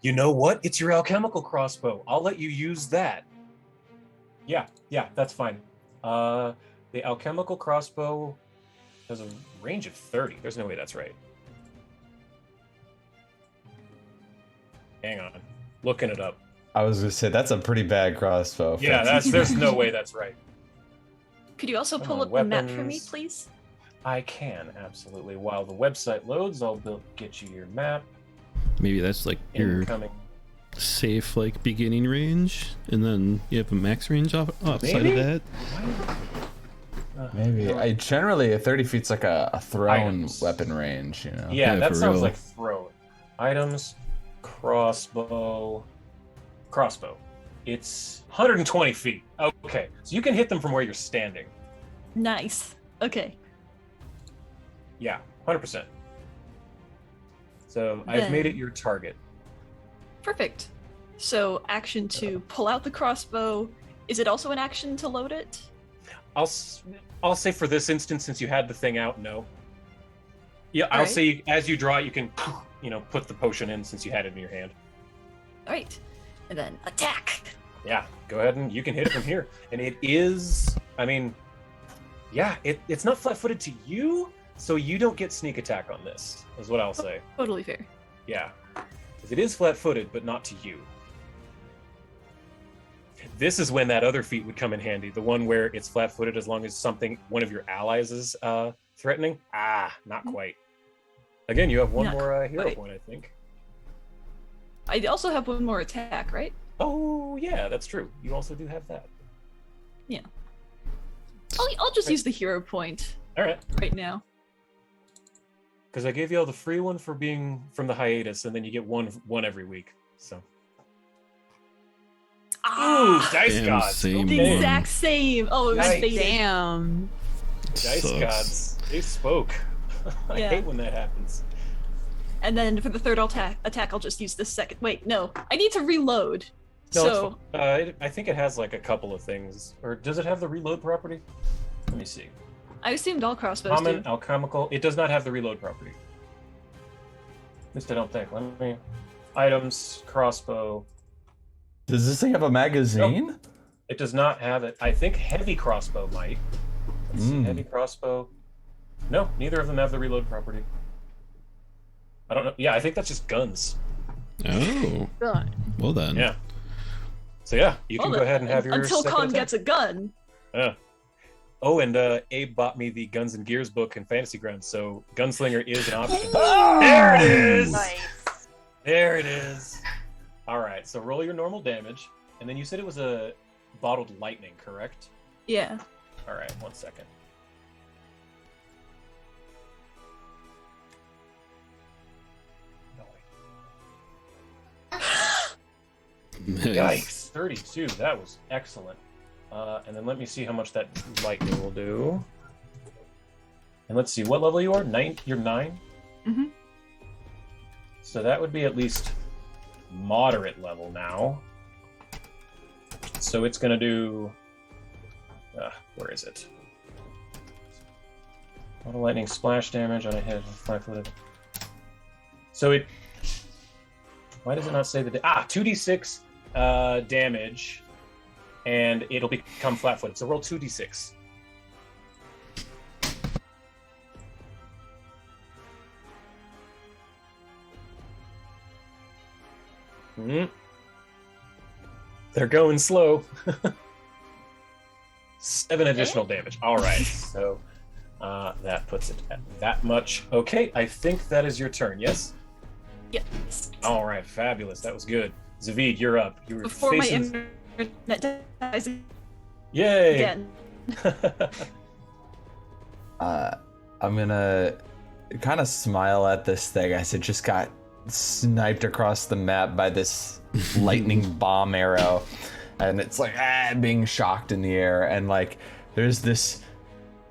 Speaker 1: You know what? It's your alchemical crossbow. I'll let you use that. Yeah, that's fine. The alchemical crossbow has a range of 30. There's no way that's right. Hang on. Looking it up.
Speaker 6: I was gonna say that's a pretty bad crossbow.
Speaker 1: Yeah, there's no way that's right.
Speaker 5: Could you also
Speaker 1: Come
Speaker 5: pull
Speaker 1: on,
Speaker 5: up the map for me,
Speaker 1: weapons.
Speaker 5: please?
Speaker 1: I can, absolutely. While the website loads, I'll get you your map.
Speaker 7: Maybe that's like your
Speaker 1: Incoming.
Speaker 7: safe like beginning range, and then you have a max range outside
Speaker 1: Maybe?
Speaker 7: of that.
Speaker 6: Maybe. Generally, a 30 feet's like a thrown
Speaker 1: Items.
Speaker 6: weapon range, you know?
Speaker 1: Yeah,
Speaker 7: Yeah,
Speaker 1: that
Speaker 7: for
Speaker 1: sounds
Speaker 7: real.
Speaker 1: like throw. Items, crossbow. It's 120 feet. Okay, so you can hit them from where you're standing.
Speaker 5: Nice. Okay.
Speaker 1: Yeah, 100%. So I've made it
Speaker 5: Then-
Speaker 1: your target.
Speaker 5: Perfect. So action to pull out the crossbow. Is it also an action to load it?
Speaker 1: I'll say for this instance, since you had the thing out, no. Yeah, I'll
Speaker 5: Alright.
Speaker 1: say as you draw it, you can, put the potion in since you had it in your hand.
Speaker 5: All right. And then attack.
Speaker 1: Yeah, go ahead and you can hit it from here. And it is, I mean, yeah, it's not flat-footed to you, so you don't get sneak attack on this, is what I'll say.
Speaker 5: Totally fair.
Speaker 1: Yeah, because it is flat-footed, but not to you. This is when that other feat would come in handy, the one where it's flat-footed as long as one of your allies is threatening. Not quite. Again, you have one
Speaker 5: Not
Speaker 1: more hero
Speaker 5: quite.
Speaker 1: point, I think.
Speaker 5: I also have one more attack, right?
Speaker 1: Oh, yeah, that's true. You also do have that.
Speaker 5: Yeah. I'll just use the hero point
Speaker 1: All right.
Speaker 5: right now.
Speaker 1: Because I gave you all the free one for being from the hiatus, and then you get one every week. So. Ooh, dice
Speaker 7: Damn,
Speaker 1: gods.
Speaker 7: same
Speaker 5: The
Speaker 7: one.
Speaker 5: exact same. Oh, it was
Speaker 1: Nice.
Speaker 5: faded.
Speaker 2: Damn.
Speaker 1: Dice
Speaker 7: Sucks.
Speaker 1: gods. They spoke. I
Speaker 5: Yeah.
Speaker 1: hate when that happens.
Speaker 5: And then for the third attack, I'll just use the second. Wait, no. I need to reload.
Speaker 1: No,
Speaker 5: So,
Speaker 1: it's fine. I think it has like a couple of things. Or does it have the reload property? Let me see.
Speaker 5: I assumed all crossbows
Speaker 1: Common,
Speaker 5: do.
Speaker 1: alchemical. It does not have the reload property. At least I don't think. Let me. Items, crossbow.
Speaker 6: Does this thing have a magazine?
Speaker 1: It does not have it. I think heavy crossbow might. Let's see, heavy crossbow. No, neither of them have the reload property. I don't know. Yeah, I think that's just guns.
Speaker 7: Oh,
Speaker 2: Done.
Speaker 7: well then.
Speaker 1: Yeah. So yeah, you can
Speaker 5: Well,
Speaker 1: go ahead and have your
Speaker 5: until
Speaker 1: second
Speaker 5: Khan
Speaker 1: attack.
Speaker 5: gets a gun.
Speaker 1: Yeah. Oh, and Abe bought me the Guns and Gears book in Fantasy Grounds, so Gunslinger is an option. There it is!
Speaker 9: Nice.
Speaker 1: There it is. All right, so roll your normal damage, and then you said it was a bottled lightning, correct?
Speaker 5: Yeah.
Speaker 1: All right, 1 second. No way. Yikes, 32. That was excellent. And then let me see how much that lightning will do. And let's see, what level you are? 9? You're 9?
Speaker 5: Mhm.
Speaker 1: So that would be at least moderate level now. So it's going to do... where is it? Auto lightning splash damage on a hit, 5-footed. So it... Why does it not say the... 2d6 damage, and it'll become flat-footed. So roll 2d6. They're going slow. 7 additional damage. All right, so that puts it at that much. Okay, I think that is your turn, yes?
Speaker 5: Yes.
Speaker 1: All right, fabulous. That was good. Zavid, you're up. You were
Speaker 5: Before my
Speaker 1: facing...
Speaker 5: internet dies
Speaker 1: Yay!
Speaker 5: again.
Speaker 6: I'm gonna kind of smile at this thing as it just got sniped across the map by this lightning bomb arrow, and it's like being shocked in the air, and like there's this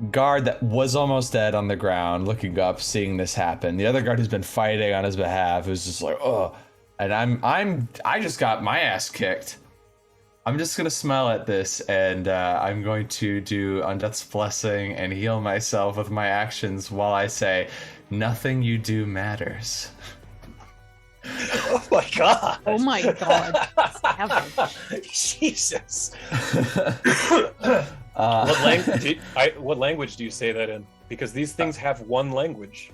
Speaker 6: guard that was almost dead on the ground looking up, seeing this happen. The other guard who's been fighting on his behalf is just like, oh, and I just got my ass kicked. I'm just gonna smile at this, and I'm going to do Undeath's Blessing and heal myself with my actions while I say, nothing you do matters.
Speaker 1: Oh my god!
Speaker 2: Oh my god. Savage.
Speaker 1: Jesus!
Speaker 6: Uh,
Speaker 1: What language do you say that in? Because these things have one language.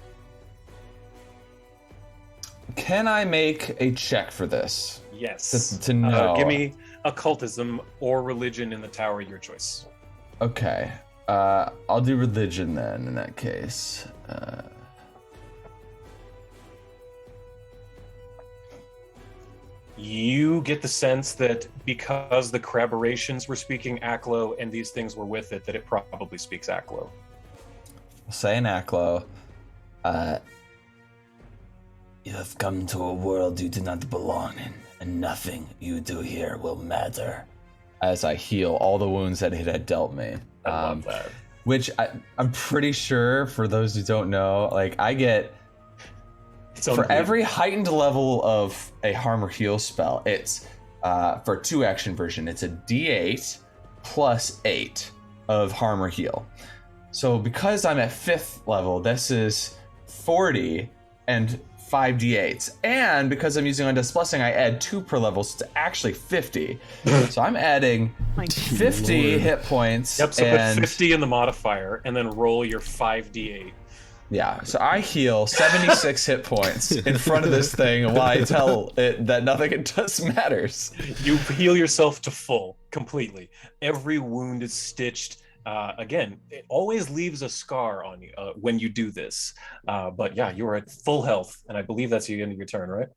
Speaker 6: Can I make a check for this?
Speaker 1: Yes.
Speaker 6: To know.
Speaker 1: Give me occultism or religion in the tower, your choice.
Speaker 6: Okay. I'll do religion then in that case.
Speaker 1: You get the sense that because the corroborations were speaking Aklo and these things were with it, that it probably speaks Aklo.
Speaker 6: Say in Aklo, you have come to a world you do not belong in, and nothing you do here will matter. As I heal all the wounds that it had dealt me.
Speaker 1: I love that.
Speaker 6: Which I'm pretty sure, for those who don't know, like I get...
Speaker 1: It's
Speaker 6: For
Speaker 1: unbelievable.
Speaker 6: every heightened level of a harm or heal spell, it's for a 2-action version, it's a D8 plus 8 of harm or heal. So because I'm at 5th level, this is 40, and 5d8s. And because I'm using Undeath's Blessing, I add 2 per level, so it's actually 50. So I'm adding 50
Speaker 7: Lord.
Speaker 6: hit points.
Speaker 1: Yep, so
Speaker 6: and
Speaker 1: put 50 in the modifier, and then roll your 5d8.
Speaker 6: yeah, so I heal 76 hit points in front of this thing while I tell it that nothing it does matters.
Speaker 1: You heal yourself to full, completely. Every wound is stitched. Again, it always leaves a scar on you when you do this. But yeah, you are at full health, and I believe that's the end of your turn, right?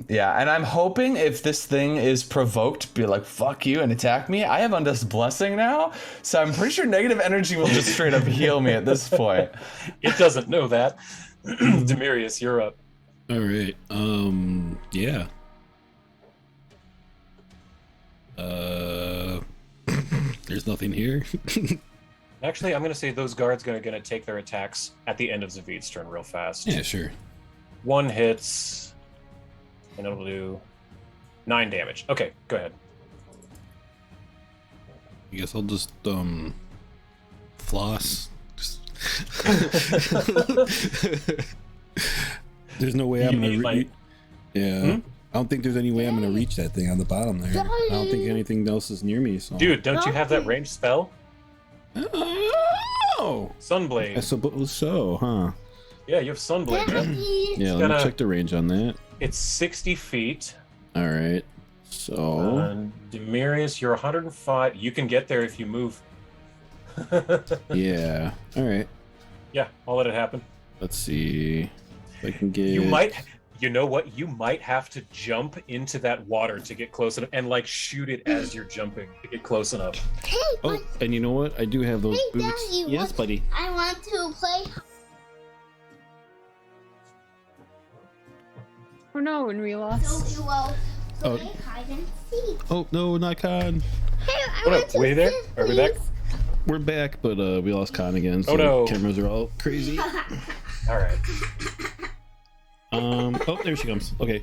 Speaker 6: Yeah, and I'm hoping if this thing is provoked, be like, fuck you, and attack me. I have Undeath's Blessing now, so I'm pretty sure negative energy will just straight up heal me at this point.
Speaker 1: It doesn't know that. Demirius, you're up.
Speaker 7: All right. Yeah. There's nothing here.
Speaker 1: Actually, I'm going to say those guards are going to take their attacks at the end of Zavid's turn real fast.
Speaker 7: Yeah, sure.
Speaker 1: 1 hits, and it'll do 9 damage. Okay, go ahead.
Speaker 7: I guess I'll just floss. There's no way I'm gonna yeah. I don't think there's any way I'm gonna reach that thing on the bottom there. I don't think anything else is near me. So.
Speaker 1: Dude, don't you have that ranged spell?
Speaker 7: Oh,
Speaker 1: Sunblade.
Speaker 7: I suppose so, huh?
Speaker 1: Yeah, you have Sunblade. Man.
Speaker 7: Yeah, let me check the range on that.
Speaker 1: It's 60 feet.
Speaker 7: All right. So.
Speaker 1: Demirius, you're 105. You can get there if you move.
Speaker 7: Yeah. All right.
Speaker 1: Yeah, I'll let it happen.
Speaker 7: Let's see if I can get.
Speaker 1: You might. You know what? You might have to jump into that water to get close enough, and like shoot it as you're jumping to get close enough.
Speaker 8: Hey,
Speaker 7: Oh, and you know what? I do have those
Speaker 8: hey,
Speaker 7: boots.
Speaker 8: Daddy,
Speaker 7: Yes, buddy.
Speaker 8: I want to play.
Speaker 2: Oh no, and we lost.
Speaker 8: So we will
Speaker 7: Oh.
Speaker 8: play hide and seek.
Speaker 7: Oh no, not Khan.
Speaker 8: Hey, I
Speaker 1: What
Speaker 8: want
Speaker 1: up?
Speaker 8: to
Speaker 1: Way there?
Speaker 8: sit,
Speaker 1: Are we back?
Speaker 8: please.
Speaker 7: We're back, but we lost Khan again. So
Speaker 1: Oh, no.
Speaker 7: cameras are all crazy.
Speaker 1: All right.
Speaker 7: Oh, there she comes. Okay.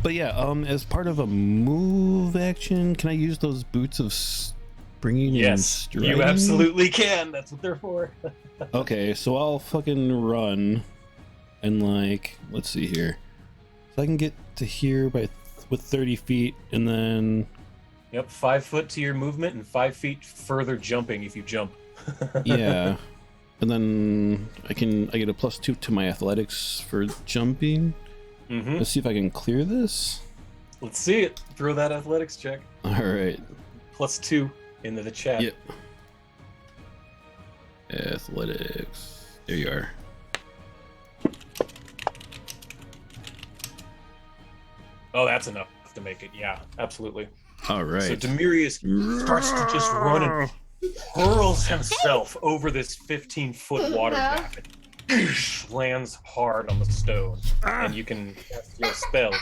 Speaker 7: But yeah, as part of a move action, can I use those boots of springing and
Speaker 1: Yes,
Speaker 7: striding?
Speaker 1: you absolutely can. That's what they're for.
Speaker 7: Okay, so I'll fucking run and like, let's see here. So I can get to here with 30 feet, and then
Speaker 1: Yep, 5 foot to your movement and 5 feet further jumping if you jump.
Speaker 7: yeah, and then I get a +2 to my athletics for jumping.
Speaker 1: Mm-hmm.
Speaker 7: Let's see if I can clear this.
Speaker 1: Let's see it. Throw that athletics check.
Speaker 7: All right.
Speaker 1: +2 into the chat.
Speaker 7: Yep. Athletics. There you are.
Speaker 1: Oh, that's enough to make it. Yeah, absolutely.
Speaker 7: All right.
Speaker 1: So Demirius starts to just run and hurls himself over this 15-foot water gap. And lands hard on the stone, and you can cast your spell.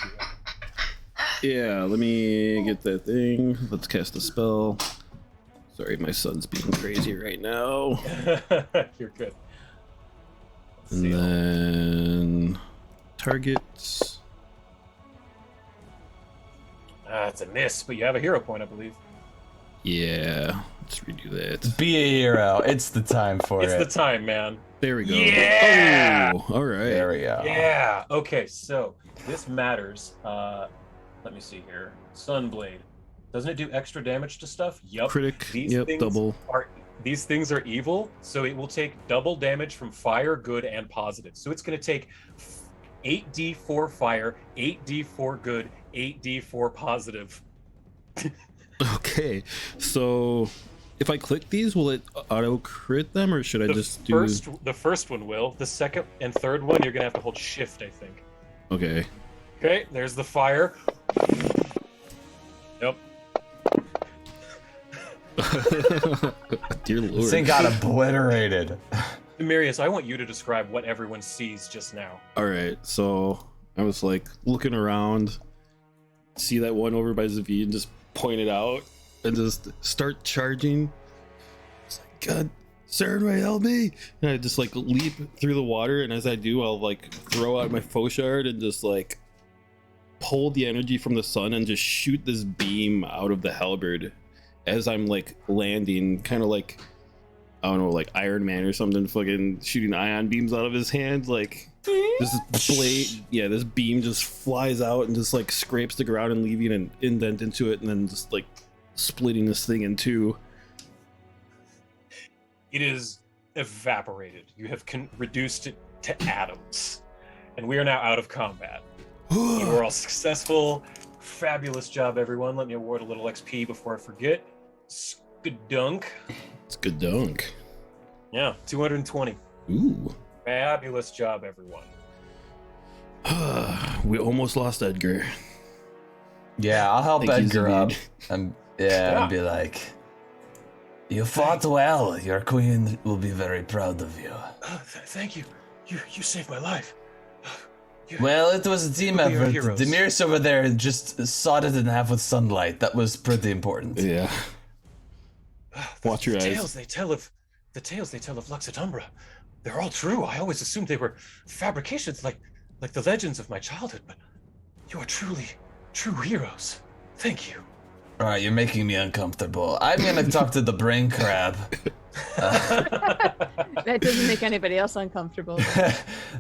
Speaker 7: Yeah, let me get that thing. Let's cast a spell. Sorry, my son's being crazy right now.
Speaker 1: You're good. Let's
Speaker 7: And
Speaker 1: see.
Speaker 7: then targets.
Speaker 1: It's a miss, but you have a hero point, I believe.
Speaker 7: Yeah, let's redo that.
Speaker 6: Be a hero. It's the time for
Speaker 1: It's
Speaker 6: it.
Speaker 1: the time, man.
Speaker 7: There we go.
Speaker 1: Yeah!
Speaker 7: Oh, all right.
Speaker 6: There we go.
Speaker 1: Yeah. Okay, so this matters. Let me see here. Sunblade. Doesn't it do extra damage to stuff? Yup.
Speaker 7: Critic.
Speaker 1: These
Speaker 7: Yep,
Speaker 1: things
Speaker 7: double.
Speaker 1: These things are evil, so it will take double damage from fire, good, and positive. So it's going to take 8d4 fire, 8d4 good, 8d4 positive.
Speaker 7: Okay, so if I click these, will it auto crit them, or should I just do?
Speaker 1: The first one will. The second and third one, you're gonna have to hold shift, I think.
Speaker 7: Okay.
Speaker 1: Okay, there's the fire. Yep.
Speaker 7: Dear Lord.
Speaker 6: This thing got obliterated.
Speaker 1: Demirius, I want you to describe what everyone sees just now.
Speaker 7: All right, so I was like looking around, see that one over by Zavi, and just point it out and just start charging. It's like, God, Cernway, help me! And I just like leap through the water, and as I do, I'll like throw out my faux shard and just like pull the energy from the sun and just shoot this beam out of the halberd as I'm like landing, kind of like I don't know, like Iron Man or something, fucking shooting ion beams out of his hand. Like this blade, this beam just flies out and just like scrapes the ground and leaving an indent into it, and then just like splitting this thing in two.
Speaker 1: It is evaporated. You have reduced it to atoms, and we are now out of combat. You were all successful. Fabulous job, everyone. Let me award a little XP before I forget. Skadunk.
Speaker 7: It's good dunk.
Speaker 1: Yeah, 220.
Speaker 7: Ooh.
Speaker 1: Fabulous job, everyone.
Speaker 7: We almost lost Edgar.
Speaker 6: Yeah, I'll help
Speaker 7: Thank you,
Speaker 6: Edgar up.
Speaker 7: Zavid.
Speaker 6: And
Speaker 1: Yeah.
Speaker 6: and be like, you fought well. Your queen will be very proud of you.
Speaker 1: Thank you. You saved my life.
Speaker 6: Well, it was a team
Speaker 1: We are
Speaker 6: effort.
Speaker 1: heroes.
Speaker 6: Demir's over there just sawed it in half with sunlight. That was pretty important.
Speaker 7: Yeah. Watch your eyes.
Speaker 1: The tales they tell of Luxitumbra, they're all true. I always assumed they were fabrications, like the legends of my childhood. But you are truly true heroes. Thank you.
Speaker 6: All right, you're making me uncomfortable. I'm gonna talk to the brain crab.
Speaker 2: That doesn't make anybody else uncomfortable.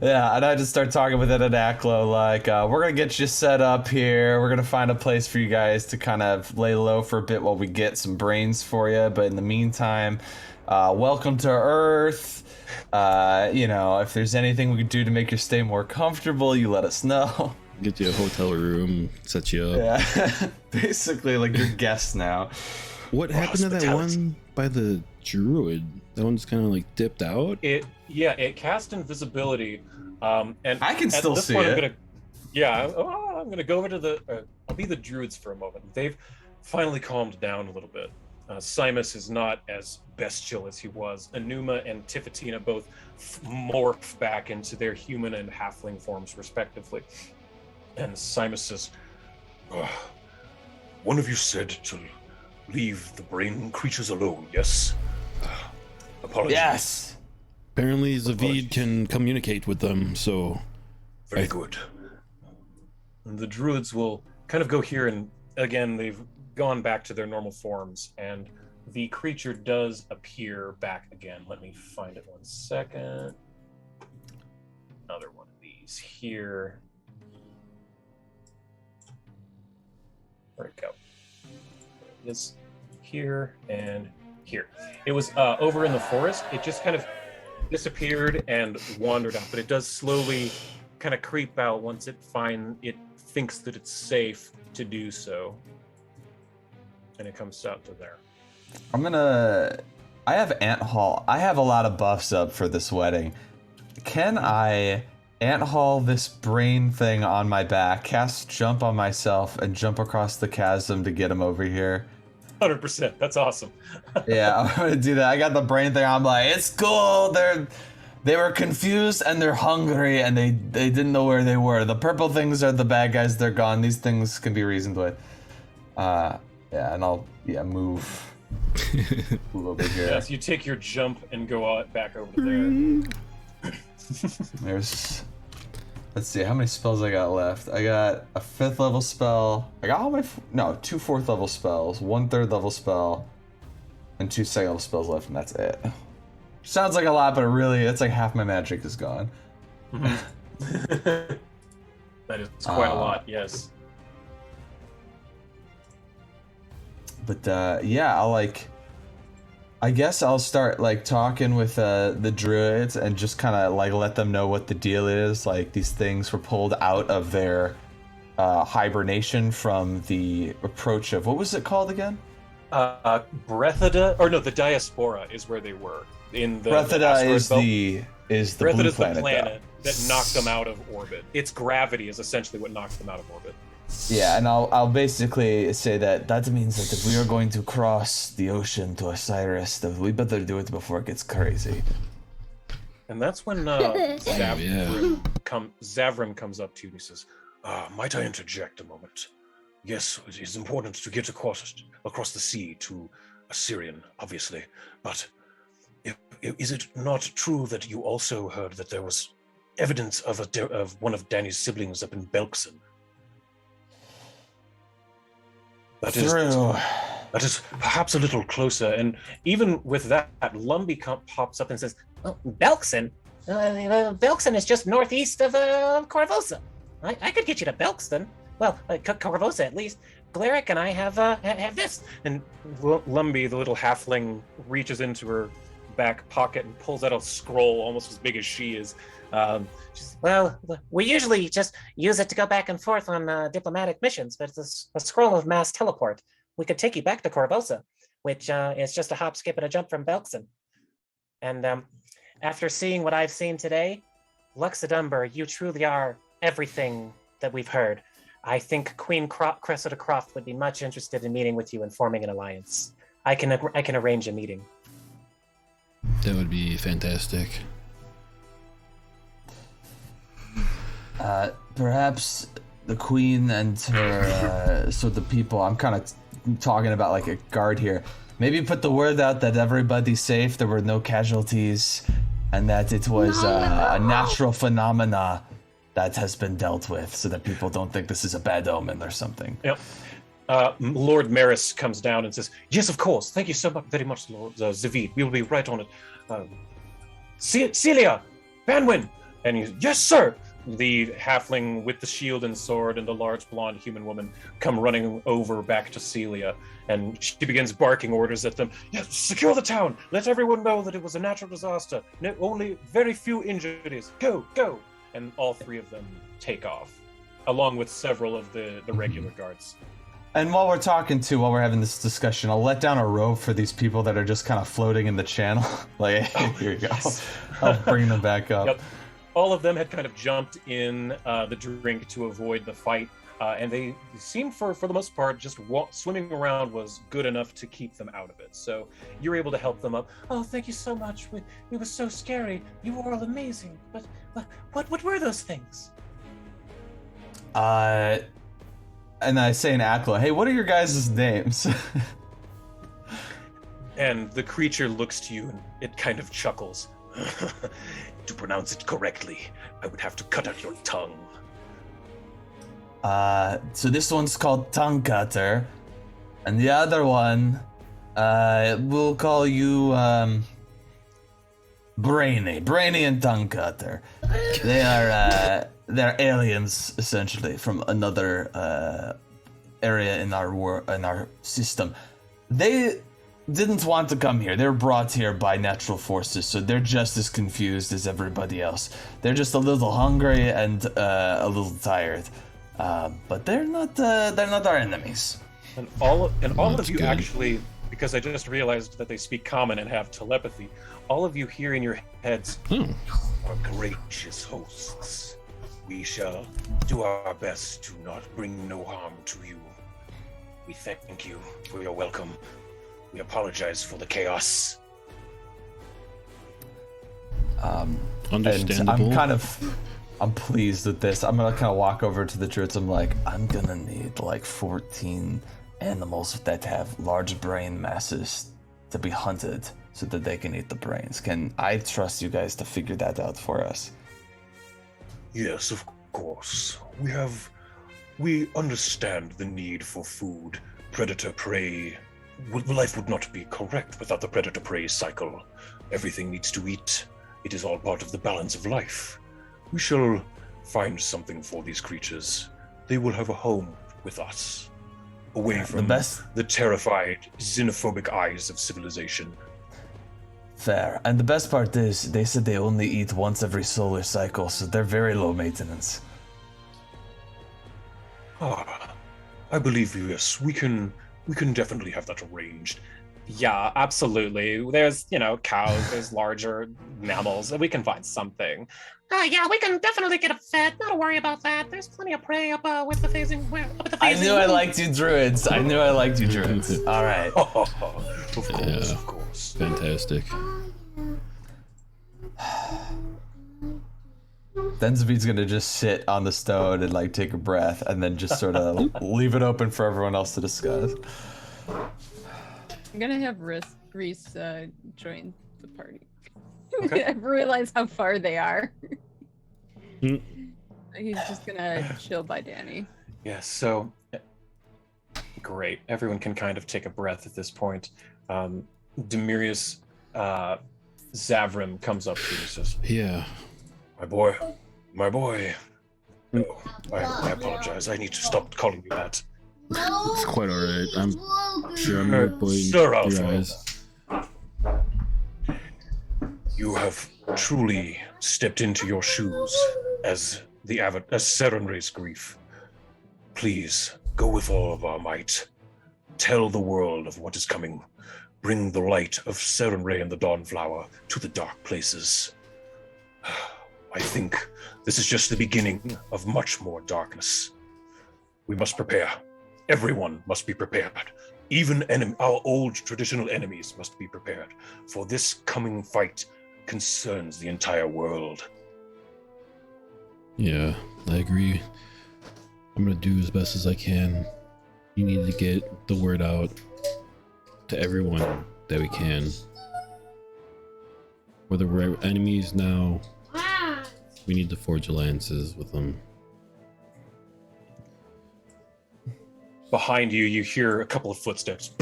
Speaker 6: Yeah, and I just start talking with it at Aklo, like, we're gonna get you set up here. We're gonna find a place for you guys to kind of lay low for a bit while we get some brains for you. But in the meantime, welcome to Earth. If there's anything we could do to make your stay more comfortable, you let us know.
Speaker 7: Get you a hotel room, set you up.
Speaker 6: Yeah, basically like your guest now.
Speaker 7: What happened to that one by the druid? That one's kind of like dipped out.
Speaker 1: It cast invisibility, and
Speaker 6: I can
Speaker 1: at
Speaker 6: still
Speaker 1: this
Speaker 6: see
Speaker 1: point,
Speaker 6: it.
Speaker 1: I'm gonna go over to the. I'll be the druids for a moment. They've finally calmed down a little bit. Simus is not as bestial as he was. Enuma and Tifatina both morph back into their human and halfling forms, respectively. And Simus says, "One of you said to leave the brain creatures alone, yes? Apologies."
Speaker 6: Yes.
Speaker 7: Apparently, Zavid
Speaker 1: Apologies.
Speaker 7: can communicate with them, so
Speaker 1: Very good. And the druids will kind of go here, and again, they've gone back to their normal forms, and the creature does appear back again. Let me find it 1 second. Another one of these here. Where'd it go? There it is. Here and here. It was over in the forest. It just kind of disappeared and wandered out, but it does slowly kind of creep out once it thinks that it's safe to do so. And it comes out to there.
Speaker 6: I have Ant Hall. I have a lot of buffs up for this wedding. Can I Ant Hall this brain thing on my back, cast jump on myself, and jump across the chasm to get him over here?
Speaker 1: 100%. That's awesome.
Speaker 6: Yeah, I'm gonna do that. I got the brain thing. I'm like, it's cool. They were confused and they're hungry and they didn't know where they were. The purple things are the bad guys. They're gone. These things can be reasoned with. And I'll move a little bit here.
Speaker 1: Yes, you take your jump and go out back over to there.
Speaker 6: Let's see how many spells I got left. I got a 5th level spell. I got all my 2 4th level spells, 1 3rd level spell, and 2 2nd level spells left, and that's it. Sounds like a lot, but it's like half my magic is gone.
Speaker 1: That is quite a lot, yes.
Speaker 6: But I guess I'll start like talking with the druids and just kind of like let them know what the deal is. Like these things were pulled out of their hibernation from the approach of, what was it called again?
Speaker 1: Brethida, or no, the Diaspora is where they were. In the
Speaker 6: Brethida
Speaker 1: asteroid
Speaker 6: is
Speaker 1: belt.
Speaker 6: is the
Speaker 1: Brethida
Speaker 6: blue
Speaker 1: is the
Speaker 6: planet.
Speaker 1: planet that knocked them out of orbit. Its gravity is essentially what knocked them out of orbit.
Speaker 6: Yeah, and I'll basically say that means that if we are going to cross the ocean to Osiris, that we better do it before it gets crazy.
Speaker 1: And that's when Zavrim comes up to you and he says, "Might I interject a moment? Yes, it is important to get across the sea to Assyrian, obviously, but is it not true that you also heard that there was evidence of one of Danny's siblings up in Belkson?" That is That is perhaps a little closer. And even with that, Lumbee pops up and says,
Speaker 9: "Oh, Belkson? Belkson is just northeast of Corvosa. I could get you to Belkston. Well, Corvosa at least. Glaric and I have this."
Speaker 1: And Lumbee, the little halfling, reaches into her back pocket and pulls out a scroll almost as big as she is.
Speaker 9: Well, we usually just use it to go back and forth on diplomatic missions, but it's a scroll of mass teleport. We could take you back to Corvosa, which is just a hop, skip, and a jump from Belkson. And after seeing what I've seen today, Luxadumbra, you truly are everything that we've heard. I think Queen Cressida Croft would be much interested in meeting with you and forming an alliance. I can arrange a meeting.
Speaker 7: That would be fantastic.
Speaker 6: Perhaps the queen and her, so the people, I'm kind of talking about like a guard here. Maybe put the word out that everybody's safe, there were no casualties, and that it was a natural phenomena that has been dealt with, so that people don't think this is a bad omen or something.
Speaker 1: Yep. Lord Maris comes down and says, "Yes, of course. Thank you so very much, Lord Zavid. We will be right on it. Celia, Banwin." And he's, "Yes, sir." The halfling with the shield and sword and the large blonde human woman come running over back to Celia, and she begins barking orders at them. "Yes, secure the town. Let everyone know that it was a natural disaster. No, only very few injuries. Go, go." And all three of them take off, along with several of the regular guards.
Speaker 6: And while we're having this discussion, I'll let down a rope for these people that are just kind of floating in the channel. Like, here you go.
Speaker 1: Yes.
Speaker 6: I'll bring them back up.
Speaker 1: Yep. All of them had kind of jumped in the drink to avoid the fight, and they seemed, for the most part, just swimming around was good enough to keep them out of it. So you're able to help them up. "Oh, thank you so much. We were so scary. You were all amazing. But what were those things?"
Speaker 6: And I say in Akla, "Hey, what are your guys' names?"
Speaker 1: And the creature looks to you and it kind of chuckles. "To pronounce it correctly, I would have to cut out your tongue."
Speaker 6: So this one's called Tongue Cutter, and the other one, we'll call you, Brainy and Tongue Cutter. They're aliens, essentially, from another, area in our system. They didn't want to come here. They were brought here by natural forces, so they're just as confused as everybody else. They're just a little hungry and a little tired, but they're not our enemies."
Speaker 1: And all of you
Speaker 7: good.
Speaker 1: actually, because I just realized that they speak common and have telepathy, all of you hear in your heads, "Our gracious hosts, we shall do our best to not bring no harm to you. We thank you for your welcome. We apologize for the chaos."
Speaker 7: Understandable.
Speaker 6: And I'm pleased with this. I'm gonna kind of walk over to the druids. I'm like, I'm gonna need like 14 animals that have large brain masses to be hunted so that they can eat the brains. Can I trust you guys to figure that out for us?
Speaker 1: "Yes, of course. We understand the need for food. Predator-prey. Life would not be correct without the predator-prey cycle. Everything needs to eat. It is all part of the balance of life. We shall find something for these creatures. They will have a home with us, away from the terrified, xenophobic eyes of civilization."
Speaker 6: Fair. And the best part is, they said they only eat once every solar cycle, so they're very low maintenance.
Speaker 1: I believe you, yes. We can definitely have that arranged.
Speaker 10: Yeah, absolutely. There's, cows, there's larger mammals, and we can find something.
Speaker 9: Yeah, we can definitely get it fed. Not to worry about that. There's plenty of prey up with the phasing.
Speaker 6: I knew I liked you, druids. All right.
Speaker 1: Of course.
Speaker 7: Fantastic.
Speaker 6: Then Zavid's gonna just sit on the stone and like take a breath, and then just sort of leave it open for everyone else to discuss.
Speaker 2: I'm gonna have Reese join the party.
Speaker 1: Okay.
Speaker 2: I realize how far they are.
Speaker 7: Mm.
Speaker 2: He's just gonna chill by Danny.
Speaker 1: Yes, so Great. Everyone can kind of take a breath at this point. Demirius Zavrim comes up to you and says,
Speaker 7: Yeah.
Speaker 1: My boy. No, I apologize. I need to stop calling you that.
Speaker 7: It's quite alright. I'm sure I'm no boy in
Speaker 1: Sir
Speaker 7: your
Speaker 1: Alpha.
Speaker 7: eyes.
Speaker 1: You have truly stepped into your shoes as Serenre's grief. Please, go with all of our might. Tell the world of what is coming. Bring the light of Serenre and the Dawnflower to the dark places. I think this is just the beginning of much more darkness. We must prepare. Everyone must be prepared. Even our old traditional enemies must be prepared, for this coming fight concerns the entire world.
Speaker 7: Yeah, I agree. I'm gonna do as best as I can. You need to get the word out to everyone that we can. Whether we're enemies now, we need to forge alliances with them.
Speaker 1: Behind you, you hear a couple of footsteps.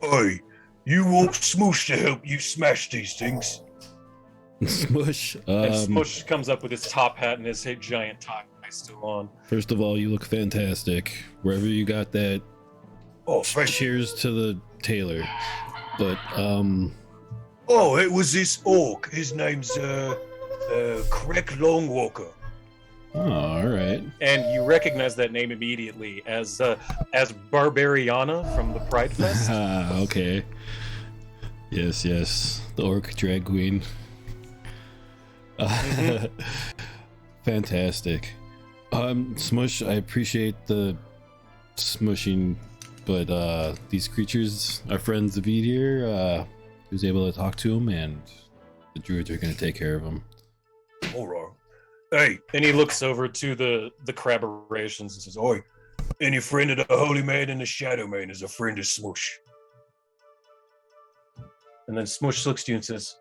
Speaker 1: Hey, you want Smoosh to help you smash these things?
Speaker 7: Smush.
Speaker 1: And Smush comes up with his top hat and his giant tie still on.
Speaker 7: First of all, you look fantastic. Wherever you got that.
Speaker 1: Oh, thank you.
Speaker 7: Cheers to the tailor. But
Speaker 1: Oh, it was this orc. His name's Krek Longwalker.
Speaker 7: oh, all right.
Speaker 1: And you recognize that name immediately as Barbariana from the Pride Fest.
Speaker 7: Ah, okay. Yes, the orc drag queen. Fantastic. Smush, I appreciate the smushing, but these creatures, our friend Zavid here, he was able to talk to him, and the druids are going to take care of him.
Speaker 1: All right. Hey, and he looks over to the Crabberations and says, Oi, any friend of the Holy Man and the Shadow Man is a friend of Smush. And then Smush looks to you and says,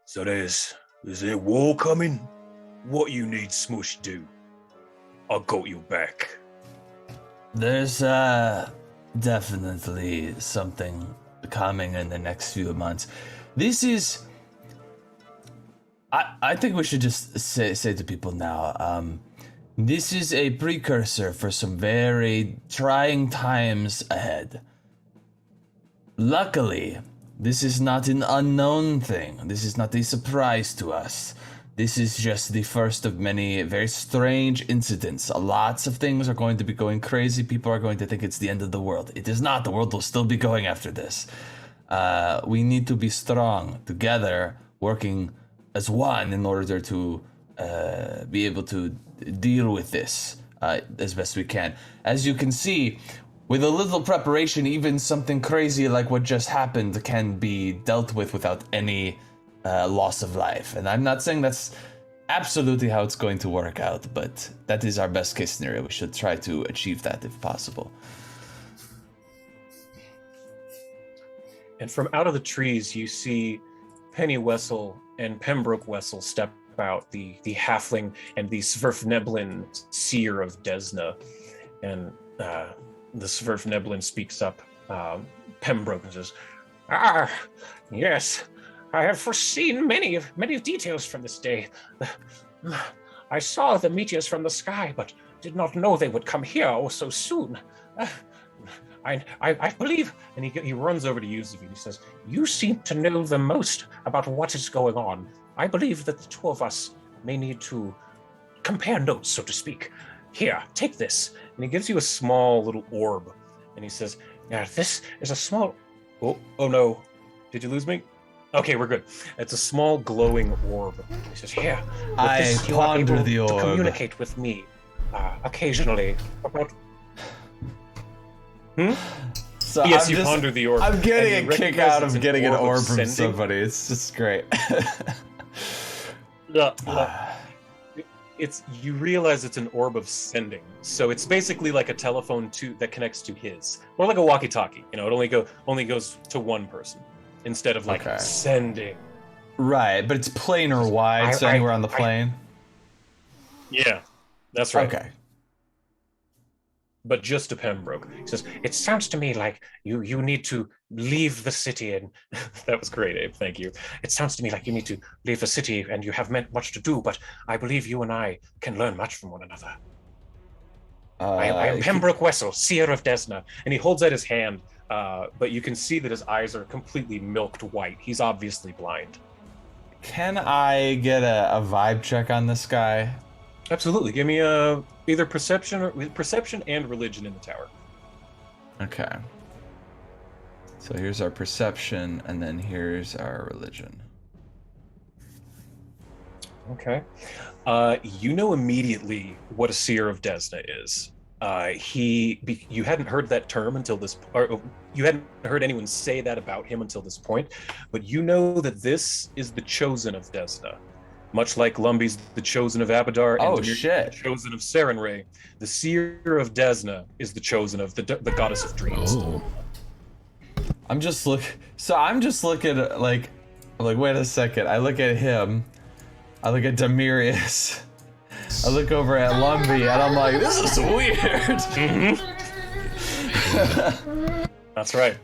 Speaker 1: So is there war coming? What you need Smush do? I got your back.
Speaker 6: There's definitely something coming in the next few months. This is... I think we should just say to people now, this is a precursor for some very trying times ahead. Luckily, this is not an unknown thing. This is not a surprise to us. This is just the first of many very strange incidents. Lots of things are going to be going crazy. People are going to think it's the end of the world. It is not. The world will still be going after this. We need to be strong together, working as one in order to be able to deal with this as best we can. As you can see, with a little preparation, even something crazy like what just happened can be dealt with without any loss of life. And I'm not saying that's absolutely how it's going to work out, but that is our best case scenario. We should try to achieve that if possible.
Speaker 1: And from out of the trees, you see Penny Wessel and Pembroke Wessel step out, the halfling and the Sverfneblin seer of Desna. And the Sverfneblin speaks up, Pembroke, and says, Yes, I have foreseen many details from this day. I saw the meteors from the sky, but did not know they would come here so soon. I believe, and he runs over to Yusuf and he says, You seem to know the most about what is going on. I believe that the two of us may need to compare notes, so to speak. Here, take this. And he gives you a small little orb. And he says, Yeah, this is a small... Oh no. Did you lose me? Okay, we're good. It's a small glowing orb. He says, Here, with this you are able to communicate with me occasionally about...
Speaker 6: So
Speaker 1: yes, you ponder the orb.
Speaker 6: I'm getting a kick out of getting an orb from
Speaker 1: sending.
Speaker 6: somebody. It's just great.
Speaker 1: It's you realize it's an orb of sending, so it's basically like a telephone that connects to his, or like a walkie-talkie. You know, it only goes to one person instead of like sending.
Speaker 6: Right, but it's planar wide, so anywhere on the plane.
Speaker 1: Yeah, that's right.
Speaker 6: Okay.
Speaker 1: but just to Pembroke. He says, "It sounds to me like you need to leave the city." And that was great, Abe. Thank you. It sounds to me like you need to leave the city, and you have much to do. But I believe you and I can learn much from one another. I am Pembroke Wessel, seer of Desna. And he holds out his hand, but you can see that his eyes are completely milked white. He's obviously blind.
Speaker 6: Can I get a vibe check on this guy?
Speaker 1: Absolutely. Give me either perception and religion in the tower.
Speaker 6: Okay. So here's our perception, and then here's our religion.
Speaker 1: Okay. You know immediately what a seer of Desna is. You hadn't heard that term until this, or you hadn't heard anyone say that about him until this point, but you know that this is the chosen of Desna. Much like Lumby's the chosen of Abadar and the chosen of Sarenrae, the seer of Desna is the chosen of the goddess of dreams.
Speaker 7: Oh.
Speaker 6: I'm just looking at like wait a second. I look at him. I look at Demirius. I look over at Lumbee, and I'm like, this is weird.
Speaker 1: That's right.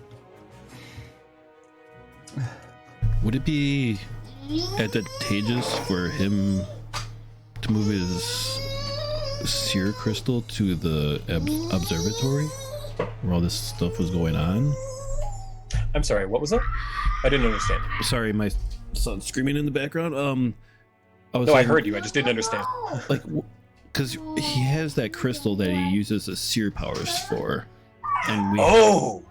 Speaker 7: Would it be advantageous for him to move his seer crystal to the observatory where all this stuff was going on?
Speaker 1: I'm sorry, what was that? I didn't understand.
Speaker 7: Sorry, my son's screaming in the background.
Speaker 1: I heard you. I just didn't understand.
Speaker 7: Like, because he has that crystal that he uses his seer powers for, and we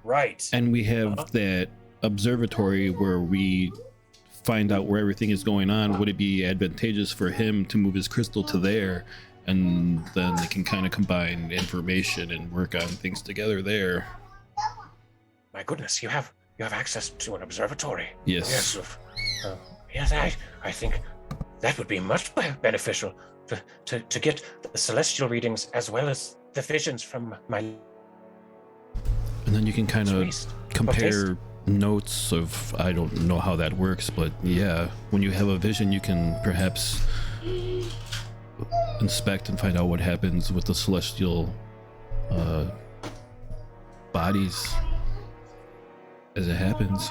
Speaker 1: right.
Speaker 7: And we have that observatory where we find out where everything is going on. Would it be advantageous for him to move his crystal to there, and then they can kind of combine information and work on things together there?
Speaker 9: My goodness, you have access to an observatory.
Speaker 7: Yes.
Speaker 9: Yes, I think that would be much beneficial to get the celestial readings as well as the visions from my.
Speaker 7: And then you can kind of compare notes of, I don't know how that works, but yeah, when you have a vision, you can perhaps inspect and find out what happens with the celestial bodies as it happens.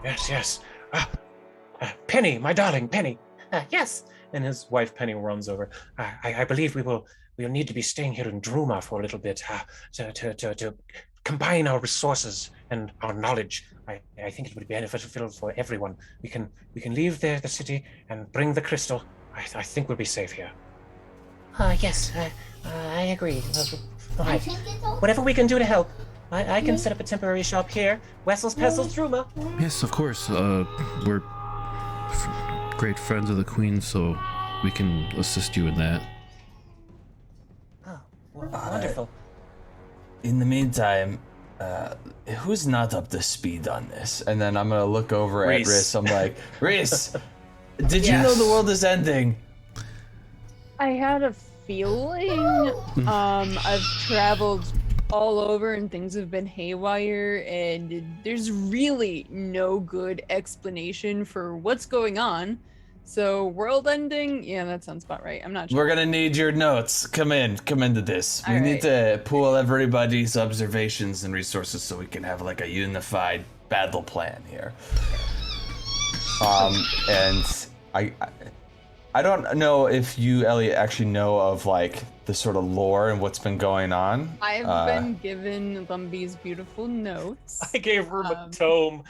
Speaker 9: Yes. Penny, my darling, Penny. Yes.
Speaker 1: And his wife Penny runs over.
Speaker 9: I believe we'll need to be staying here in Druma for a little bit to combine our resources and our knowledge. I think it would be beneficial for everyone. We can leave the city and bring the crystal. I think we'll be safe here.
Speaker 11: Yes, I agree. Right. Whatever we can do to help. I can set up a temporary shop here. Wessel's Pestles Druma.
Speaker 7: Yes, of course. We're great friends of the Queen, so we can assist you in that.
Speaker 11: Oh, wonderful.
Speaker 6: In the meantime, who's not up to speed on this? And then I'm gonna look over at Rhys. I'm like, Rhys, did you know the world is ending?
Speaker 2: I had a feeling. I've traveled all over and things have been haywire, and there's really no good explanation for what's going on. So world ending, yeah, that sounds about right. I'm not sure.
Speaker 6: We're gonna need your notes. Come into this. We need to pool everybody's observations and resources so we can have like a unified battle plan here. And I don't know if you, Elliot, actually know of like the sort of lore and what's been going on.
Speaker 2: I've been given Lumby's beautiful notes.
Speaker 1: I gave her a tome.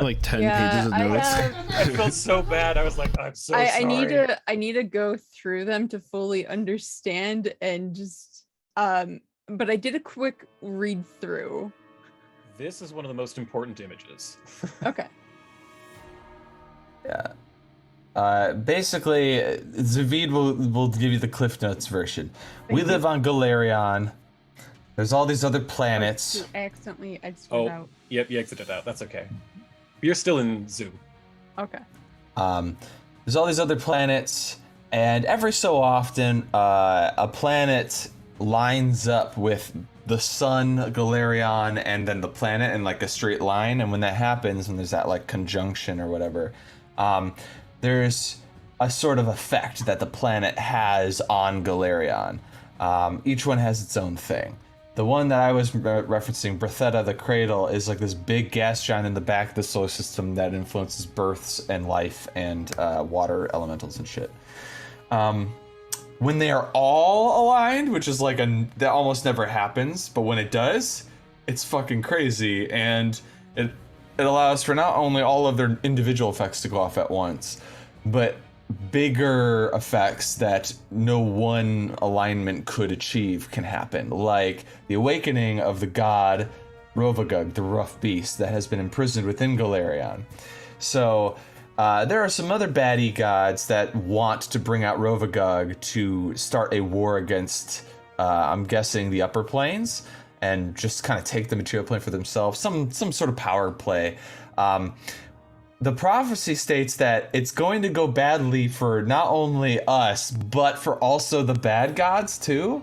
Speaker 7: Like 10 pages of notes.
Speaker 1: I felt so bad. I was like, I'm so sorry.
Speaker 2: I need to go through them to fully understand and just but I did a quick read through.
Speaker 1: This is one of the most important images.
Speaker 2: Okay.
Speaker 6: Yeah. Basically, Zavid will give you the Cliff Notes version. We live on Galarion. There's all these other planets.
Speaker 2: You accidentally exited out.
Speaker 1: Yep, you exited out. That's okay. You're still in Zoo.
Speaker 2: Okay.
Speaker 6: There's all these other planets, and every so often, a planet lines up with the sun, Galarion, and then the planet in like a straight line. And when that happens, when there's that like conjunction or whatever, there's a sort of effect that the planet has on Galarion. Each one has its own thing. The one that I was referencing, Bretheta the Cradle, is like this big gas giant in the back of the solar system that influences births and life and water elementals and shit. When they are all aligned, which is like that almost never happens, but when it does, it's fucking crazy, and it allows for not only all of their individual effects to go off at once, but bigger effects that no one alignment could achieve can happen, like the awakening of the god Rovagug, the rough beast that has been imprisoned within Galarion. So there are some other baddie gods that want to bring out Rovagug to start a war against, I'm guessing, the upper planes, and just kind of take the material plane for themselves, some sort of power play. The prophecy states that it's going to go badly for not only us, but for also the bad gods too.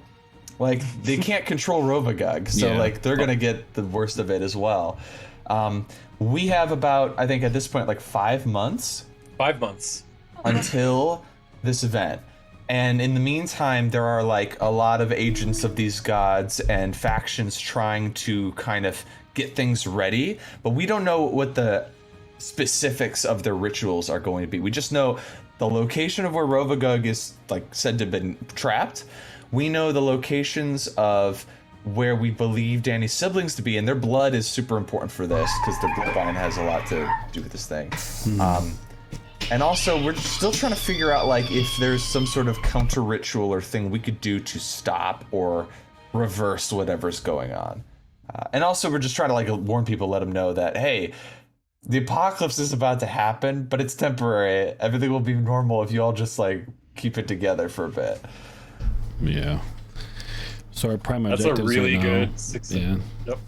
Speaker 6: Like, they can't control Rovagug, so like they're gonna get the worst of it as well. We have about, I think at this point, like 5 months.
Speaker 1: 5 months.
Speaker 6: Until this event. And in the meantime, there are like a lot of agents of these gods and factions trying to kind of get things ready, but we don't know what the specifics of their rituals are going to be. We just know the location of where Rovagug is like said to have been trapped. We know the locations of where we believe Danny's siblings to be, and their blood is super important for this because their bloodline has a lot to do with this thing. And also, we're still trying to figure out like if there's some sort of counter ritual or thing we could do to stop or reverse whatever's going on. And also, we're just trying to like warn people, let them know that, hey, the apocalypse is about to happen, but it's temporary. Everything will be normal if you all just like keep it together for a bit.
Speaker 7: Yeah. So our prime
Speaker 1: That's
Speaker 7: objectives
Speaker 1: a really
Speaker 7: right now,
Speaker 1: good success.
Speaker 7: Yeah.
Speaker 1: Yep.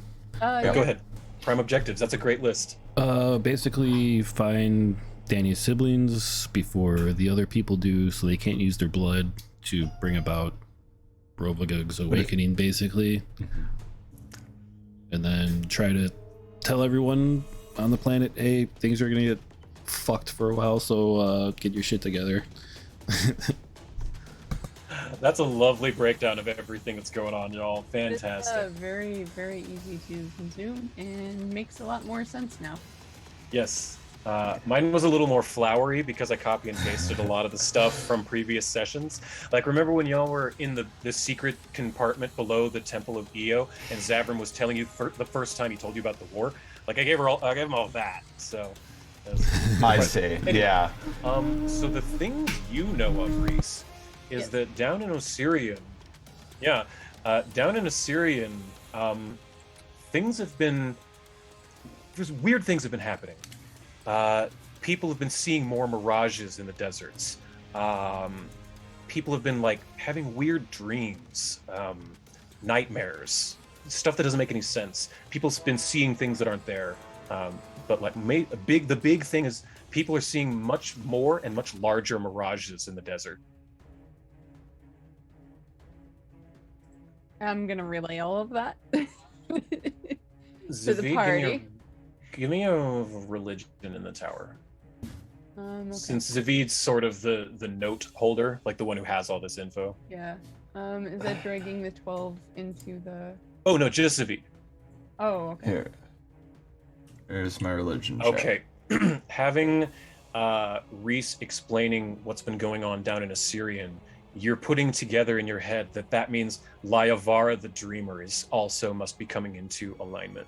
Speaker 2: Yeah.
Speaker 1: Go ahead. Prime objectives. That's a great list.
Speaker 7: Basically find Danny's siblings before the other people do, so they can't use their blood to bring about Rovagug's awakening, basically. And then try to tell everyone on the planet, hey, things are gonna get fucked for a while, so get your shit together.
Speaker 1: That's a lovely breakdown of everything that's going on, y'all. Fantastic.
Speaker 2: It's very, very easy to consume and makes a lot more sense now.
Speaker 1: Yes. Mine was a little more flowery because I copy and pasted a lot of the stuff from previous sessions. Like, remember when y'all were in the secret compartment below the Temple of Io, and Zavrin was telling you the first time he told you about the war? Like, I gave him all that. So.
Speaker 6: I see.
Speaker 1: Anyway,
Speaker 6: yeah.
Speaker 1: So the thing you know of, Reese, is that down in Osirian, things have been. There's weird things have been happening. People have been seeing more mirages in the deserts. People have been like having weird dreams, nightmares, stuff that doesn't make any sense. People's been seeing things that aren't there. But like the big thing is people are seeing much more and much larger mirages in the desert.
Speaker 2: I'm gonna relay all of that to
Speaker 1: Zavid,
Speaker 2: the party.
Speaker 1: Give me a religion in the tower.
Speaker 2: Okay.
Speaker 1: Since Zavid's sort of the note holder, like the one who has all this info.
Speaker 2: Yeah. Is that dragging the 12 into the...
Speaker 1: Oh, no, just Zavid.
Speaker 2: Oh, okay.
Speaker 6: Here. Here's my religion check.
Speaker 1: Okay. Having Reese explaining what's been going on down in Assyrian, you're putting together in your head that means Lyavara the Dreamer is also must be coming into alignment.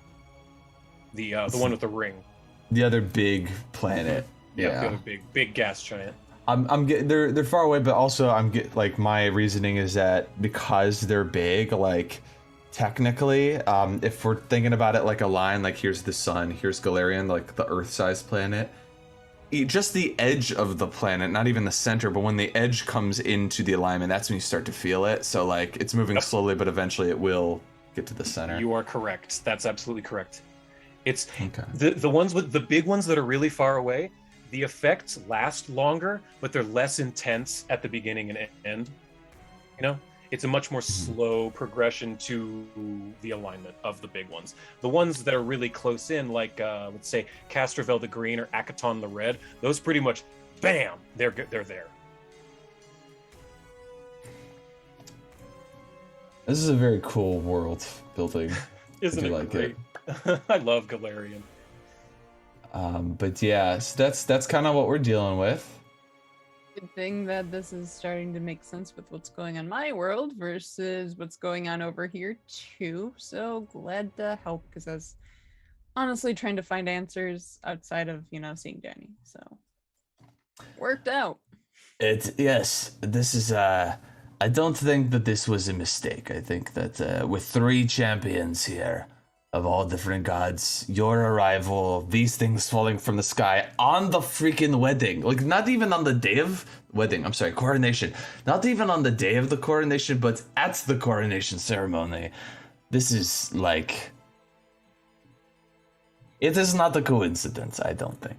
Speaker 1: The one with the ring.
Speaker 6: The other big planet.
Speaker 1: Yeah, the other big gas giant.
Speaker 6: They're far away, but also like my reasoning is that because they're big, like technically, if we're thinking about it like a line, like here's the sun, here's Galarian, like the Earth-sized planet. Just the edge of the planet, not even the center, but when the edge comes into the alignment, that's when you start to feel it. So like it's moving slowly, but eventually it will get to the center.
Speaker 1: You are correct. That's absolutely correct. It's
Speaker 6: okay.
Speaker 1: The ones with the big ones that are really far away, the effects last longer, but they're less intense at the beginning and end. You know? It's a much more slow progression to the alignment of the big ones. The ones that are really close in, like let's say Castrovel the Green or Akaton the Red, those pretty much, bam, they're there.
Speaker 6: This is a very cool world building.
Speaker 1: Isn't
Speaker 6: do
Speaker 1: it
Speaker 6: like
Speaker 1: great? I love Galarian.
Speaker 6: But yeah, so that's kind of what we're dealing with.
Speaker 2: Good thing that this is starting to make sense with what's going on in my world versus what's going on over here too. So glad to help because I was honestly trying to find answers outside of, seeing Danny. So worked out.
Speaker 6: Yes, this is I don't think that this was a mistake. I think that with 3 champions here of all different gods, your arrival, these things falling from the sky on the freaking wedding, like not even on the day of coronation, not even on the day of the coronation, but at the coronation ceremony. This is like, it is not a coincidence, I don't think.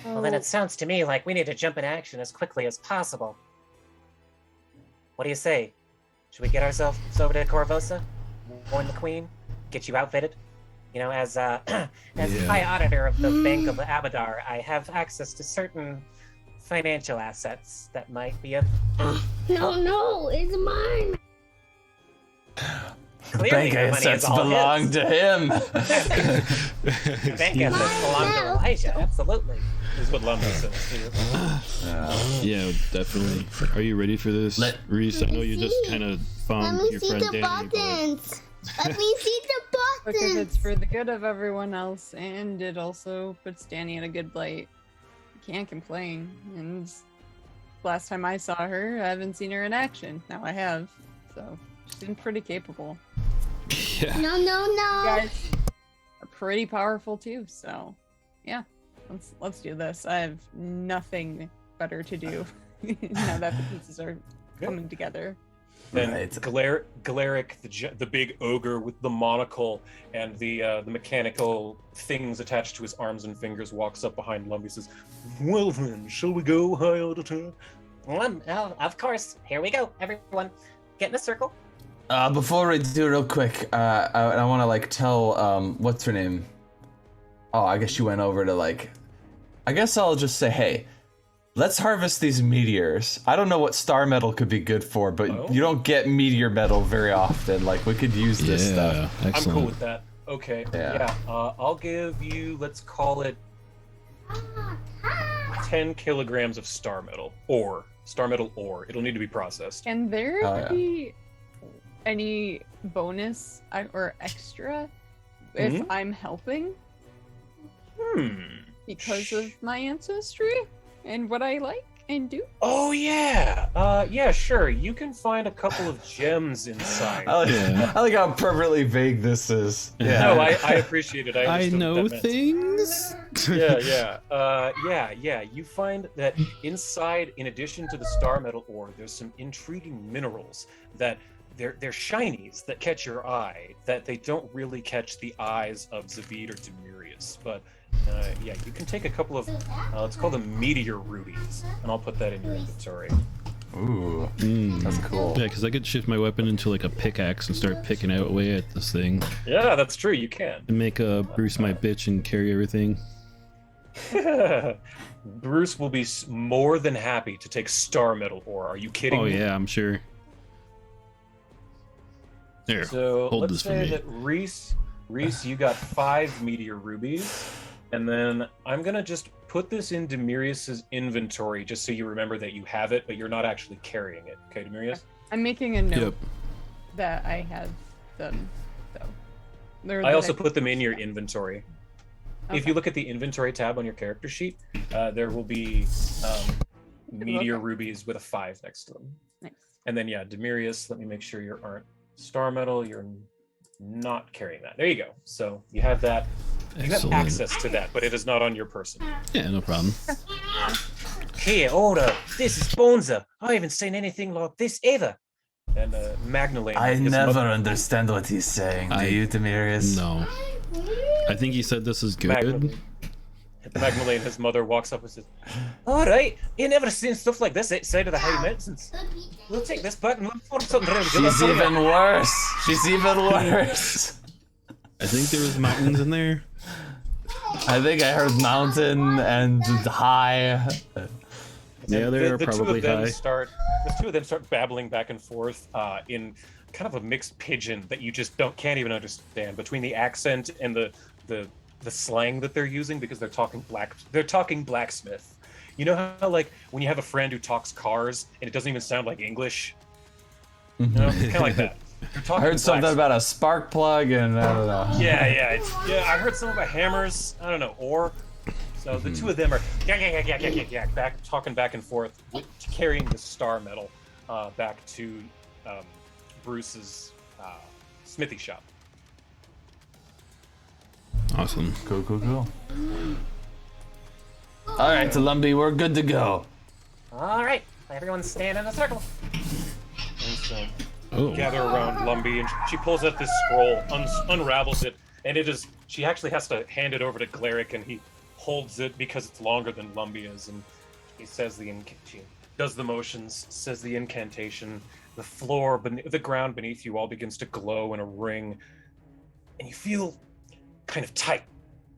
Speaker 9: Well, then it sounds to me like we need to jump into action as quickly as possible. What do you say? Should we get ourselves over to Corvosa, warn the Queen, get you outfitted? As High Auditor of the Bank of Abadar, I have access to certain financial assets that might be of...
Speaker 12: No, it's mine.
Speaker 9: Clearly,
Speaker 6: Bank
Speaker 9: the money is
Speaker 6: assets
Speaker 9: all
Speaker 6: belong
Speaker 9: his.
Speaker 6: to him.
Speaker 9: The bank assets belong to Elijah, absolutely.
Speaker 1: Is what Lumby says too.
Speaker 7: Yeah, definitely. Are you ready for this, Reese? I know you just kind of found your friend Danny.
Speaker 12: Let me see the
Speaker 2: Because
Speaker 12: buttons.
Speaker 2: it's for the good of everyone else, and it also puts Danny in a good light. Can't complain. And last time I saw her, I haven't seen her in action. Now I have, so she's been pretty capable.
Speaker 7: Yeah.
Speaker 12: No.
Speaker 2: You guys are pretty powerful too, so yeah. Let's do this. I have nothing better to do now that the pieces are coming together.
Speaker 1: Then
Speaker 6: Right.
Speaker 1: Galaric, the big ogre with the monocle and the mechanical things attached to his arms and fingers, walks up behind Lumby and says, "Well then, shall we go, High Auditor?"
Speaker 9: Well, of course. Here we go, everyone. Get in a circle.
Speaker 6: Before we do real quick, I want to tell what's her name? Oh, I guess she went over to I guess I'll just say, hey, let's harvest these meteors. I don't know what star metal could be good for, but you don't get meteor metal very often. We could use this stuff.
Speaker 7: Excellent.
Speaker 1: I'm cool with that. Okay.
Speaker 6: Yeah.
Speaker 1: I'll give you, let's call it 10 kilograms of star metal ore. It'll need to be processed.
Speaker 2: Can there be any bonus or extra if I'm helping? Because of my ancestry and what I like and do?
Speaker 1: Oh yeah. Yeah, sure. You can find a couple of gems inside.
Speaker 6: I like how permanently vague this is. Yeah.
Speaker 1: No, I appreciate it. I
Speaker 7: I
Speaker 1: understood what
Speaker 7: know
Speaker 1: that meant.
Speaker 7: things.
Speaker 1: Yeah. You find that inside, in addition to the star metal ore, there's some intriguing minerals that they're shinies that catch your eye, that they don't really catch the eyes of Zavid or Demurius. But yeah, you can take a couple of, let's call them meteor rubies, and I'll put that in your inventory.
Speaker 6: Ooh, that's cool.
Speaker 7: Yeah, because I could shift my weapon into a pickaxe and start picking out away at this thing.
Speaker 1: Yeah, that's true. You can.
Speaker 7: And make Bruce my bitch and carry everything.
Speaker 1: Bruce will be more than happy to take star metal ore. Are you kidding me?
Speaker 7: Oh yeah, I'm sure. There,
Speaker 1: So
Speaker 7: hold
Speaker 1: let's
Speaker 7: this for
Speaker 1: say
Speaker 7: me.
Speaker 1: that Reese, you got 5 meteor rubies, and then I'm gonna just put this in Demurius's inventory just so you remember that you have it, but you're not actually carrying it. Okay, Demurius?
Speaker 2: I'm making a note
Speaker 7: Yep.
Speaker 2: that I have them, though.
Speaker 1: I also put them in your inventory. If
Speaker 2: Okay.
Speaker 1: you look at the inventory tab on your character sheet, there will be meteor rubies with a 5 next to them.
Speaker 2: Nice.
Speaker 1: And then yeah, Demurius, let me make sure you aren't star metal, you're not carrying that. There you go. So you have that. You have
Speaker 7: Excellent.
Speaker 1: access to that, but it is not on your person.
Speaker 7: Yeah, no problem.
Speaker 9: Hey, order. This is Bonza. I haven't seen anything like this ever.
Speaker 1: And Magdalene.
Speaker 6: I
Speaker 1: his
Speaker 6: never
Speaker 1: mother-
Speaker 6: understand what he's saying. Do you, Demirius?
Speaker 7: No. I think he said this is good.
Speaker 1: Magdalene, his mother, walks up and says,
Speaker 9: All right. You never seen stuff like this outside of the High Mountains. We'll take this back and look for something really good.
Speaker 6: She's even worse. She's even worse.
Speaker 7: I think there was mountains in there.
Speaker 6: I think I heard mountain and high.
Speaker 7: Yeah,
Speaker 1: And
Speaker 7: they're
Speaker 1: the two
Speaker 7: probably
Speaker 1: of them
Speaker 7: high.
Speaker 1: the two of them start babbling back and forth in kind of a mixed pidgin that you just can't even understand, between the accent and the slang that they're using, because they're talking blacksmith. You know how, like, when you have a friend who talks cars and it doesn't even sound like English? You know, it's kind of like that. They're
Speaker 6: I
Speaker 1: talking
Speaker 6: heard something
Speaker 1: blacksmith.
Speaker 6: about a spark plug, and I don't know.
Speaker 1: Yeah. I heard some about hammers. I don't know, ore. So the two of them are talking back and forth, carrying the star medal back to Bruce's smithy shop.
Speaker 7: Awesome.
Speaker 6: Cool. All right, Lumby, we're good to go.
Speaker 9: All right, everyone stand in a circle.
Speaker 1: And so gather
Speaker 7: Oh.
Speaker 1: around Lumby, and she pulls out this scroll, unravels it, and she actually has to hand it over to Glaric, and he holds it because it's longer than Lumby is, and he says she does the motions, says the incantation. The floor, the ground beneath you all begins to glow in a ring, and you feel kind of tight,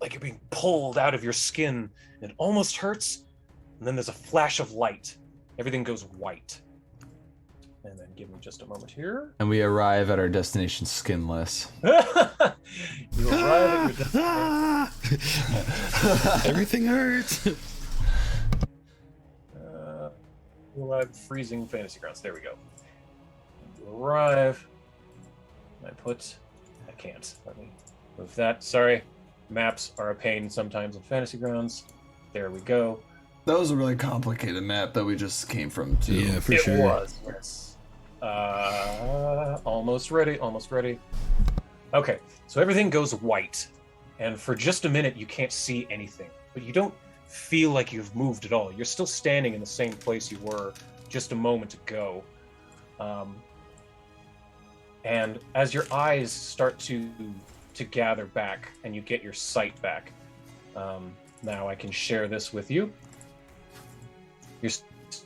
Speaker 1: like you're being pulled out of your skin, and it almost hurts, and then there's a flash of light. Everything goes white. And then give me just a moment here.
Speaker 6: And we arrive at our destination skinless.
Speaker 1: You arrive at your destination.
Speaker 7: Everything hurts.
Speaker 1: You arrive at freezing fantasy grounds. There we go. You arrive. I can't. Let me move that. Sorry. Maps are a pain sometimes in fantasy grounds. There we go.
Speaker 6: That was a really complicated map that we just came from, too.
Speaker 7: Yeah, for
Speaker 1: It
Speaker 7: sure.
Speaker 1: was, yes. Almost ready. Okay, so everything goes white, and for just a minute you can't see anything, but you don't feel like you've moved at all. You're still standing in the same place you were just a moment ago. And as your eyes start to gather back and you get your sight back, now I can share this with you. You're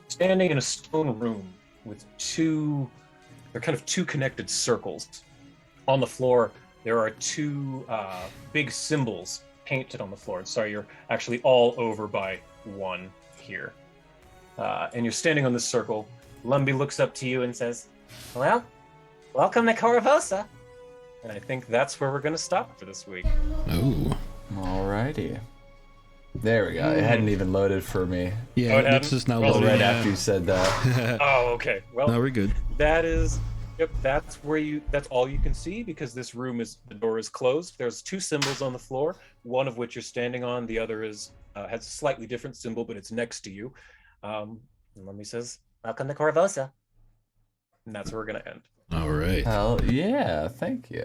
Speaker 1: standing in a stone room with two connected circles. On the floor, there are two big symbols painted on the floor. Sorry, you're actually all over by one here. And you're standing on this circle. Lumby looks up to you and says,
Speaker 9: Well, welcome to Corvosa.
Speaker 1: and I think that's where we're going to stop for this week.
Speaker 7: Oh.
Speaker 6: Alrighty. There we go. It hadn't even loaded for me.
Speaker 7: Yeah,
Speaker 1: Oh, it
Speaker 7: it's
Speaker 1: hadn't?
Speaker 7: just now
Speaker 1: Well,
Speaker 7: loading.
Speaker 6: Right
Speaker 7: yeah.
Speaker 6: after you said that.
Speaker 1: Oh, okay. Well,
Speaker 7: No, we're good.
Speaker 1: that's all you can see, because the door is closed. There's two symbols on the floor, one of which you're standing on, the other has a slightly different symbol, but it's next to you. And Lumby says,
Speaker 9: Welcome to Corvosa.
Speaker 1: and that's where we're going to end.
Speaker 7: All right.
Speaker 6: Hell yeah, thank you.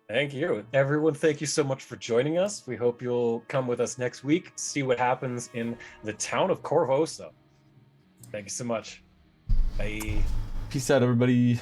Speaker 1: Thank you. Everyone, thank you so much for joining us. We hope you'll come with us next week, see what happens in the town of Corvosa. Thank you so much. Bye.
Speaker 6: Peace out, everybody.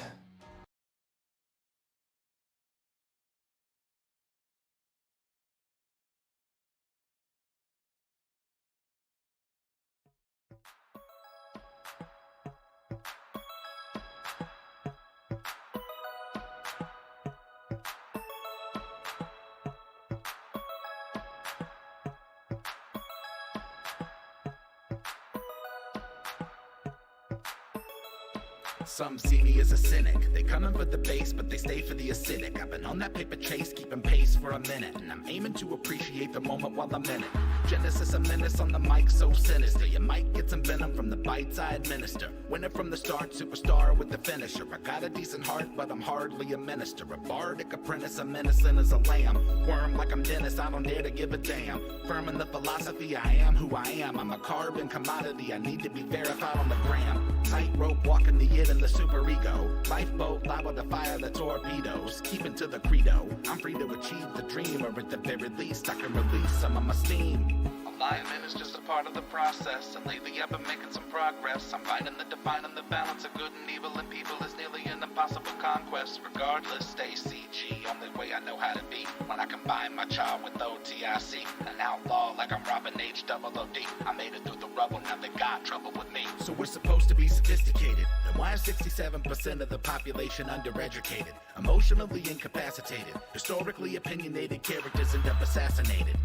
Speaker 4: Some see me as a cynic. They coming for the base, but they stay for the acidic. I've been on that paper chase, keeping pace for a minute, and I'm aiming to appreciate the moment while I'm in it. Genesis a menace on the mic, so sinister. You might get some venom from the bites I administer. Winner from the start, superstar with the finisher. I got a decent heart, but I'm hardly a minister. A bardic apprentice, I'm innocent as a lamb. Worm like I'm Dennis, I don't dare to give a damn. Firm in the philosophy, I am who I am. I'm a carbon commodity, I need to be verified on the gram. Tightrope walking the it and the super ego. Lifeboat liable to fire the torpedoes. Keeping to the credo. I'm free to achieve the dream, or at the very least, I can release some of my steam. Alignment is just a part of the process, and lately I've been making some progress. I'm finding the defining the balance of good and evil in people is nearly an impossible conquest. Regardless, stay CG, only way I know how to be. When I combine my child with OTIC, an outlaw like I'm Robin H. OOD. I made it through the rubble, now they got trouble with me. So we're supposed to be sophisticated. Then why is 67% of the population undereducated? Emotionally incapacitated, historically opinionated characters end up assassinated.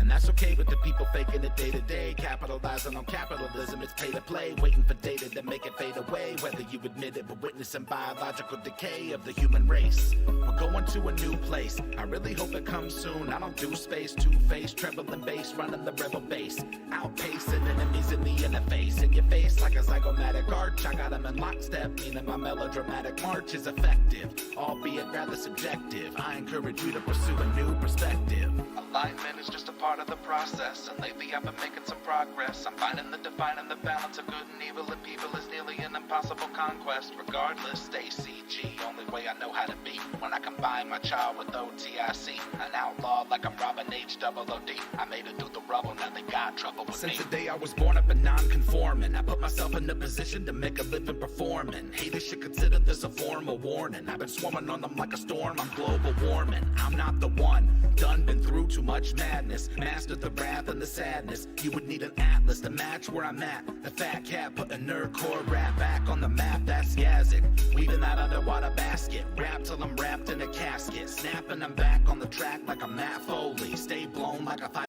Speaker 4: And And that's okay with the people faking it day to day, capitalizing on capitalism. It's pay to play, waiting for data to make it fade away. Whether you admit it, we're witnessing biological decay of the human race. We're going to a new place, I really hope it comes soon. I don't do space, two-faced, trembling bass, running the rebel base, outpacing enemies in the interface. In your face like a zygomatic arch, I got them in lockstep, meaning my melodramatic march is effective, albeit rather subjective. I encourage you to pursue a new perspective. Alignment is just a part of the process, and lately I've been making some progress. I'm finding the divine and the balance of good and evil, and people is nearly an impossible conquest. Regardless, stay CG, only way I know how to be. When I combine my child with OTIC, an outlaw like I'm Robin H-double-O-D. I made it through the rubble, now they got trouble with me. Since the day I was born, I've been non-conforming. I put myself in a position to make a living performing. Haters should consider this a form of warning. I've been swarming on them like a storm, I'm global warming. I'm not the one, done been through too much madness. Mastered the wrath and the sadness. You would need an atlas to match where I'm at. The fat cat put a nerdcore rap back on the map, that's Yazik. Weaving that underwater basket, rap till I'm wrapped in a casket. Snapping I'm back on the track like a Matt Foley. Stay blown like a